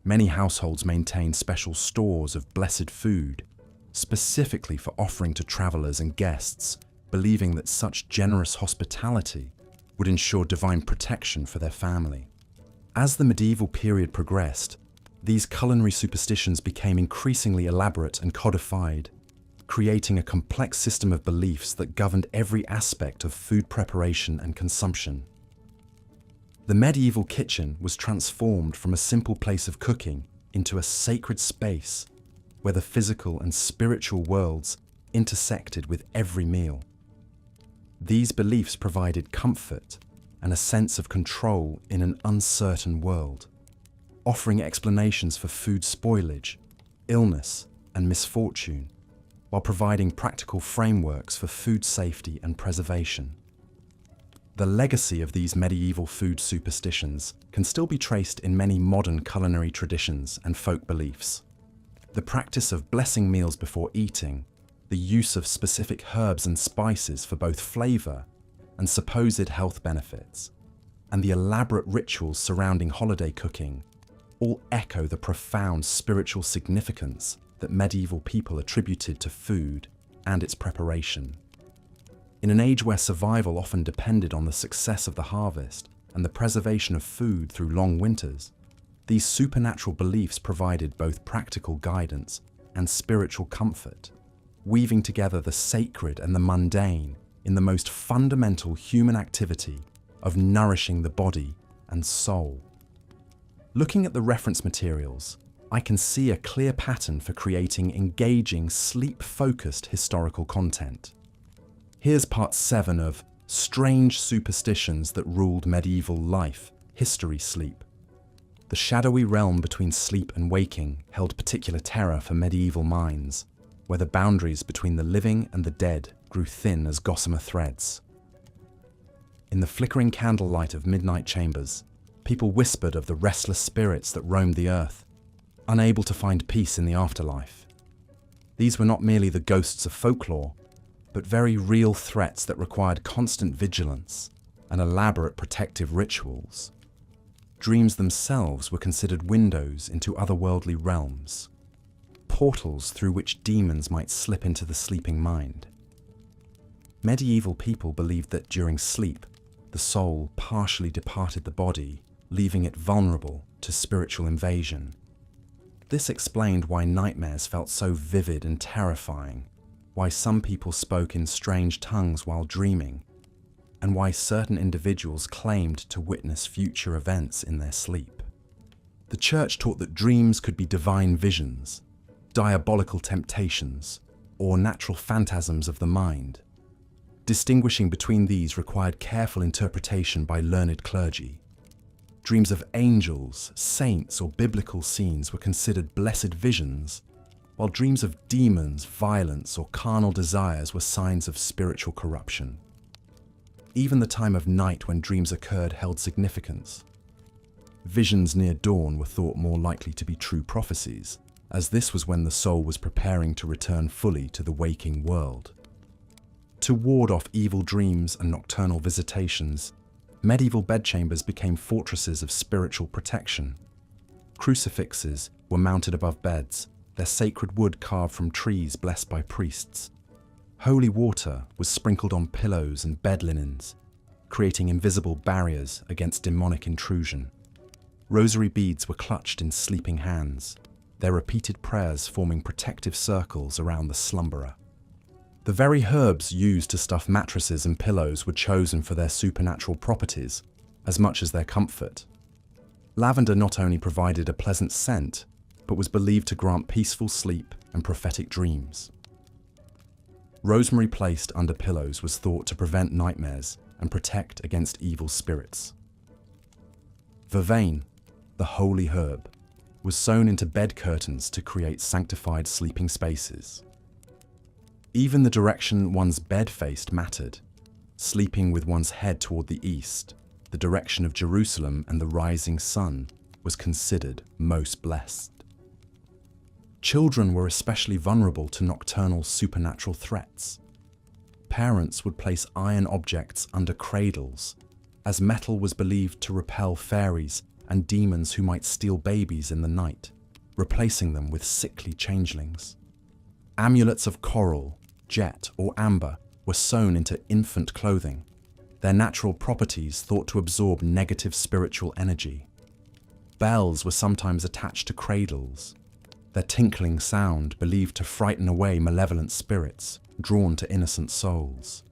Many households maintained special stores of blessed food, specifically for offering to travelers and guests, believing that such generous hospitality would ensure divine protection for their family. As the medieval period progressed, these culinary superstitions became increasingly elaborate and codified, creating a complex system of beliefs that governed every aspect of food preparation and consumption. The medieval kitchen was transformed from a simple place of cooking into a sacred space where the physical and spiritual worlds intersected with every meal. These beliefs provided comfort and a sense of control in an uncertain world, offering explanations for food spoilage, illness, and misfortune, while providing practical frameworks for food safety and preservation. The legacy of these medieval food superstitions can still be traced in many modern culinary traditions and folk beliefs. The practice of blessing meals before eating, the use of specific herbs and spices for both flavor and supposed health benefits, and the elaborate rituals surrounding holiday cooking all echo the profound spiritual significance that medieval people attributed to food and its preparation. In an age where survival often depended on the success of the harvest and the preservation of food through long winters, these supernatural beliefs provided both practical guidance and spiritual comfort, weaving together the sacred and the mundane in the most fundamental human activity of nourishing the body and soul. Looking at the reference materials, I can see a clear pattern for creating engaging, sleep-focused historical content. Here's part 7 of Strange Superstitions That Ruled Medieval Life, History Sleep. The shadowy realm between sleep and waking held particular terror for medieval minds, where the boundaries between the living and the dead grew thin as gossamer threads. In the flickering candlelight of midnight chambers, people whispered of the restless spirits that roamed the earth, unable to find peace in the afterlife. These were not merely the ghosts of folklore, but very real threats that required constant vigilance and elaborate protective rituals. Dreams themselves were considered windows into otherworldly realms, portals through which demons might slip into the sleeping mind. Medieval people believed that during sleep, the soul partially departed the body, leaving it vulnerable to spiritual invasion. This explained why nightmares felt so vivid and terrifying, why some people spoke in strange tongues while dreaming, and why certain individuals claimed to witness future events in their sleep. The church taught that dreams could be divine visions, diabolical temptations, or natural phantasms of the mind. Distinguishing between these required careful interpretation by learned clergy. Dreams of angels, saints, or biblical scenes were considered blessed visions, while dreams of demons, violence, or carnal desires were signs of spiritual corruption. Even the time of night when dreams occurred held significance. Visions near dawn were thought more likely to be true prophecies, as this was when the soul was preparing to return fully to the waking world. To ward off evil dreams and nocturnal visitations, medieval bedchambers became fortresses of spiritual protection. Crucifixes were mounted above beds, their sacred wood carved from trees blessed by priests. Holy water was sprinkled on pillows and bed linens, creating invisible barriers against demonic intrusion. Rosary beads were clutched in sleeping hands, their repeated prayers forming protective circles around the slumberer. The very herbs used to stuff mattresses and pillows were chosen for their supernatural properties, as much as their comfort. Lavender not only provided a pleasant scent, but was believed to grant peaceful sleep and prophetic dreams. Rosemary placed under pillows was thought to prevent nightmares and protect against evil spirits. Vervain, the holy herb, was sewn into bed curtains to create sanctified sleeping spaces. Even the direction one's bed faced mattered. Sleeping with one's head toward the east, the direction of Jerusalem and the rising sun, was considered most blessed. Children were especially vulnerable to nocturnal supernatural threats. Parents would place iron objects under cradles, as metal was believed to repel fairies and demons who might steal babies in the night, replacing them with sickly changelings. Amulets of coral, jet, or amber were sewn into infant clothing, their natural properties thought to absorb negative spiritual energy. Bells were sometimes attached to cradles, their tinkling sound believed to frighten away malevolent spirits drawn to innocent souls.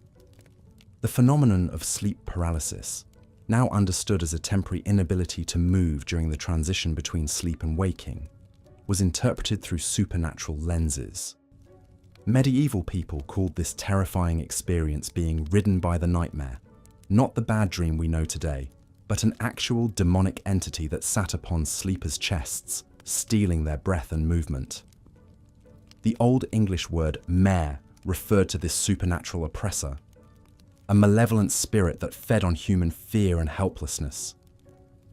The phenomenon of sleep paralysis, now understood as a temporary inability to move during the transition between sleep and waking, was interpreted through supernatural lenses. Medieval people called this terrifying experience being ridden by the nightmare, not the bad dream we know today, but an actual demonic entity that sat upon sleepers' chests, stealing their breath and movement. The Old English word mare referred to this supernatural oppressor, a malevolent spirit that fed on human fear and helplessness.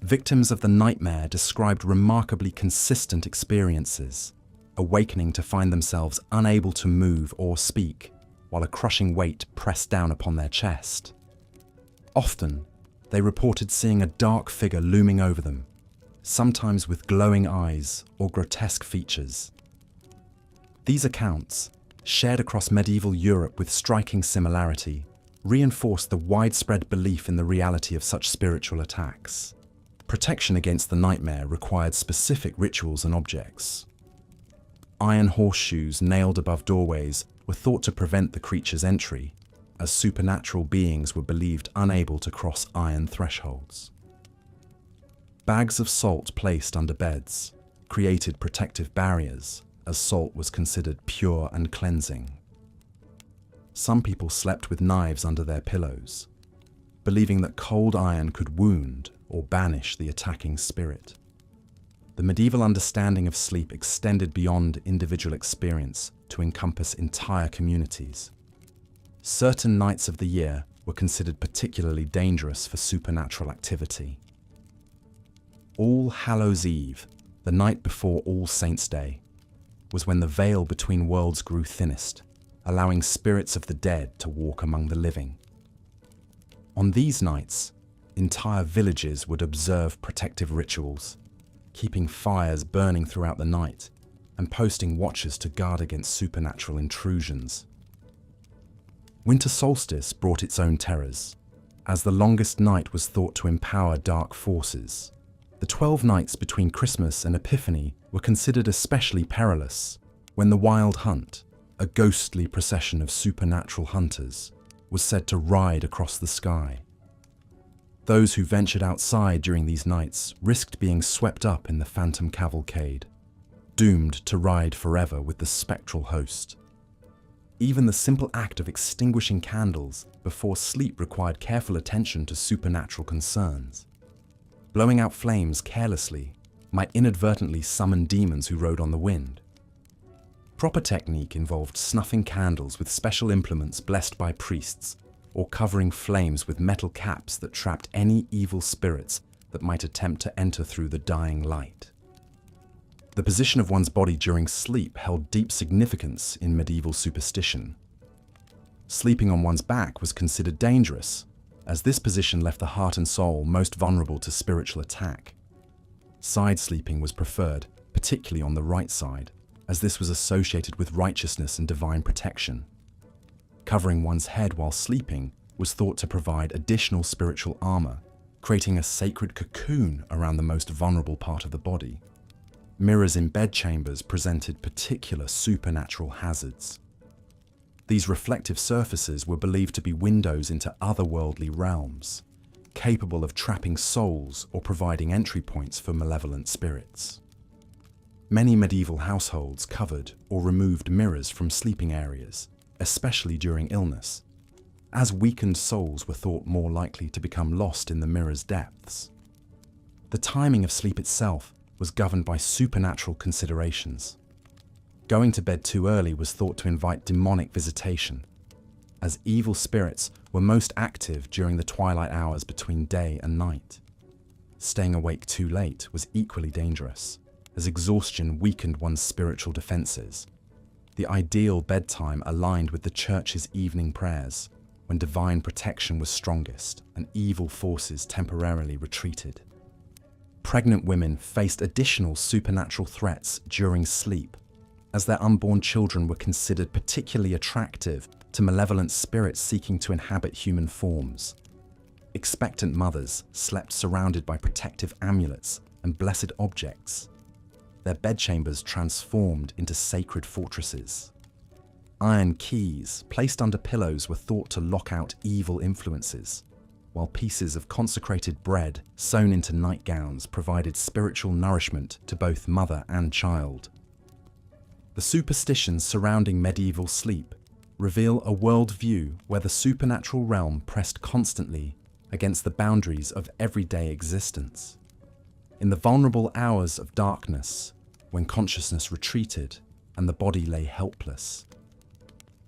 Victims of the nightmare described remarkably consistent experiences, awakening to find themselves unable to move or speak, while a crushing weight pressed down upon their chest. Often, they reported seeing a dark figure looming over them, sometimes with glowing eyes or grotesque features. These accounts, shared across medieval Europe with striking similarity, reinforced the widespread belief in the reality of such spiritual attacks. Protection against the nightmare required specific rituals and objects. Iron horseshoes nailed above doorways were thought to prevent the creature's entry, as supernatural beings were believed unable to cross iron thresholds. Bags of salt placed under beds created protective barriers, as salt was considered pure and cleansing. Some people slept with knives under their pillows, believing that cold iron could wound or banish the attacking spirit. the medieval understanding of sleep extended beyond individual experience to encompass entire communities. Certain nights of the year were considered particularly dangerous for supernatural activity. All Hallows' Eve, the night before All Saints' Day, was when the veil between worlds grew thinnest, allowing spirits of the dead to walk among the living. On these nights, entire villages would observe protective rituals, keeping fires burning throughout the night and posting watchers to guard against supernatural intrusions. Winter solstice brought its own terrors, as the longest night was thought to empower dark forces. The 12 nights between Christmas and Epiphany were considered especially perilous, when the Wild Hunt, a ghostly procession of supernatural hunters, was said to ride across the sky. Those who ventured outside during these nights risked being swept up in the phantom cavalcade, doomed to ride forever with the spectral host. Even the simple act of extinguishing candles before sleep required careful attention to supernatural concerns. Blowing out flames carelessly might inadvertently summon demons who rode on the wind. Proper technique involved snuffing candles with special implements blessed by priests, or covering flames with metal caps that trapped any evil spirits that might attempt to enter through the dying light. The position of one's body during sleep held deep significance in medieval superstition. Sleeping on one's back was considered dangerous, as this position left the heart and soul most vulnerable to spiritual attack. Side sleeping was preferred, particularly on the right side, as this was associated with righteousness and divine protection. Covering one's head while sleeping was thought to provide additional spiritual armor, creating a sacred cocoon around the most vulnerable part of the body. Mirrors in bedchambers presented particular supernatural hazards. These reflective surfaces were believed to be windows into otherworldly realms, capable of trapping souls or providing entry points for malevolent spirits. Many medieval households covered or removed mirrors from sleeping areas, especially during illness, as weakened souls were thought more likely to become lost in the mirror's depths. The timing of sleep itself was governed by supernatural considerations. Going to bed too early was thought to invite demonic visitation, as evil spirits were most active during the twilight hours between day and night. Staying awake too late was equally dangerous, as exhaustion weakened one's spiritual defenses. The ideal bedtime aligned with the church's evening prayers, when divine protection was strongest and evil forces temporarily retreated. Pregnant women faced additional supernatural threats during sleep, as their unborn children were considered particularly attractive to malevolent spirits seeking to inhabit human forms. Expectant mothers slept surrounded by protective amulets and blessed objects, their bedchambers transformed into sacred fortresses. Iron keys placed under pillows were thought to lock out evil influences, while pieces of consecrated bread sewn into nightgowns provided spiritual nourishment to both mother and child. The superstitions surrounding medieval sleep reveal a worldview where the supernatural realm pressed constantly against the boundaries of everyday existence. In the vulnerable hours of darkness, when consciousness retreated and the body lay helpless,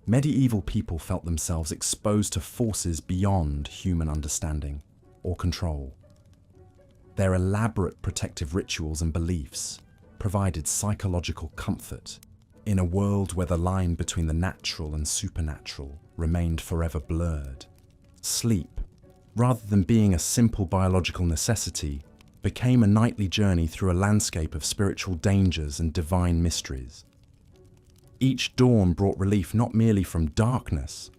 medieval people felt themselves exposed to forces beyond human understanding or control. Their elaborate protective rituals and beliefs provided psychological comfort in a world where the line between the natural and supernatural remained forever blurred. Sleep, rather than being a simple biological necessity, became a nightly journey through a landscape of spiritual dangers and divine mysteries. Each dawn brought relief not merely from darkness,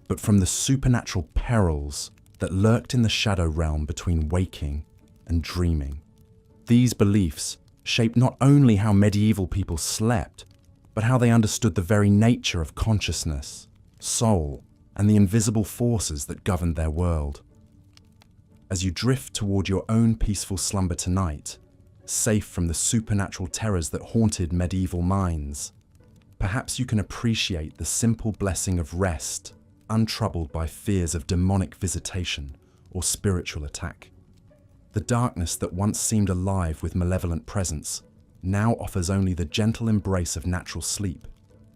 but from the supernatural perils that lurked in the shadow realm between waking and dreaming. These beliefs shaped not only how medieval people slept, but how they understood the very nature of consciousness, soul, and the invisible forces that governed their world. As you drift toward your own peaceful slumber tonight, safe from the supernatural terrors that haunted medieval minds, perhaps you can appreciate the simple blessing of rest, untroubled by fears of demonic visitation or spiritual attack. The darkness that once seemed alive with malevolent presence now offers only the gentle embrace of natural sleep,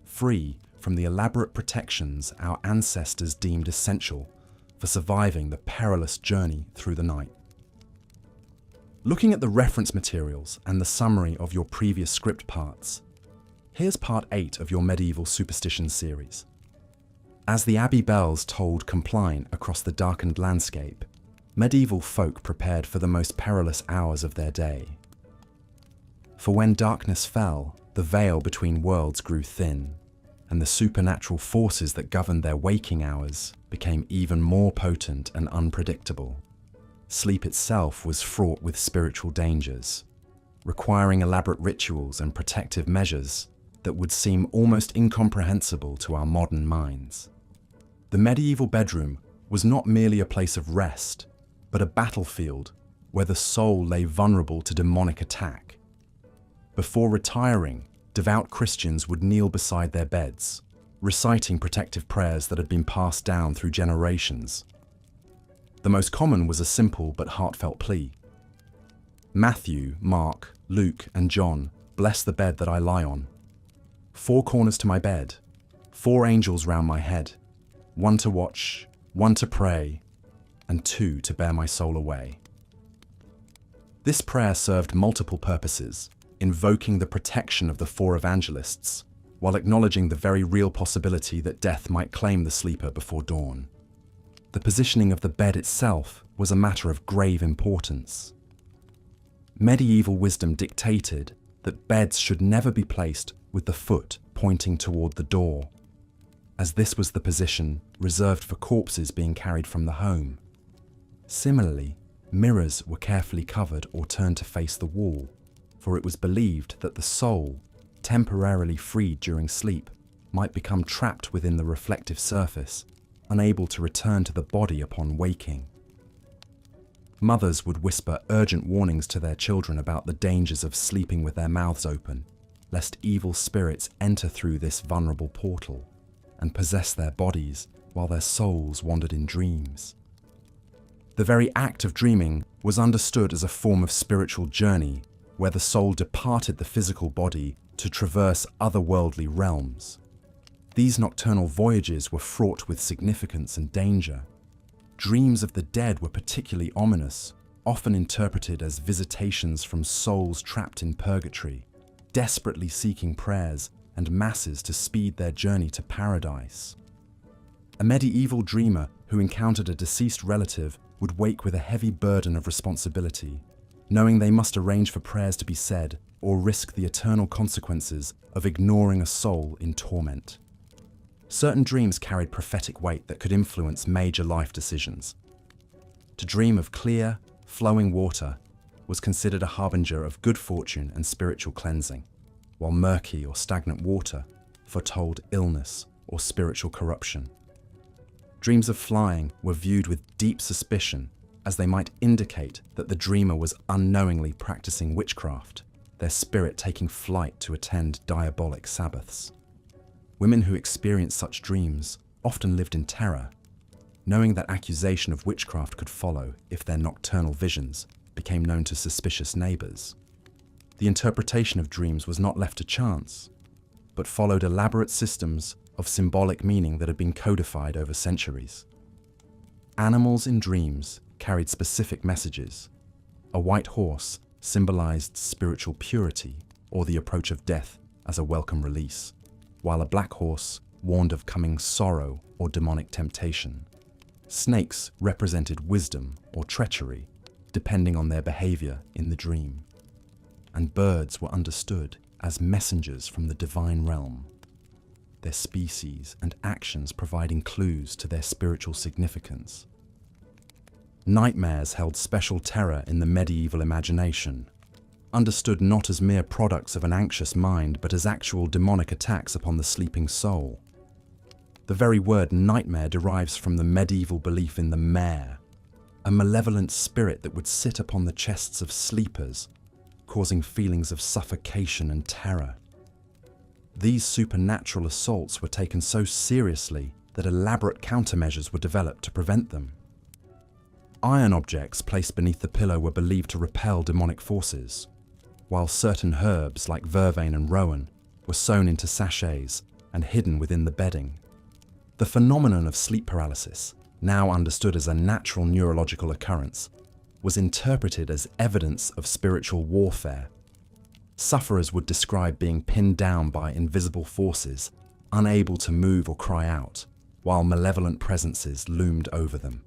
free from the elaborate protections our ancestors deemed essential for surviving the perilous journey through the night. Looking at the reference materials and the summary of your previous script parts, here's part 8 of your medieval superstitions series. As the abbey bells tolled compliant across the darkened landscape, medieval folk prepared for the most perilous hours of their day. For when darkness fell, the veil between worlds grew thin, and the supernatural forces that governed their waking hours became even more potent and unpredictable. Sleep itself was fraught with spiritual dangers, requiring elaborate rituals and protective measures that would seem almost incomprehensible to our modern minds. The medieval bedroom was not merely a place of rest, but a battlefield where the soul lay vulnerable to demonic attack. Before retiring, devout Christians would kneel beside their beds, reciting protective prayers that had been passed down through generations. The most common was a simple but heartfelt plea. Matthew, Mark, Luke, and John, bless the bed that I lie on. 4 corners to my bed, 4 angels round my head, 1 to watch, 1 to pray, and 2 to bear my soul away. This prayer served multiple purposes, invoking the protection of the 4 evangelists, while acknowledging the very real possibility that death might claim the sleeper before dawn. The positioning of the bed itself was a matter of grave importance. Medieval wisdom dictated that beds should never be placed with the foot pointing toward the door, as this was the position reserved for corpses being carried from the home. Similarly, mirrors were carefully covered or turned to face the wall, for it was believed that the soul, temporarily freed during sleep, might become trapped within the reflective surface, unable to return to the body upon waking. Mothers would whisper urgent warnings to their children about the dangers of sleeping with their mouths open, lest evil spirits enter through this vulnerable portal and possess their bodies while their souls wandered in dreams. The very act of dreaming was understood as a form of spiritual journey where the soul departed the physical body to traverse otherworldly realms. These nocturnal voyages were fraught with significance and danger. Dreams of the dead were particularly ominous, often interpreted as visitations from souls trapped in purgatory, desperately seeking prayers and masses to speed their journey to paradise. A medieval dreamer who encountered a deceased relative would wake with a heavy burden of responsibility, knowing they must arrange for prayers to be said or risk the eternal consequences of ignoring a soul in torment. Certain dreams carried prophetic weight that could influence major life decisions. To dream of clear, flowing water was considered a harbinger of good fortune and spiritual cleansing, while murky or stagnant water foretold illness or spiritual corruption. Dreams of flying were viewed with deep suspicion, as they might indicate that the dreamer was unknowingly practicing witchcraft, their spirit taking flight to attend diabolic sabbaths. Women who experienced such dreams often lived in terror, knowing that accusation of witchcraft could follow if their nocturnal visions became known to suspicious neighbors. The interpretation of dreams was not left to chance, but followed elaborate systems of symbolic meaning that had been codified over centuries. Animals in dreams carried specific messages. A white horse symbolized spiritual purity or the approach of death as a welcome release, while a black horse warned of coming sorrow or demonic temptation. Snakes represented wisdom or treachery, depending on their behavior in the dream. And birds were understood as messengers from the divine realm, their species and actions providing clues to their spiritual significance. Nightmares held special terror in the medieval imagination, understood not as mere products of an anxious mind, but as actual demonic attacks upon the sleeping soul. The very word nightmare derives from the medieval belief in the mare, a malevolent spirit that would sit upon the chests of sleepers, causing feelings of suffocation and terror. These supernatural assaults were taken so seriously that elaborate countermeasures were developed to prevent them. Iron objects placed beneath the pillow were believed to repel demonic forces, while certain herbs like vervain and rowan were sewn into sachets and hidden within the bedding. The phenomenon of sleep paralysis, now understood as a natural neurological occurrence, was interpreted as evidence of spiritual warfare. Sufferers would describe being pinned down by invisible forces, unable to move or cry out, while malevolent presences loomed over them.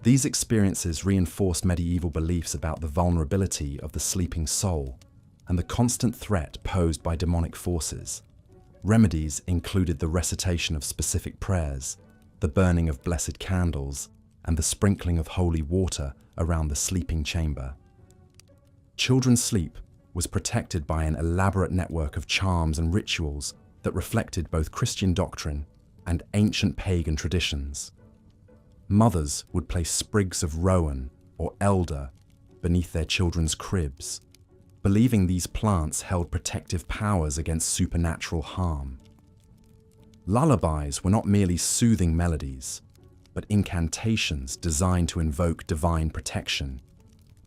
These experiences reinforced medieval beliefs about the vulnerability of the sleeping soul and the constant threat posed by demonic forces. Remedies included the recitation of specific prayers, the burning of blessed candles, and the sprinkling of holy water around the sleeping chamber. Children's sleep was protected by an elaborate network of charms and rituals that reflected both Christian doctrine and ancient pagan traditions. Mothers would place sprigs of rowan or elder beneath their children's cribs, believing these plants held protective powers against supernatural harm. Lullabies were not merely soothing melodies, but incantations designed to invoke divine protection,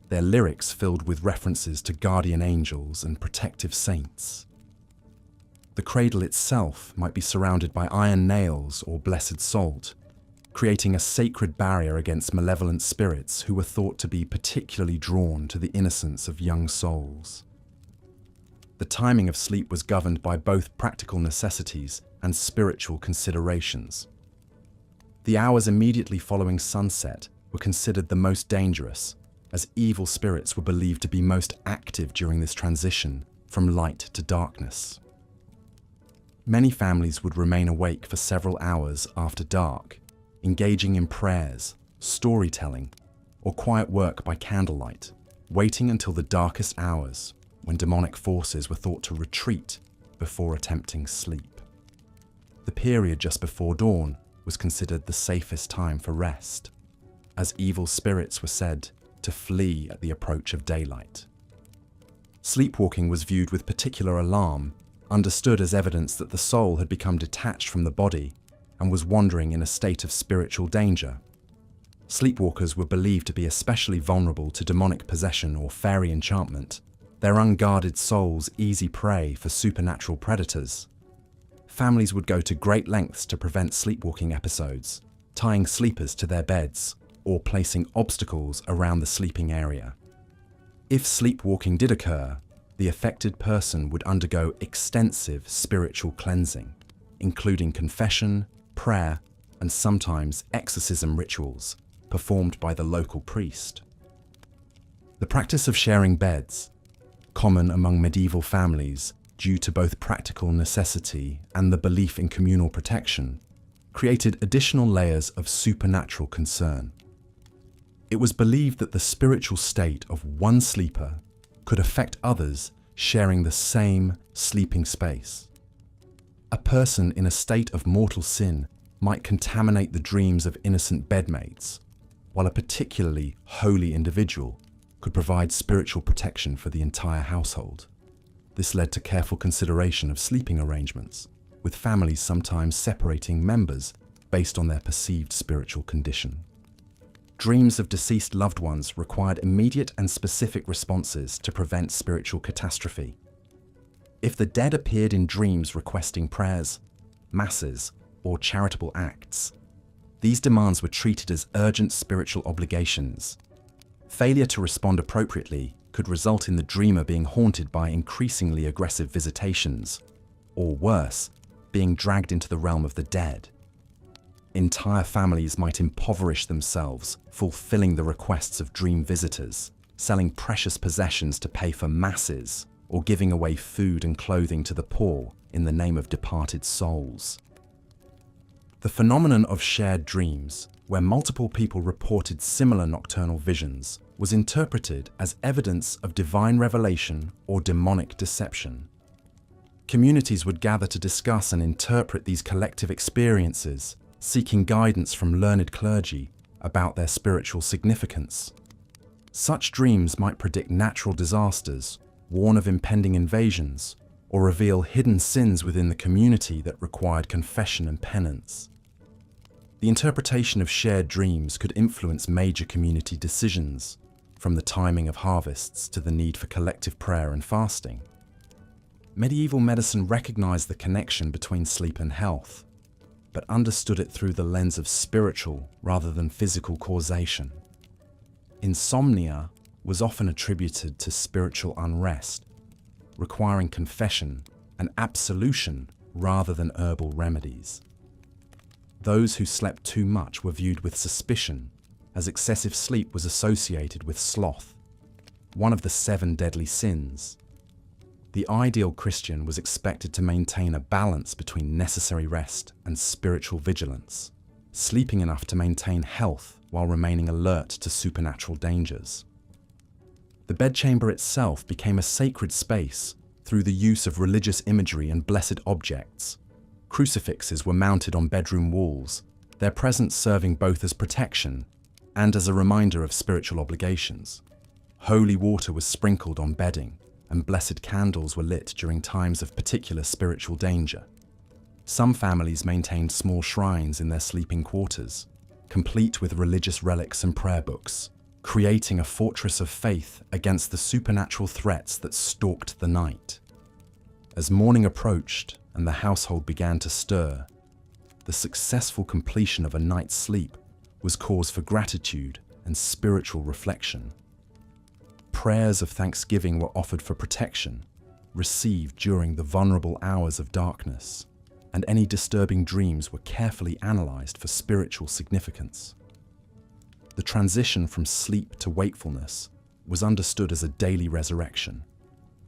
their lyrics filled with references to guardian angels and protective saints. The cradle itself might be surrounded by iron nails or blessed salt, creating a sacred barrier against malevolent spirits who were thought to be particularly drawn to the innocence of young souls. The timing of sleep was governed by both practical necessities and spiritual considerations. The hours immediately following sunset were considered the most dangerous, as evil spirits were believed to be most active during this transition from light to darkness. Many families would remain awake for several hours after dark, engaging in prayers, storytelling, or quiet work by candlelight, waiting until the darkest hours when demonic forces were thought to retreat before attempting sleep. The period just before dawn was considered the safest time for rest, as evil spirits were said to flee at the approach of daylight. Sleepwalking was viewed with particular alarm, understood as evidence that the soul had become detached from the body and was wandering in a state of spiritual danger. Sleepwalkers were believed to be especially vulnerable to demonic possession or fairy enchantment, their unguarded souls easy prey for supernatural predators. Families would go to great lengths to prevent sleepwalking episodes, tying sleepers to their beds or placing obstacles around the sleeping area. If sleepwalking did occur, the affected person would undergo extensive spiritual cleansing, including confession, prayer, and sometimes exorcism rituals performed by the local priest. The practice of sharing beds, common among medieval families due to both practical necessity and the belief in communal protection, created additional layers of supernatural concern. It was believed that the spiritual state of one sleeper could affect others sharing the same sleeping space. A person in a state of mortal sin might contaminate the dreams of innocent bedmates, while a particularly holy individual could provide spiritual protection for the entire household. This led to careful consideration of sleeping arrangements, with families sometimes separating members based on their perceived spiritual condition. Dreams of deceased loved ones required immediate and specific responses to prevent spiritual catastrophe. If the dead appeared in dreams requesting prayers, masses, or charitable acts, these demands were treated as urgent spiritual obligations. Failure to respond appropriately could result in the dreamer being haunted by increasingly aggressive visitations, or worse, being dragged into the realm of the dead. Entire families might impoverish themselves, fulfilling the requests of dream visitors, selling precious possessions to pay for masses, or giving away food and clothing to the poor in the name of departed souls. The phenomenon of shared dreams, where multiple people reported similar nocturnal visions, was interpreted as evidence of divine revelation or demonic deception. Communities would gather to discuss and interpret these collective experiences, seeking guidance from learned clergy about their spiritual significance. Such dreams might predict natural disasters, warn of impending invasions, or reveal hidden sins within the community that required confession and penance. The interpretation of shared dreams could influence major community decisions, from the timing of harvests to the need for collective prayer and fasting. Medieval medicine recognized the connection between sleep and health, but understood it through the lens of spiritual rather than physical causation. Insomnia was often attributed to spiritual unrest, requiring confession and absolution rather than herbal remedies. Those who slept too much were viewed with suspicion, as excessive sleep was associated with sloth, one of the 7 deadly sins. The ideal Christian was expected to maintain a balance between necessary rest and spiritual vigilance, sleeping enough to maintain health while remaining alert to supernatural dangers. The bedchamber itself became a sacred space through the use of religious imagery and blessed objects. Crucifixes were mounted on bedroom walls, their presence serving both as protection and as a reminder of spiritual obligations. Holy water was sprinkled on bedding, and blessed candles were lit during times of particular spiritual danger. Some families maintained small shrines in their sleeping quarters, complete with religious relics and prayer books, creating a fortress of faith against the supernatural threats that stalked the night. As morning approached and the household began to stir, the successful completion of a night's sleep was cause for gratitude and spiritual reflection. Prayers of thanksgiving were offered for protection, received during the vulnerable hours of darkness, and any disturbing dreams were carefully analyzed for spiritual significance. The transition from sleep to wakefulness was understood as a daily resurrection,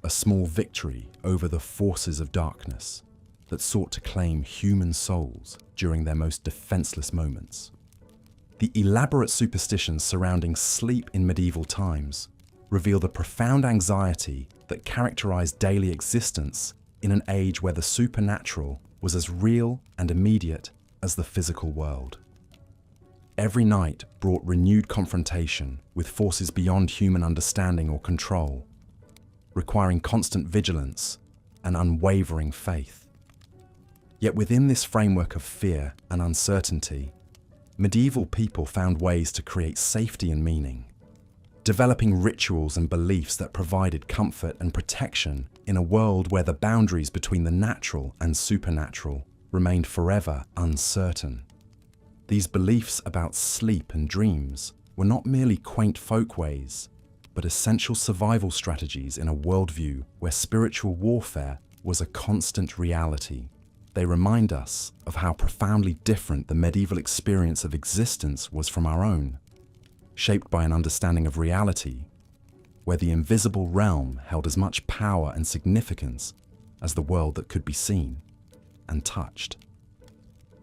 a small victory over the forces of darkness that sought to claim human souls during their most defenseless moments. The elaborate superstitions surrounding sleep in medieval times reveal the profound anxiety that characterized daily existence in an age where the supernatural was as real and immediate as the physical world. Every night brought renewed confrontation with forces beyond human understanding or control, requiring constant vigilance and unwavering faith. Yet within this framework of fear and uncertainty, medieval people found ways to create safety and meaning, developing rituals and beliefs that provided comfort and protection in a world where the boundaries between the natural and supernatural remained forever uncertain. These beliefs about sleep and dreams were not merely quaint folkways, but essential survival strategies in a worldview where spiritual warfare was a constant reality. They remind us of how profoundly different the medieval experience of existence was from our own, shaped by an understanding of reality, where the invisible realm held as much power and significance as the world that could be seen and touched.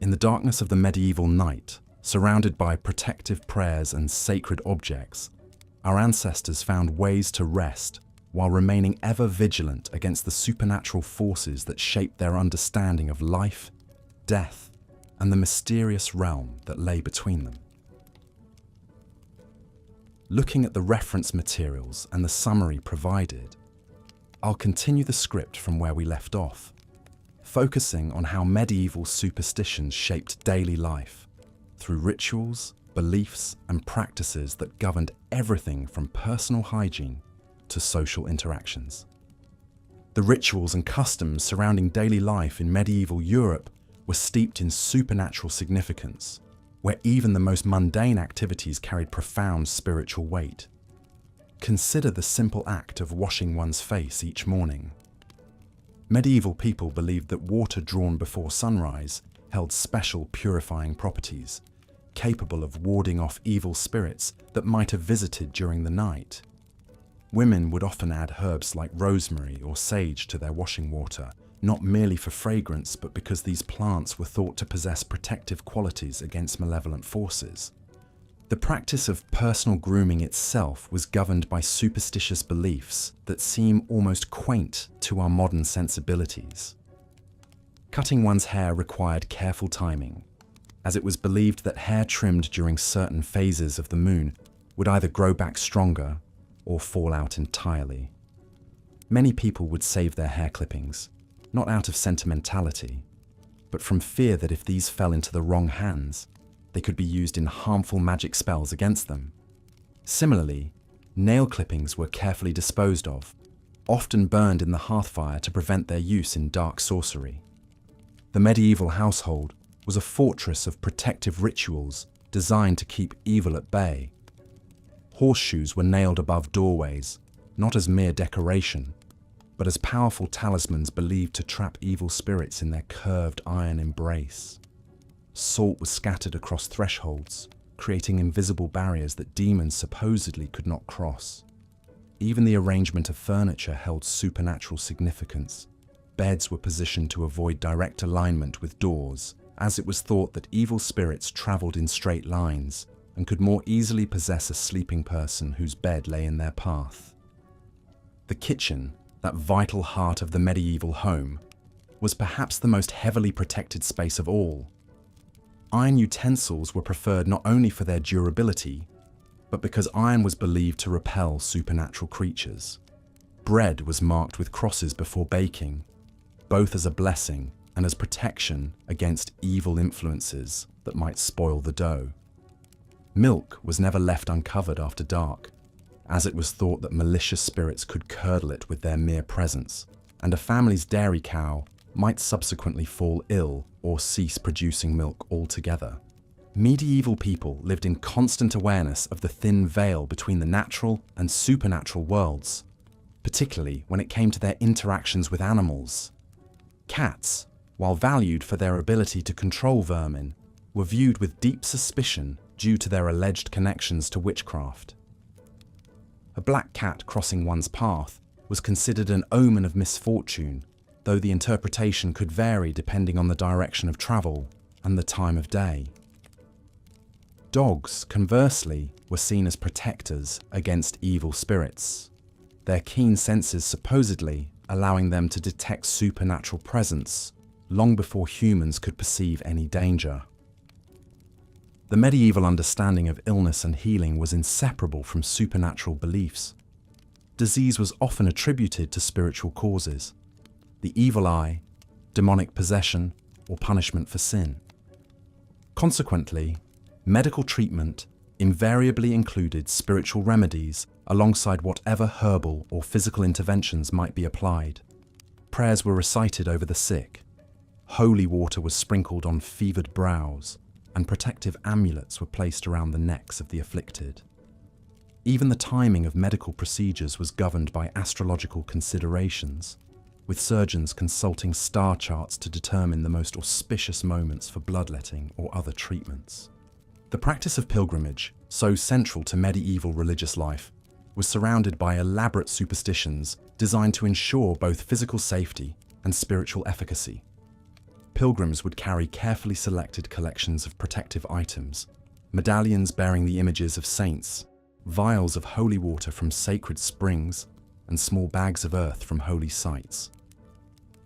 In the darkness of the medieval night, surrounded by protective prayers and sacred objects, our ancestors found ways to rest while remaining ever vigilant against the supernatural forces that shaped their understanding of life, death, and the mysterious realm that lay between them. Looking at the reference materials and the summary provided, I'll continue the script from where we left off, focusing on how medieval superstitions shaped daily life through rituals, beliefs, and practices that governed everything from personal hygiene to social interactions. The rituals and customs surrounding daily life in medieval Europe were steeped in supernatural significance, where even the most mundane activities carried profound spiritual weight. Consider the simple act of washing one's face each morning. Medieval people believed that water drawn before sunrise held special purifying properties, capable of warding off evil spirits that might have visited during the night. Women would often add herbs like rosemary or sage to their washing water, not merely for fragrance, but because these plants were thought to possess protective qualities against malevolent forces. The practice of personal grooming itself was governed by superstitious beliefs that seem almost quaint to our modern sensibilities. Cutting one's hair required careful timing, as it was believed that hair trimmed during certain phases of the moon would either grow back stronger or fall out entirely. Many people would save their hair clippings, not out of sentimentality, but from fear that if these fell into the wrong hands, they could be used in harmful magic spells against them. Similarly, nail clippings were carefully disposed of, often burned in the hearthfire to prevent their use in dark sorcery. The medieval household was a fortress of protective rituals designed to keep evil at bay. Horseshoes were nailed above doorways, not as mere decoration, but as powerful talismans believed to trap evil spirits in their curved iron embrace. Salt was scattered across thresholds, creating invisible barriers that demons supposedly could not cross. Even the arrangement of furniture held supernatural significance. Beds were positioned to avoid direct alignment with doors, as it was thought that evil spirits traveled in straight lines and could more easily possess a sleeping person whose bed lay in their path. The kitchen, that vital heart of the medieval home, was perhaps the most heavily protected space of all. Iron utensils were preferred not only for their durability, but because iron was believed to repel supernatural creatures. Bread was marked with crosses before baking, both as a blessing and as protection against evil influences that might spoil the dough. Milk was never left uncovered after dark, as it was thought that malicious spirits could curdle it with their mere presence, and a family's dairy cow might subsequently fall ill or cease producing milk altogether. Medieval people lived in constant awareness of the thin veil between the natural and supernatural worlds, particularly when it came to their interactions with animals. Cats, while valued for their ability to control vermin, were viewed with deep suspicion due to their alleged connections to witchcraft. A black cat crossing one's path was considered an omen of misfortune, though the interpretation could vary depending on the direction of travel and the time of day. Dogs, conversely, were seen as protectors against evil spirits, their keen senses supposedly allowing them to detect supernatural presence long before humans could perceive any danger. The medieval understanding of illness and healing was inseparable from supernatural beliefs. Disease was often attributed to spiritual causes, the evil eye, demonic possession, or punishment for sin. Consequently, medical treatment invariably included spiritual remedies alongside whatever herbal or physical interventions might be applied. Prayers were recited over the sick, holy water was sprinkled on fevered brows, and protective amulets were placed around the necks of the afflicted. Even the timing of medical procedures was governed by astrological considerations, with surgeons consulting star charts to determine the most auspicious moments for bloodletting or other treatments. The practice of pilgrimage, so central to medieval religious life, was surrounded by elaborate superstitions designed to ensure both physical safety and spiritual efficacy. Pilgrims would carry carefully selected collections of protective items, medallions bearing the images of saints, vials of holy water from sacred springs, and small bags of earth from holy sites.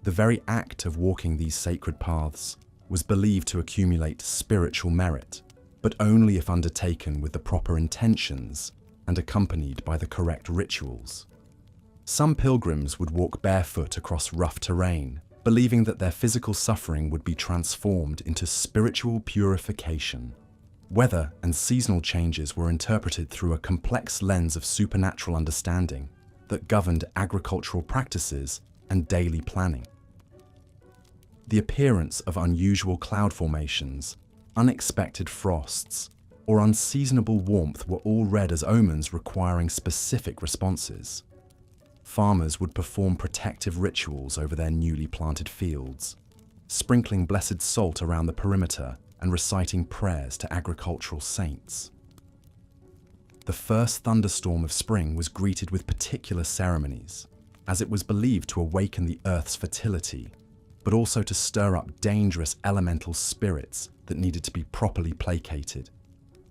The very act of walking these sacred paths was believed to accumulate spiritual merit, but only if undertaken with the proper intentions and accompanied by the correct rituals. Some pilgrims would walk barefoot across rough terrain, believing that their physical suffering would be transformed into spiritual purification. Weather and seasonal changes were interpreted through a complex lens of supernatural understanding that governed agricultural practices and daily planning. The appearance of unusual cloud formations, unexpected frosts, or unseasonable warmth were all read as omens requiring specific responses. Farmers would perform protective rituals over their newly planted fields, sprinkling blessed salt around the perimeter and reciting prayers to agricultural saints. The first thunderstorm of spring was greeted with particular ceremonies, as it was believed to awaken the earth's fertility, but also to stir up dangerous elemental spirits that needed to be properly placated.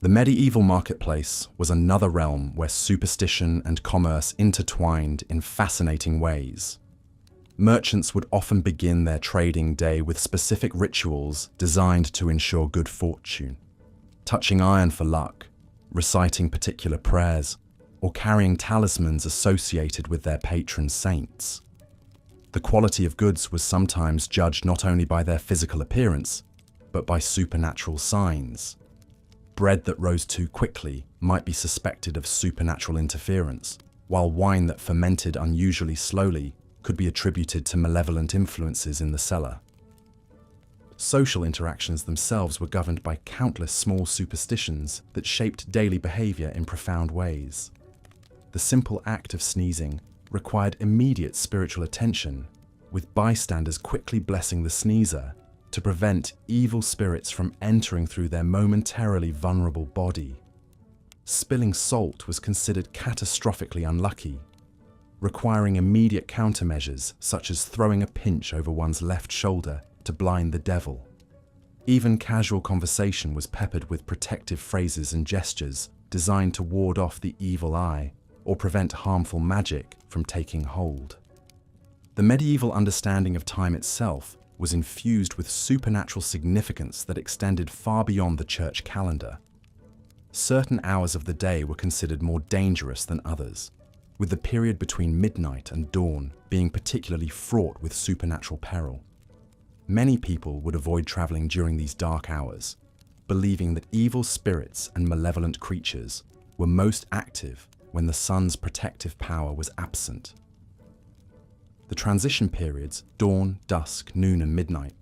The medieval marketplace was another realm where superstition and commerce intertwined in fascinating ways. Merchants would often begin their trading day with specific rituals designed to ensure good fortune. Touching iron for luck, reciting particular prayers, or carrying talismans associated with their patron saints. The quality of goods was sometimes judged not only by their physical appearance, but by supernatural signs. bread that rose too quickly might be suspected of supernatural interference, while wine that fermented unusually slowly could be attributed to malevolent influences in the cellar. Social interactions themselves were governed by countless small superstitions that shaped daily behavior in profound ways. The simple act of sneezing required immediate spiritual attention, with bystanders quickly blessing the sneezer to prevent evil spirits from entering through their momentarily vulnerable body. Spilling salt was considered catastrophically unlucky, requiring immediate countermeasures such as throwing a pinch over one's left shoulder to blind the devil. Even casual conversation was peppered with protective phrases and gestures designed to ward off the evil eye or prevent harmful magic from taking hold. The medieval understanding of time itself was infused with supernatural significance that extended far beyond the church calendar. Certain hours of the day were considered more dangerous than others, with the period between midnight and dawn being particularly fraught with supernatural peril. Many people would avoid traveling during these dark hours, believing that evil spirits and malevolent creatures were most active when the sun's protective power was absent. The transition periods, dawn, dusk, noon, and midnight,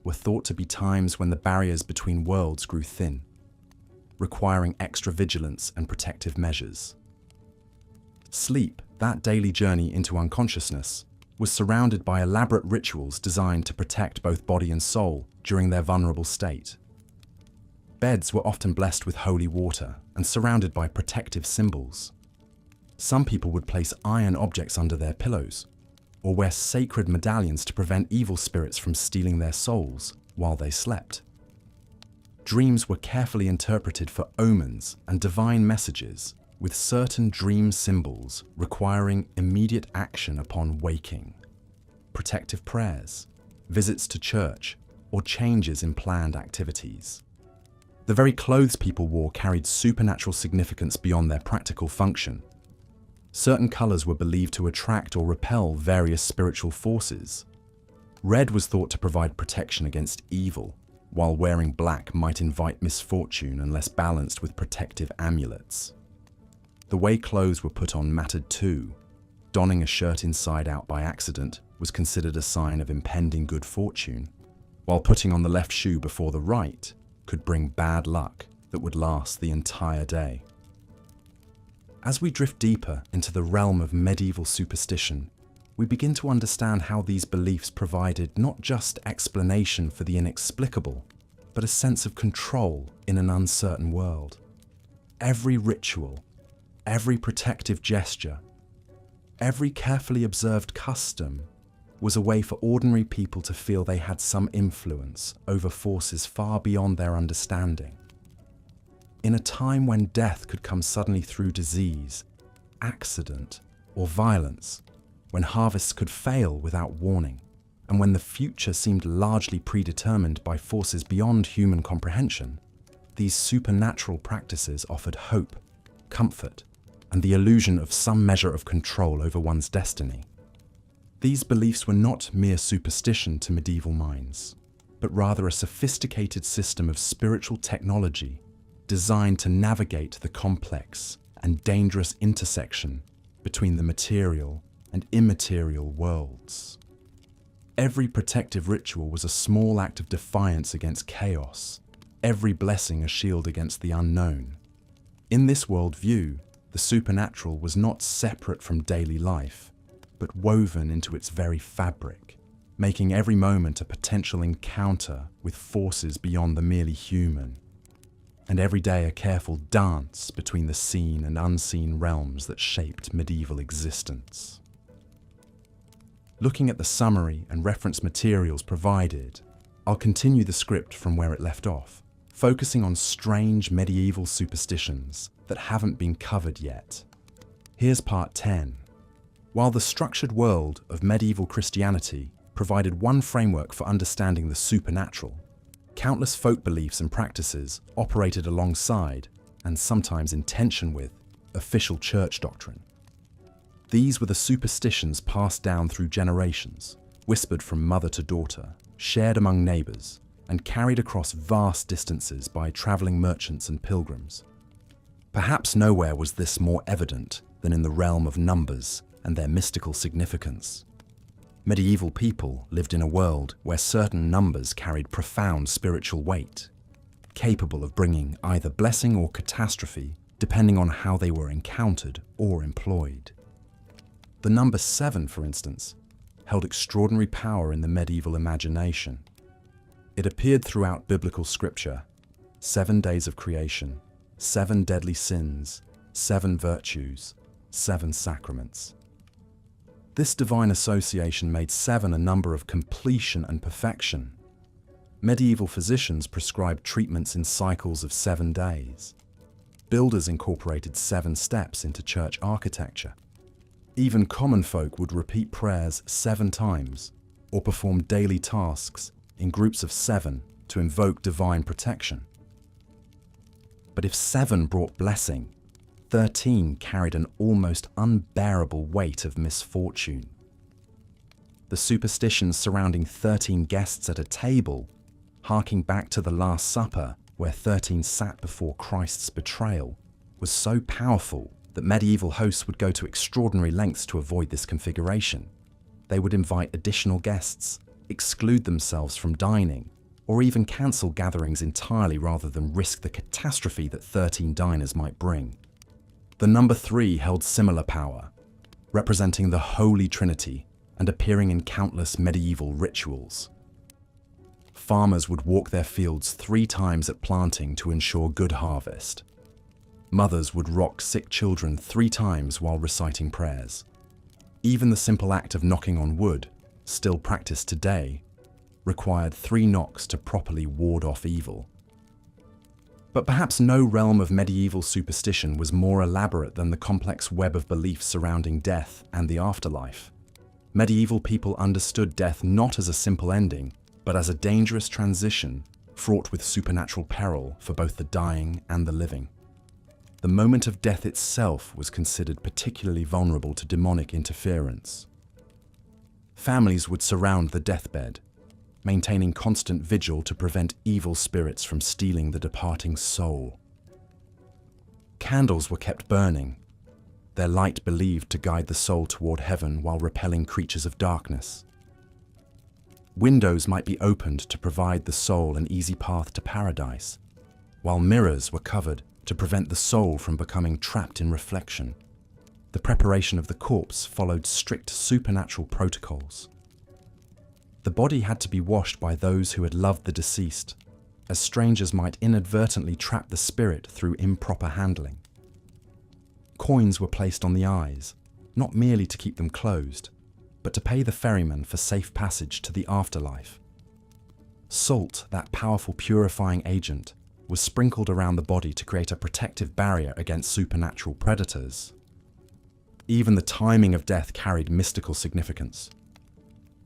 were thought to be times when the barriers between worlds grew thin, requiring extra vigilance and protective measures. Sleep, that daily journey into unconsciousness, was surrounded by elaborate rituals designed to protect both body and soul during their vulnerable state. Beds were often blessed with holy water and surrounded by protective symbols. Some people would place iron objects under their pillows, or wear sacred medallions to prevent evil spirits from stealing their souls while they slept. Dreams were carefully interpreted for omens and divine messages, with certain dream symbols requiring immediate action upon waking. Protective prayers, visits to church, or changes in planned activities. The very clothes people wore carried supernatural significance beyond their practical function. Certain colors were believed to attract or repel various spiritual forces. Red was thought to provide protection against evil, while wearing black might invite misfortune unless balanced with protective amulets. The way clothes were put on mattered too. Donning a shirt inside out by accident was considered a sign of impending good fortune, while putting on the left shoe before the right could bring bad luck that would last the entire day. As we drift deeper into the realm of medieval superstition, we begin to understand how these beliefs provided not just explanation for the inexplicable, but a sense of control in an uncertain world. Every ritual, every protective gesture, every carefully observed custom was a way for ordinary people to feel they had some influence over forces far beyond their understanding. In a time when death could come suddenly through disease, accident, or violence, when harvests could fail without warning, and when the future seemed largely predetermined by forces beyond human comprehension, these supernatural practices offered hope, comfort, and the illusion of some measure of control over one's destiny. These beliefs were not mere superstition to medieval minds, but rather a sophisticated system of spiritual technology designed to navigate the complex and dangerous intersection between the material and immaterial worlds. Every protective ritual was a small act of defiance against chaos, every blessing a shield against the unknown. In this worldview, the supernatural was not separate from daily life, but woven into its very fabric, making every moment a potential encounter with forces beyond the merely human, and every day a careful dance between the seen and unseen realms that shaped medieval existence. Looking at the summary and reference materials provided, I'll continue the script from where it left off, focusing on strange medieval superstitions that haven't been covered yet. Here's part 10. While the structured world of medieval Christianity provided one framework for understanding the supernatural, countless folk beliefs and practices operated alongside, and sometimes in tension with, official church doctrine. These were the superstitions passed down through generations, whispered from mother to daughter, shared among neighbors, and carried across vast distances by traveling merchants and pilgrims. Perhaps nowhere was this more evident than in the realm of numbers and their mystical significance. Medieval people lived in a world where certain numbers carried profound spiritual weight, capable of bringing either blessing or catastrophe depending on how they were encountered or employed. The number 7, for instance, held extraordinary power in the medieval imagination. It appeared throughout biblical scripture: 7 days of creation, 7 deadly sins, 7 virtues, 7 sacraments. This divine association made 7 a number of completion and perfection. Medieval physicians prescribed treatments in cycles of 7 days. Builders incorporated 7 steps into church architecture. Even common folk would repeat prayers 7 times or perform daily tasks in groups of 7 to invoke divine protection. But if 7 brought blessing, 13 carried an almost unbearable weight of misfortune. The superstitions surrounding 13 guests at a table, harking back to the Last Supper where 13 sat before Christ's betrayal, was so powerful that medieval hosts would go to extraordinary lengths to avoid this configuration. They would invite additional guests, exclude themselves from dining, or even cancel gatherings entirely rather than risk the catastrophe that 13 diners might bring. The number 3 held similar power, representing the Holy Trinity and appearing in countless medieval rituals. Farmers would walk their fields 3 times at planting to ensure good harvest. Mothers would rock sick children 3 times while reciting prayers. Even the simple act of knocking on wood, still practiced today, required 3 knocks to properly ward off evil. But perhaps no realm of medieval superstition was more elaborate than the complex web of beliefs surrounding death and the afterlife. Medieval people understood death not as a simple ending, but as a dangerous transition fraught with supernatural peril for both the dying and the living. The moment of death itself was considered particularly vulnerable to demonic interference. Families would surround the deathbed, maintaining constant vigil to prevent evil spirits from stealing the departing soul. Candles were kept burning, their light believed to guide the soul toward heaven while repelling creatures of darkness. Windows might be opened to provide the soul an easy path to paradise, while mirrors were covered to prevent the soul from becoming trapped in reflection. The preparation of the corpse followed strict supernatural protocols. The body had to be washed by those who had loved the deceased, as strangers might inadvertently trap the spirit through improper handling. Coins were placed on the eyes, not merely to keep them closed, but to pay the ferryman for safe passage to the afterlife. Salt, that powerful purifying agent, was sprinkled around the body to create a protective barrier against supernatural predators. Even the timing of death carried mystical significance.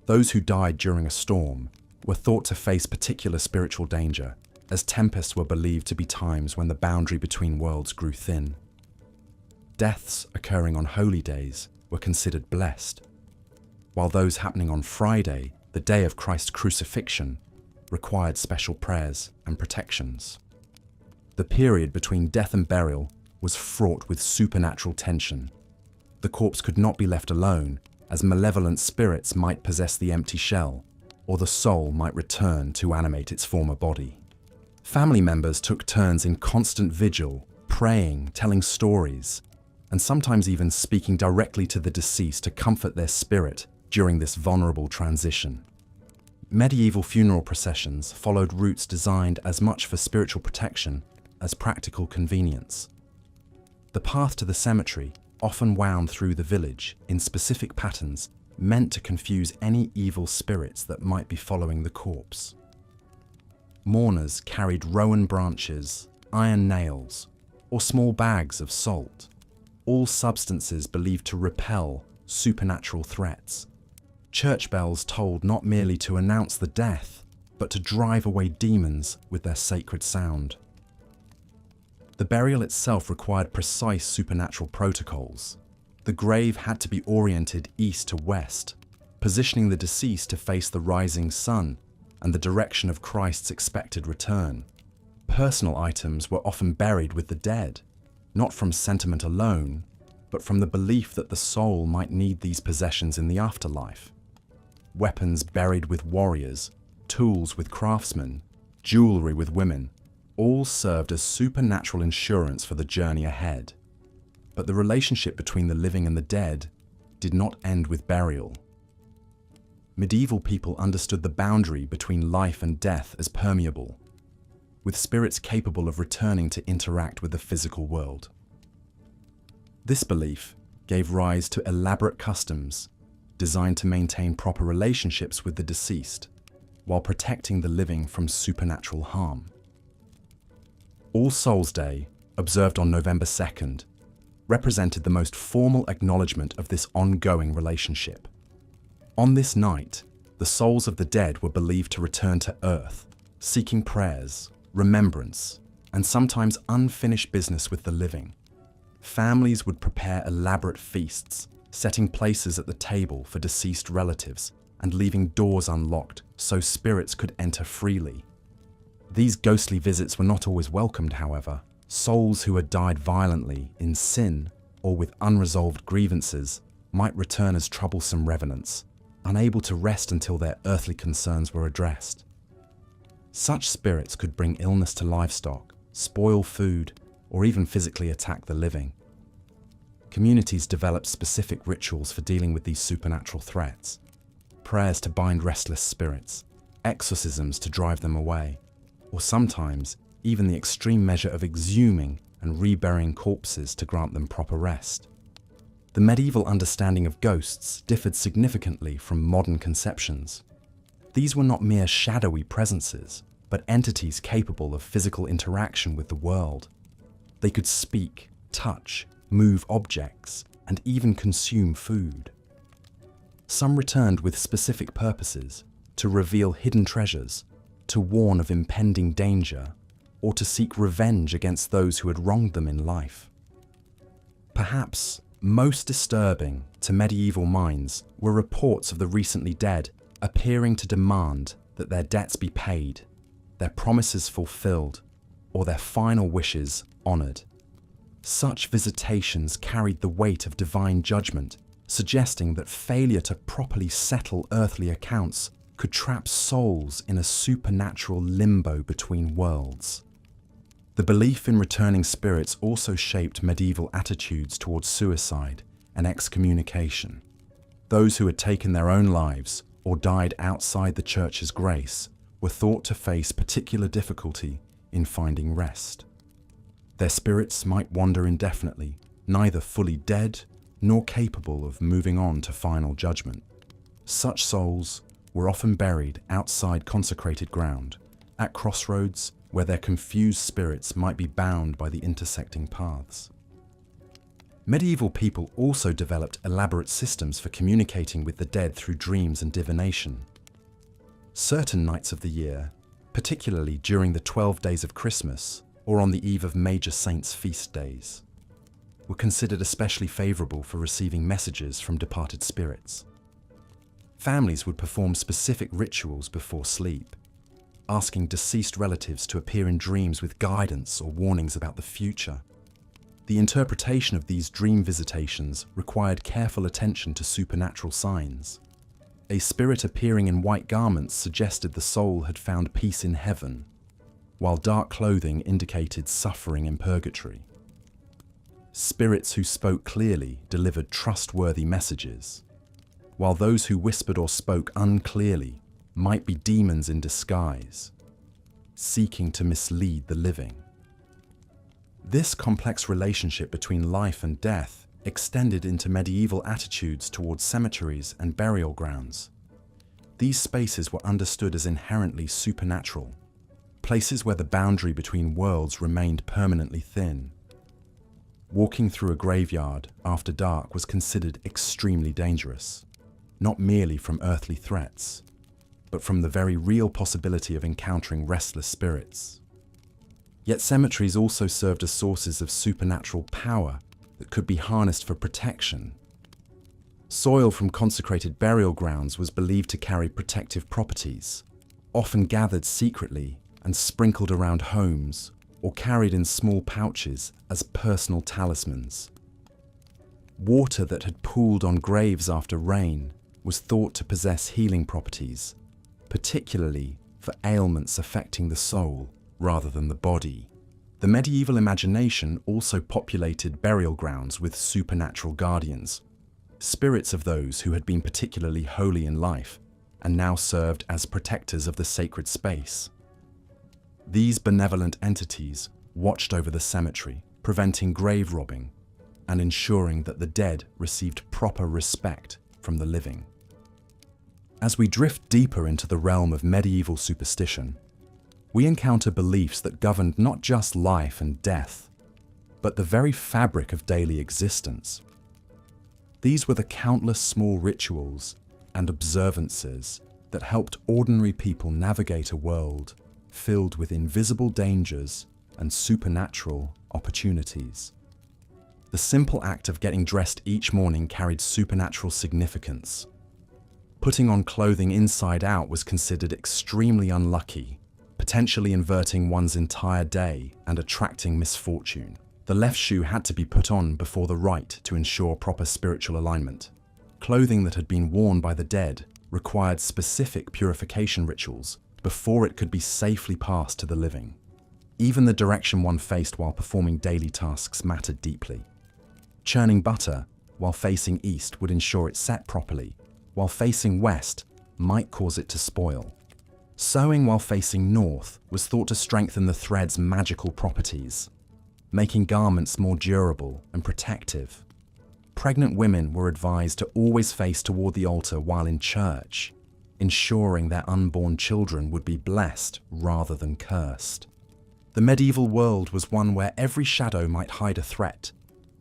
Those who died during a storm were thought to face particular spiritual danger, as tempests were believed to be times when the boundary between worlds grew thin. Deaths occurring on holy days were considered blessed, while those happening on Friday, the day of Christ's crucifixion, required special prayers and protections. The period between death and burial was fraught with supernatural tension. The corpse could not be left alone, as malevolent spirits might possess the empty shell, or the soul might return to animate its former body. Family members took turns in constant vigil, praying, telling stories, and sometimes even speaking directly to the deceased to comfort their spirit during this vulnerable transition. Medieval funeral processions followed routes designed as much for spiritual protection as practical convenience. The path to the cemetery often wound through the village in specific patterns meant to confuse any evil spirits that might be following the corpse. Mourners carried rowan branches, iron nails, or small bags of salt, all substances believed to repel supernatural threats. Church bells tolled not merely to announce the death, but to drive away demons with their sacred sound. The burial itself required precise supernatural protocols. The grave had to be oriented east to west, positioning the deceased to face the rising sun and the direction of Christ's expected return. Personal items were often buried with the dead, not from sentiment alone, but from the belief that the soul might need these possessions in the afterlife. Weapons buried with warriors, tools with craftsmen, jewelry with women, all served as supernatural insurance for the journey ahead. But the relationship between the living and the dead did not end with burial. Medieval people understood the boundary between life and death as permeable, with spirits capable of returning to interact with the physical world. This belief gave rise to elaborate customs designed to maintain proper relationships with the deceased, while protecting the living from supernatural harm. All Souls' Day, observed on November 2nd, represented the most formal acknowledgement of this ongoing relationship. On this night, the souls of the dead were believed to return to Earth, seeking prayers, remembrance, and sometimes unfinished business with the living. Families would prepare elaborate feasts, setting places at the table for deceased relatives and leaving doors unlocked so spirits could enter freely. These ghostly visits were not always welcomed, however. Souls who had died violently, in sin, or with unresolved grievances might return as troublesome revenants, unable to rest until their earthly concerns were addressed. Such spirits could bring illness to livestock, spoil food, or even physically attack the living. Communities developed specific rituals for dealing with these supernatural threats: prayers to bind restless spirits, exorcisms to drive them away, or sometimes even the extreme measure of exhuming and reburying corpses to grant them proper rest. The medieval understanding of ghosts differed significantly from modern conceptions. These were not mere shadowy presences, but entities capable of physical interaction with the world. They could speak, touch, move objects, and even consume food. Some returned with specific purposes: to reveal hidden treasures, to warn of impending danger, or to seek revenge against those who had wronged them in life. Perhaps most disturbing to medieval minds were reports of the recently dead appearing to demand that their debts be paid, their promises fulfilled, or their final wishes honored. Such visitations carried the weight of divine judgment, suggesting that failure to properly settle earthly accounts could trap souls in a supernatural limbo between worlds. The belief in returning spirits also shaped medieval attitudes towards suicide and excommunication. Those who had taken their own lives or died outside the Church's grace were thought to face particular difficulty in finding rest. Their spirits might wander indefinitely, neither fully dead nor capable of moving on to final judgment. Such souls were often buried outside consecrated ground, at crossroads where their confused spirits might be bound by the intersecting paths. Medieval people also developed elaborate systems for communicating with the dead through dreams and divination. Certain nights of the year, particularly during the 12 days of Christmas or on the eve of major saints' feast days, were considered especially favorable for receiving messages from departed spirits. Families would perform specific rituals before sleep, asking deceased relatives to appear in dreams with guidance or warnings about the future. The interpretation of these dream visitations required careful attention to supernatural signs. A spirit appearing in white garments suggested the soul had found peace in heaven, while dark clothing indicated suffering in purgatory. Spirits who spoke clearly delivered trustworthy messages, while those who whispered or spoke unclearly might be demons in disguise, seeking to mislead the living. This complex relationship between life and death extended into medieval attitudes towards cemeteries and burial grounds. These spaces were understood as inherently supernatural, places where the boundary between worlds remained permanently thin. Walking through a graveyard after dark was considered extremely dangerous, not merely from earthly threats, but from the very real possibility of encountering restless spirits. Yet cemeteries also served as sources of supernatural power that could be harnessed for protection. Soil from consecrated burial grounds was believed to carry protective properties, often gathered secretly and sprinkled around homes or carried in small pouches as personal talismans. Water that had pooled on graves after rain was thought to possess healing properties, particularly for ailments affecting the soul rather than the body. The medieval imagination also populated burial grounds with supernatural guardians, spirits of those who had been particularly holy in life and now served as protectors of the sacred space. These benevolent entities watched over the cemetery, preventing grave robbing and ensuring that the dead received proper respect from the living. As we drift deeper into the realm of medieval superstition, we encounter beliefs that governed not just life and death, but the very fabric of daily existence. These were the countless small rituals and observances that helped ordinary people navigate a world filled with invisible dangers and supernatural opportunities. The simple act of getting dressed each morning carried supernatural significance. Putting on clothing inside out was considered extremely unlucky, potentially inverting one's entire day and attracting misfortune. The left shoe had to be put on before the right to ensure proper spiritual alignment. Clothing that had been worn by the dead required specific purification rituals before it could be safely passed to the living. Even the direction one faced while performing daily tasks mattered deeply. Churning butter while facing east would ensure it set properly, while facing west might cause it to spoil. Sewing while facing north was thought to strengthen the thread's magical properties, making garments more durable and protective. Pregnant women were advised to always face toward the altar while in church, ensuring their unborn children would be blessed rather than cursed. The medieval world was one where every shadow might hide a threat,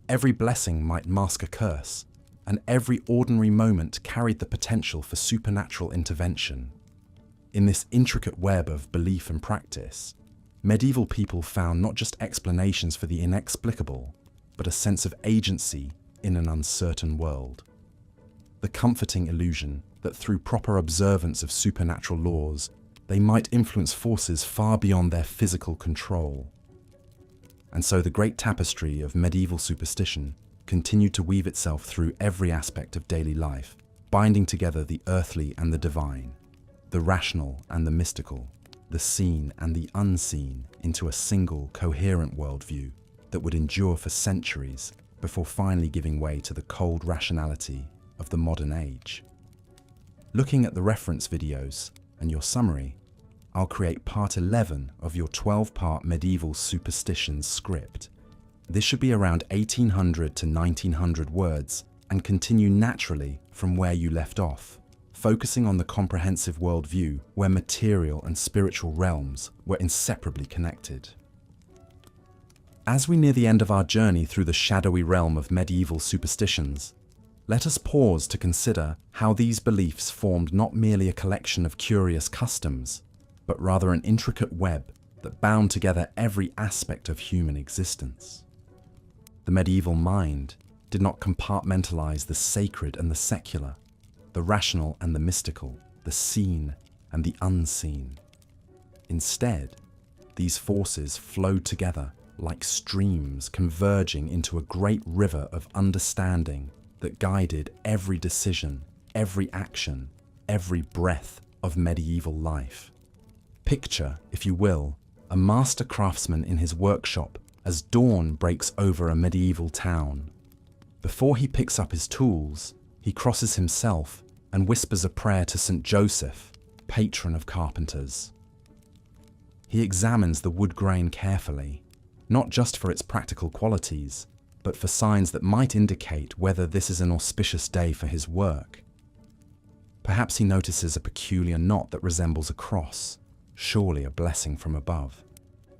every blessing might mask a curse, and every ordinary moment carried the potential for supernatural intervention. In this intricate web of belief and practice, medieval people found not just explanations for the inexplicable, but a sense of agency in an uncertain world. The comforting illusion that through proper observance of supernatural laws, they might influence forces far beyond their physical control. And so the great tapestry of medieval superstition continued to weave itself through every aspect of daily life, binding together the earthly and the divine, the rational and the mystical, the seen and the unseen into a single, coherent worldview that would endure for centuries before finally giving way to the cold rationality of the modern age. Looking at the reference videos and your summary, I'll create part 11 of your 12-part medieval superstitions script. This should be around 1800 to 1900 words and continue naturally from where you left off, focusing on the comprehensive worldview where material and spiritual realms were inseparably connected. As we near the end of our journey through the shadowy realm of medieval superstitions, let us pause to consider how these beliefs formed not merely a collection of curious customs, but rather an intricate web that bound together every aspect of human existence. The medieval mind did not compartmentalize the sacred and the secular, the rational and the mystical, the seen and the unseen. Instead, these forces flowed together like streams converging into a great river of understanding that guided every decision, every action, every breath of medieval life. Picture, if you will, a master craftsman in his workshop as dawn breaks over a medieval town. Before he picks up his tools, he crosses himself and whispers a prayer to St. Joseph, patron of carpenters. He examines the wood grain carefully, not just for its practical qualities, but for signs that might indicate whether this is an auspicious day for his work. Perhaps he notices a peculiar knot that resembles a cross, surely a blessing from above.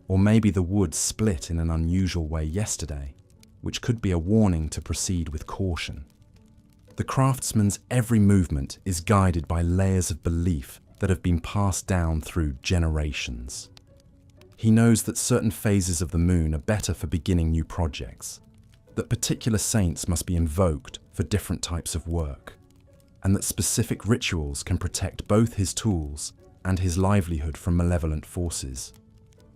Or maybe the wood split in an unusual way yesterday, which could be a warning to proceed with caution. The craftsman's every movement is guided by layers of belief that have been passed down through generations. He knows that certain phases of the moon are better for beginning new projects, that particular saints must be invoked for different types of work, and that specific rituals can protect both his tools and his livelihood from malevolent forces.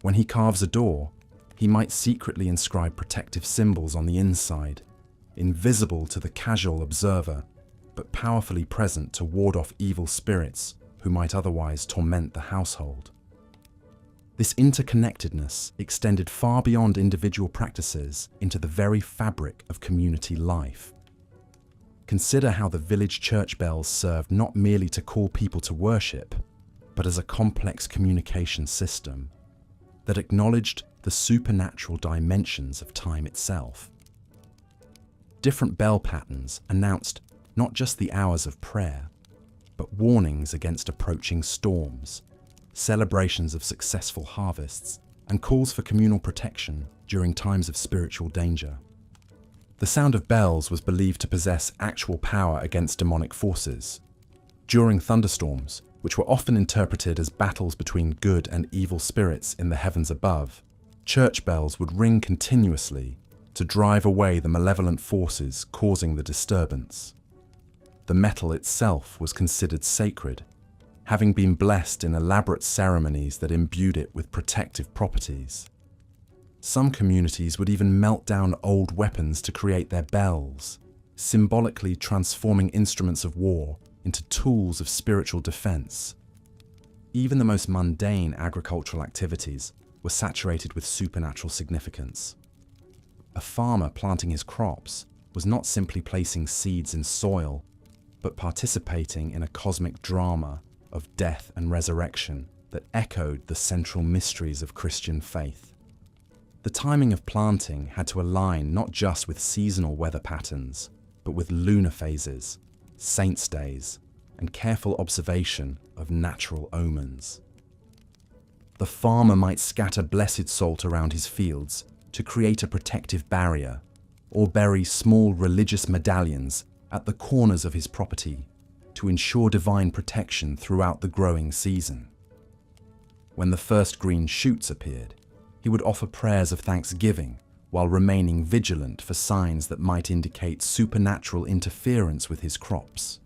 When he carves a door, he might secretly inscribe protective symbols on the inside, invisible to the casual observer, but powerfully present to ward off evil spirits who might otherwise torment the household. This interconnectedness extended far beyond individual practices into the very fabric of community life. Consider how the village church bells served not merely to call people to worship, but as a complex communication system that acknowledged the supernatural dimensions of time itself. Different bell patterns announced not just the hours of prayer, but warnings against approaching storms, celebrations of successful harvests, and calls for communal protection during times of spiritual danger. The sound of bells was believed to possess actual power against demonic forces. During thunderstorms, which were often interpreted as battles between good and evil spirits in the heavens above, church bells would ring continuously to drive away the malevolent forces causing the disturbance. The metal itself was considered sacred, having been blessed in elaborate ceremonies that imbued it with protective properties. Some communities would even melt down old weapons to create their bells, symbolically transforming instruments of war into tools of spiritual defense. Even the most mundane agricultural activities were saturated with supernatural significance. A farmer planting his crops was not simply placing seeds in soil, but participating in a cosmic drama of death and resurrection that echoed the central mysteries of Christian faith. The timing of planting had to align not just with seasonal weather patterns, but with lunar phases, saints' days, and careful observation of natural omens. The farmer might scatter blessed salt around his fields to create a protective barrier, or bury small religious medallions at the corners of his property to ensure divine protection throughout the growing season. When the first green shoots appeared, he would offer prayers of thanksgiving while remaining vigilant for signs that might indicate supernatural interference with his crops.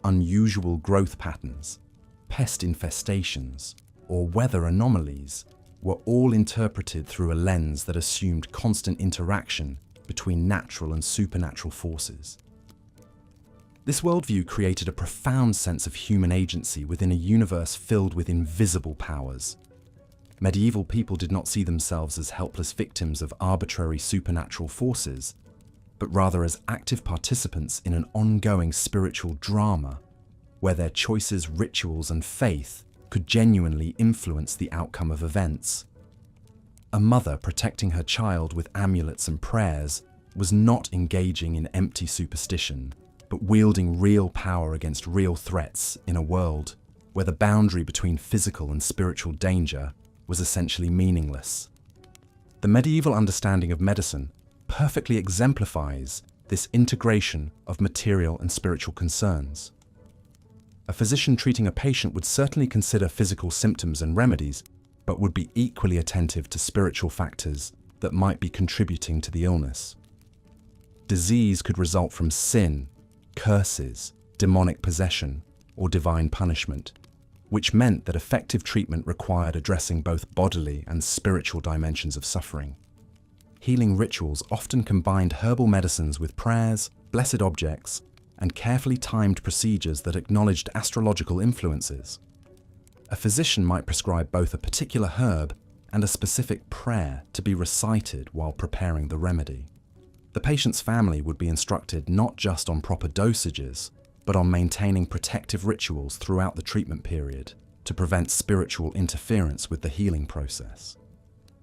Unusual growth patterns, pest infestations, or weather anomalies were all interpreted through a lens that assumed constant interaction between natural and supernatural forces. This worldview created a profound sense of human agency within a universe filled with invisible powers. Medieval people did not see themselves as helpless victims of arbitrary supernatural forces, but rather as active participants in an ongoing spiritual drama, where their choices, rituals, and faith could genuinely influence the outcome of events. A mother protecting her child with amulets and prayers was not engaging in empty superstition, but wielding real power against real threats in a world where the boundary between physical and spiritual danger was essentially meaningless. The medieval understanding of medicine perfectly exemplifies this integration of material and spiritual concerns. A physician treating a patient would certainly consider physical symptoms and remedies, but would be equally attentive to spiritual factors that might be contributing to the illness. Disease could result from sin, curses, demonic possession, or divine punishment, which meant that effective treatment required addressing both bodily and spiritual dimensions of suffering. Healing rituals often combined herbal medicines with prayers, blessed objects, and carefully timed procedures that acknowledged astrological influences. A physician might prescribe both a particular herb and a specific prayer to be recited while preparing the remedy. The patient's family would be instructed not just on proper dosages, but on maintaining protective rituals throughout the treatment period to prevent spiritual interference with the healing process.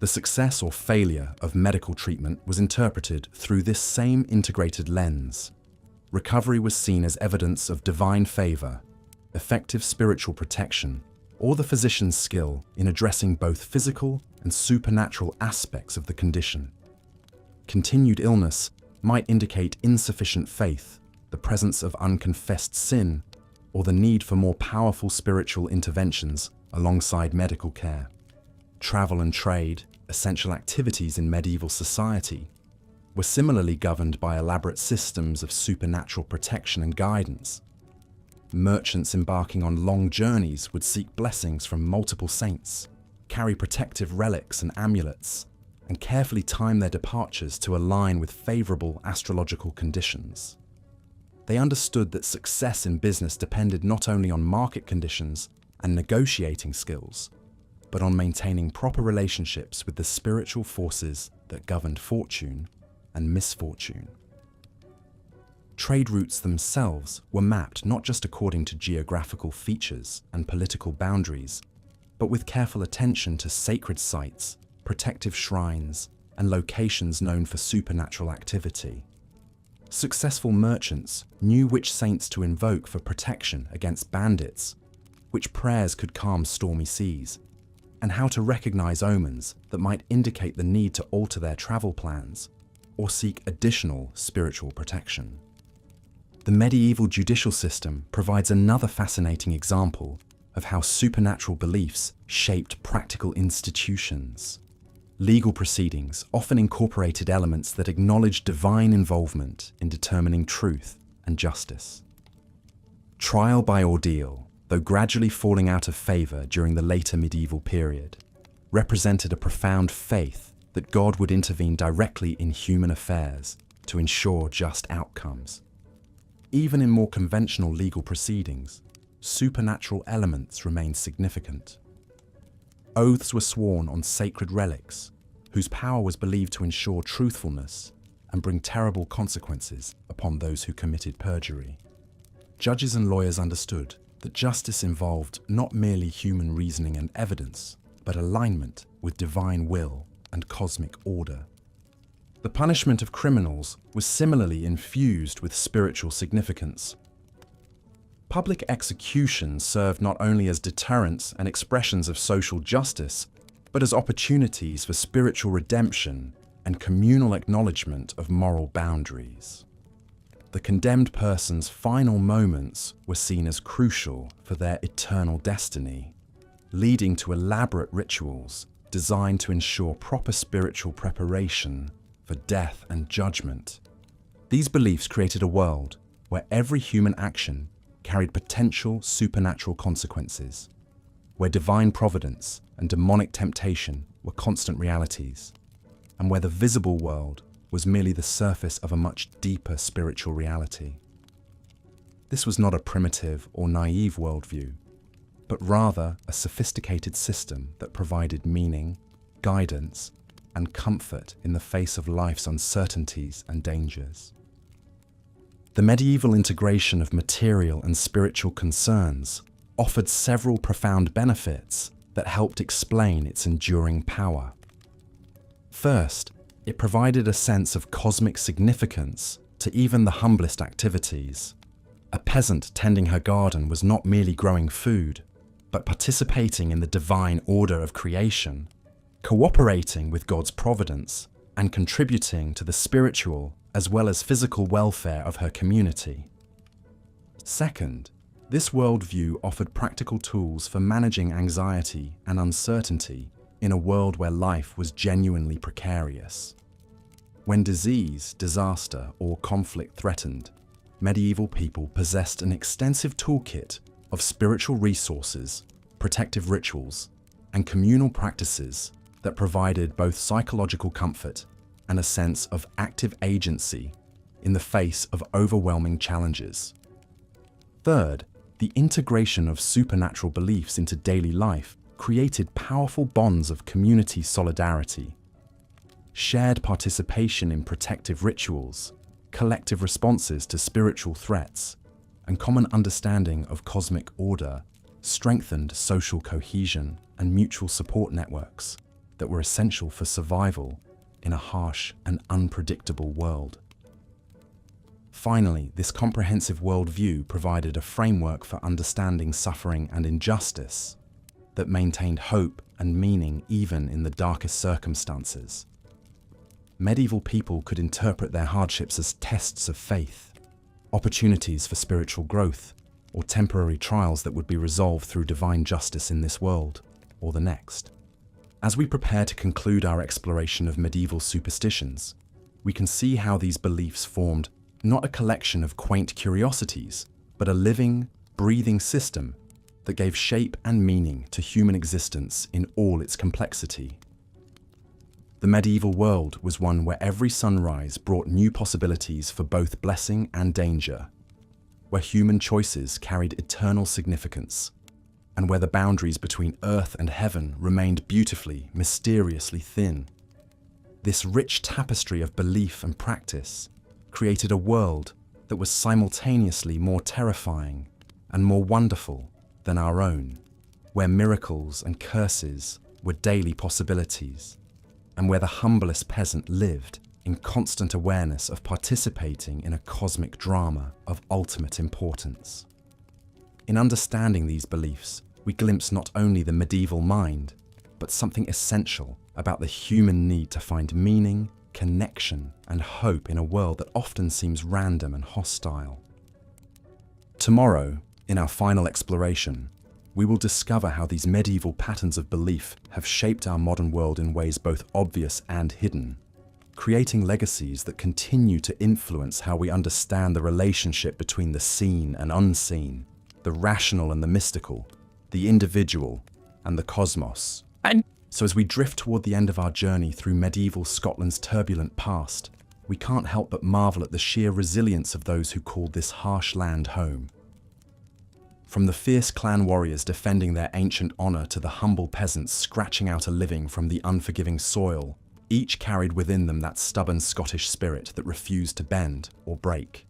The success or failure of medical treatment was interpreted through this same integrated lens. Recovery was seen as evidence of divine favor, effective spiritual protection, or the physician's skill in addressing both physical and supernatural aspects of the condition. Continued illness might indicate insufficient faith, the presence of unconfessed sin, or the need for more powerful spiritual interventions alongside medical care. Travel and trade, essential activities in medieval society, were similarly governed by elaborate systems of supernatural protection and guidance. Merchants embarking on long journeys would seek blessings from multiple saints, carry protective relics and amulets, and carefully time their departures to align with favorable astrological conditions. They understood that success in business depended not only on market conditions and negotiating skills, but on maintaining proper relationships with the spiritual forces that governed fortune and misfortune. Trade routes themselves were mapped not just according to geographical features and political boundaries, but with careful attention to sacred sites, protective shrines, and locations known for supernatural activity. Successful merchants knew which saints to invoke for protection against bandits, which prayers could calm stormy seas, and how to recognize omens that might indicate the need to alter their travel plans or seek additional spiritual protection. The medieval judicial system provides another fascinating example of how supernatural beliefs shaped practical institutions. Legal proceedings often incorporated elements that acknowledged divine involvement in determining truth and justice. Trial by ordeal, though gradually falling out of favor during the later medieval period, represented a profound faith that God would intervene directly in human affairs to ensure just outcomes. Even in more conventional legal proceedings, supernatural elements remained significant. Oaths were sworn on sacred relics, whose power was believed to ensure truthfulness and bring terrible consequences upon those who committed perjury. Judges and lawyers understood that justice involved not merely human reasoning and evidence, but alignment with divine will and cosmic order. The punishment of criminals was similarly infused with spiritual significance. Public executions served not only as deterrents and expressions of social justice, but as opportunities for spiritual redemption and communal acknowledgement of moral boundaries. The condemned person's final moments were seen as crucial for their eternal destiny, leading to elaborate rituals designed to ensure proper spiritual preparation for death and judgment. These beliefs created a world where every human action carried potential supernatural consequences, where divine providence and demonic temptation were constant realities, and where the visible world was merely the surface of a much deeper spiritual reality. This was not a primitive or naive worldview, but rather a sophisticated system that provided meaning, guidance, and comfort in the face of life's uncertainties and dangers. The medieval integration of material and spiritual concerns offered several profound benefits that helped explain its enduring power. First, it provided a sense of cosmic significance to even the humblest activities. A peasant tending her garden was not merely growing food, but participating in the divine order of creation, cooperating with God's providence, and contributing to the spiritual as well as physical welfare of her community. Second, this worldview offered practical tools for managing anxiety and uncertainty in a world where life was genuinely precarious. When disease, disaster, or conflict threatened, medieval people possessed an extensive toolkit of spiritual resources, protective rituals, and communal practices that provided both psychological comfort and a sense of active agency in the face of overwhelming challenges. Third, the integration of supernatural beliefs into daily life created powerful bonds of community solidarity. Shared participation in protective rituals, collective responses to spiritual threats, and common understanding of cosmic order strengthened social cohesion and mutual support networks that were essential for survival in a harsh and unpredictable world. Finally, this comprehensive worldview provided a framework for understanding suffering and injustice that maintained hope and meaning even in the darkest circumstances. Medieval people could interpret their hardships as tests of faith, opportunities for spiritual growth, or temporary trials that would be resolved through divine justice in this world or the next. As we prepare to conclude our exploration of medieval superstitions, we can see how these beliefs formed not a collection of quaint curiosities, but a living, breathing system that gave shape and meaning to human existence in all its complexity. The medieval world was one where every sunrise brought new possibilities for both blessing and danger, where human choices carried eternal significance, and where the boundaries between earth and heaven remained beautifully, mysteriously thin. This rich tapestry of belief and practice created a world that was simultaneously more terrifying and more wonderful than our own, where miracles and curses were daily possibilities, and where the humblest peasant lived in constant awareness of participating in a cosmic drama of ultimate importance. In understanding these beliefs, we glimpse not only the medieval mind, but something essential about the human need to find meaning, connection, and hope in a world that often seems random and hostile. Tomorrow, in our final exploration, we will discover how these medieval patterns of belief have shaped our modern world in ways both obvious and hidden, creating legacies that continue to influence how we understand the relationship between the seen and unseen, the rational and the mystical, the individual and the cosmos. So as we drift toward the end of our journey through medieval Scotland's turbulent past, we can't help but marvel at the sheer resilience of those who called this harsh land home. From the fierce clan warriors defending their ancient honour to the humble peasants scratching out a living from the unforgiving soil, each carried within them that stubborn Scottish spirit that refused to bend or break.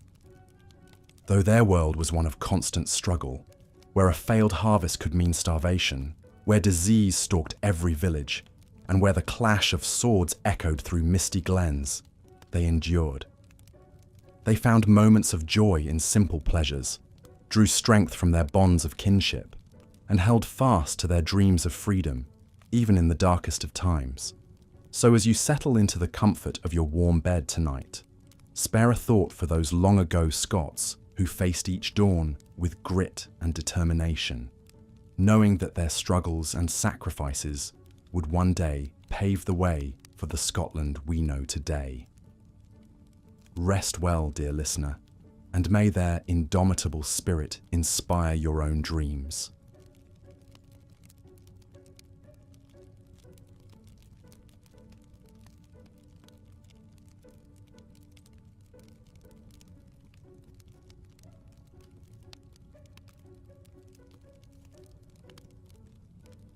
Though their world was one of constant struggle, where a failed harvest could mean starvation, where disease stalked every village, and where the clash of swords echoed through misty glens, they endured. They found moments of joy in simple pleasures, drew strength from their bonds of kinship, and held fast to their dreams of freedom, even in the darkest of times. So as you settle into the comfort of your warm bed tonight, spare a thought for those long ago Scots who faced each dawn with grit and determination, knowing that their struggles and sacrifices would one day pave the way for the Scotland we know today. Rest well, dear listener, and may their indomitable spirit inspire your own dreams.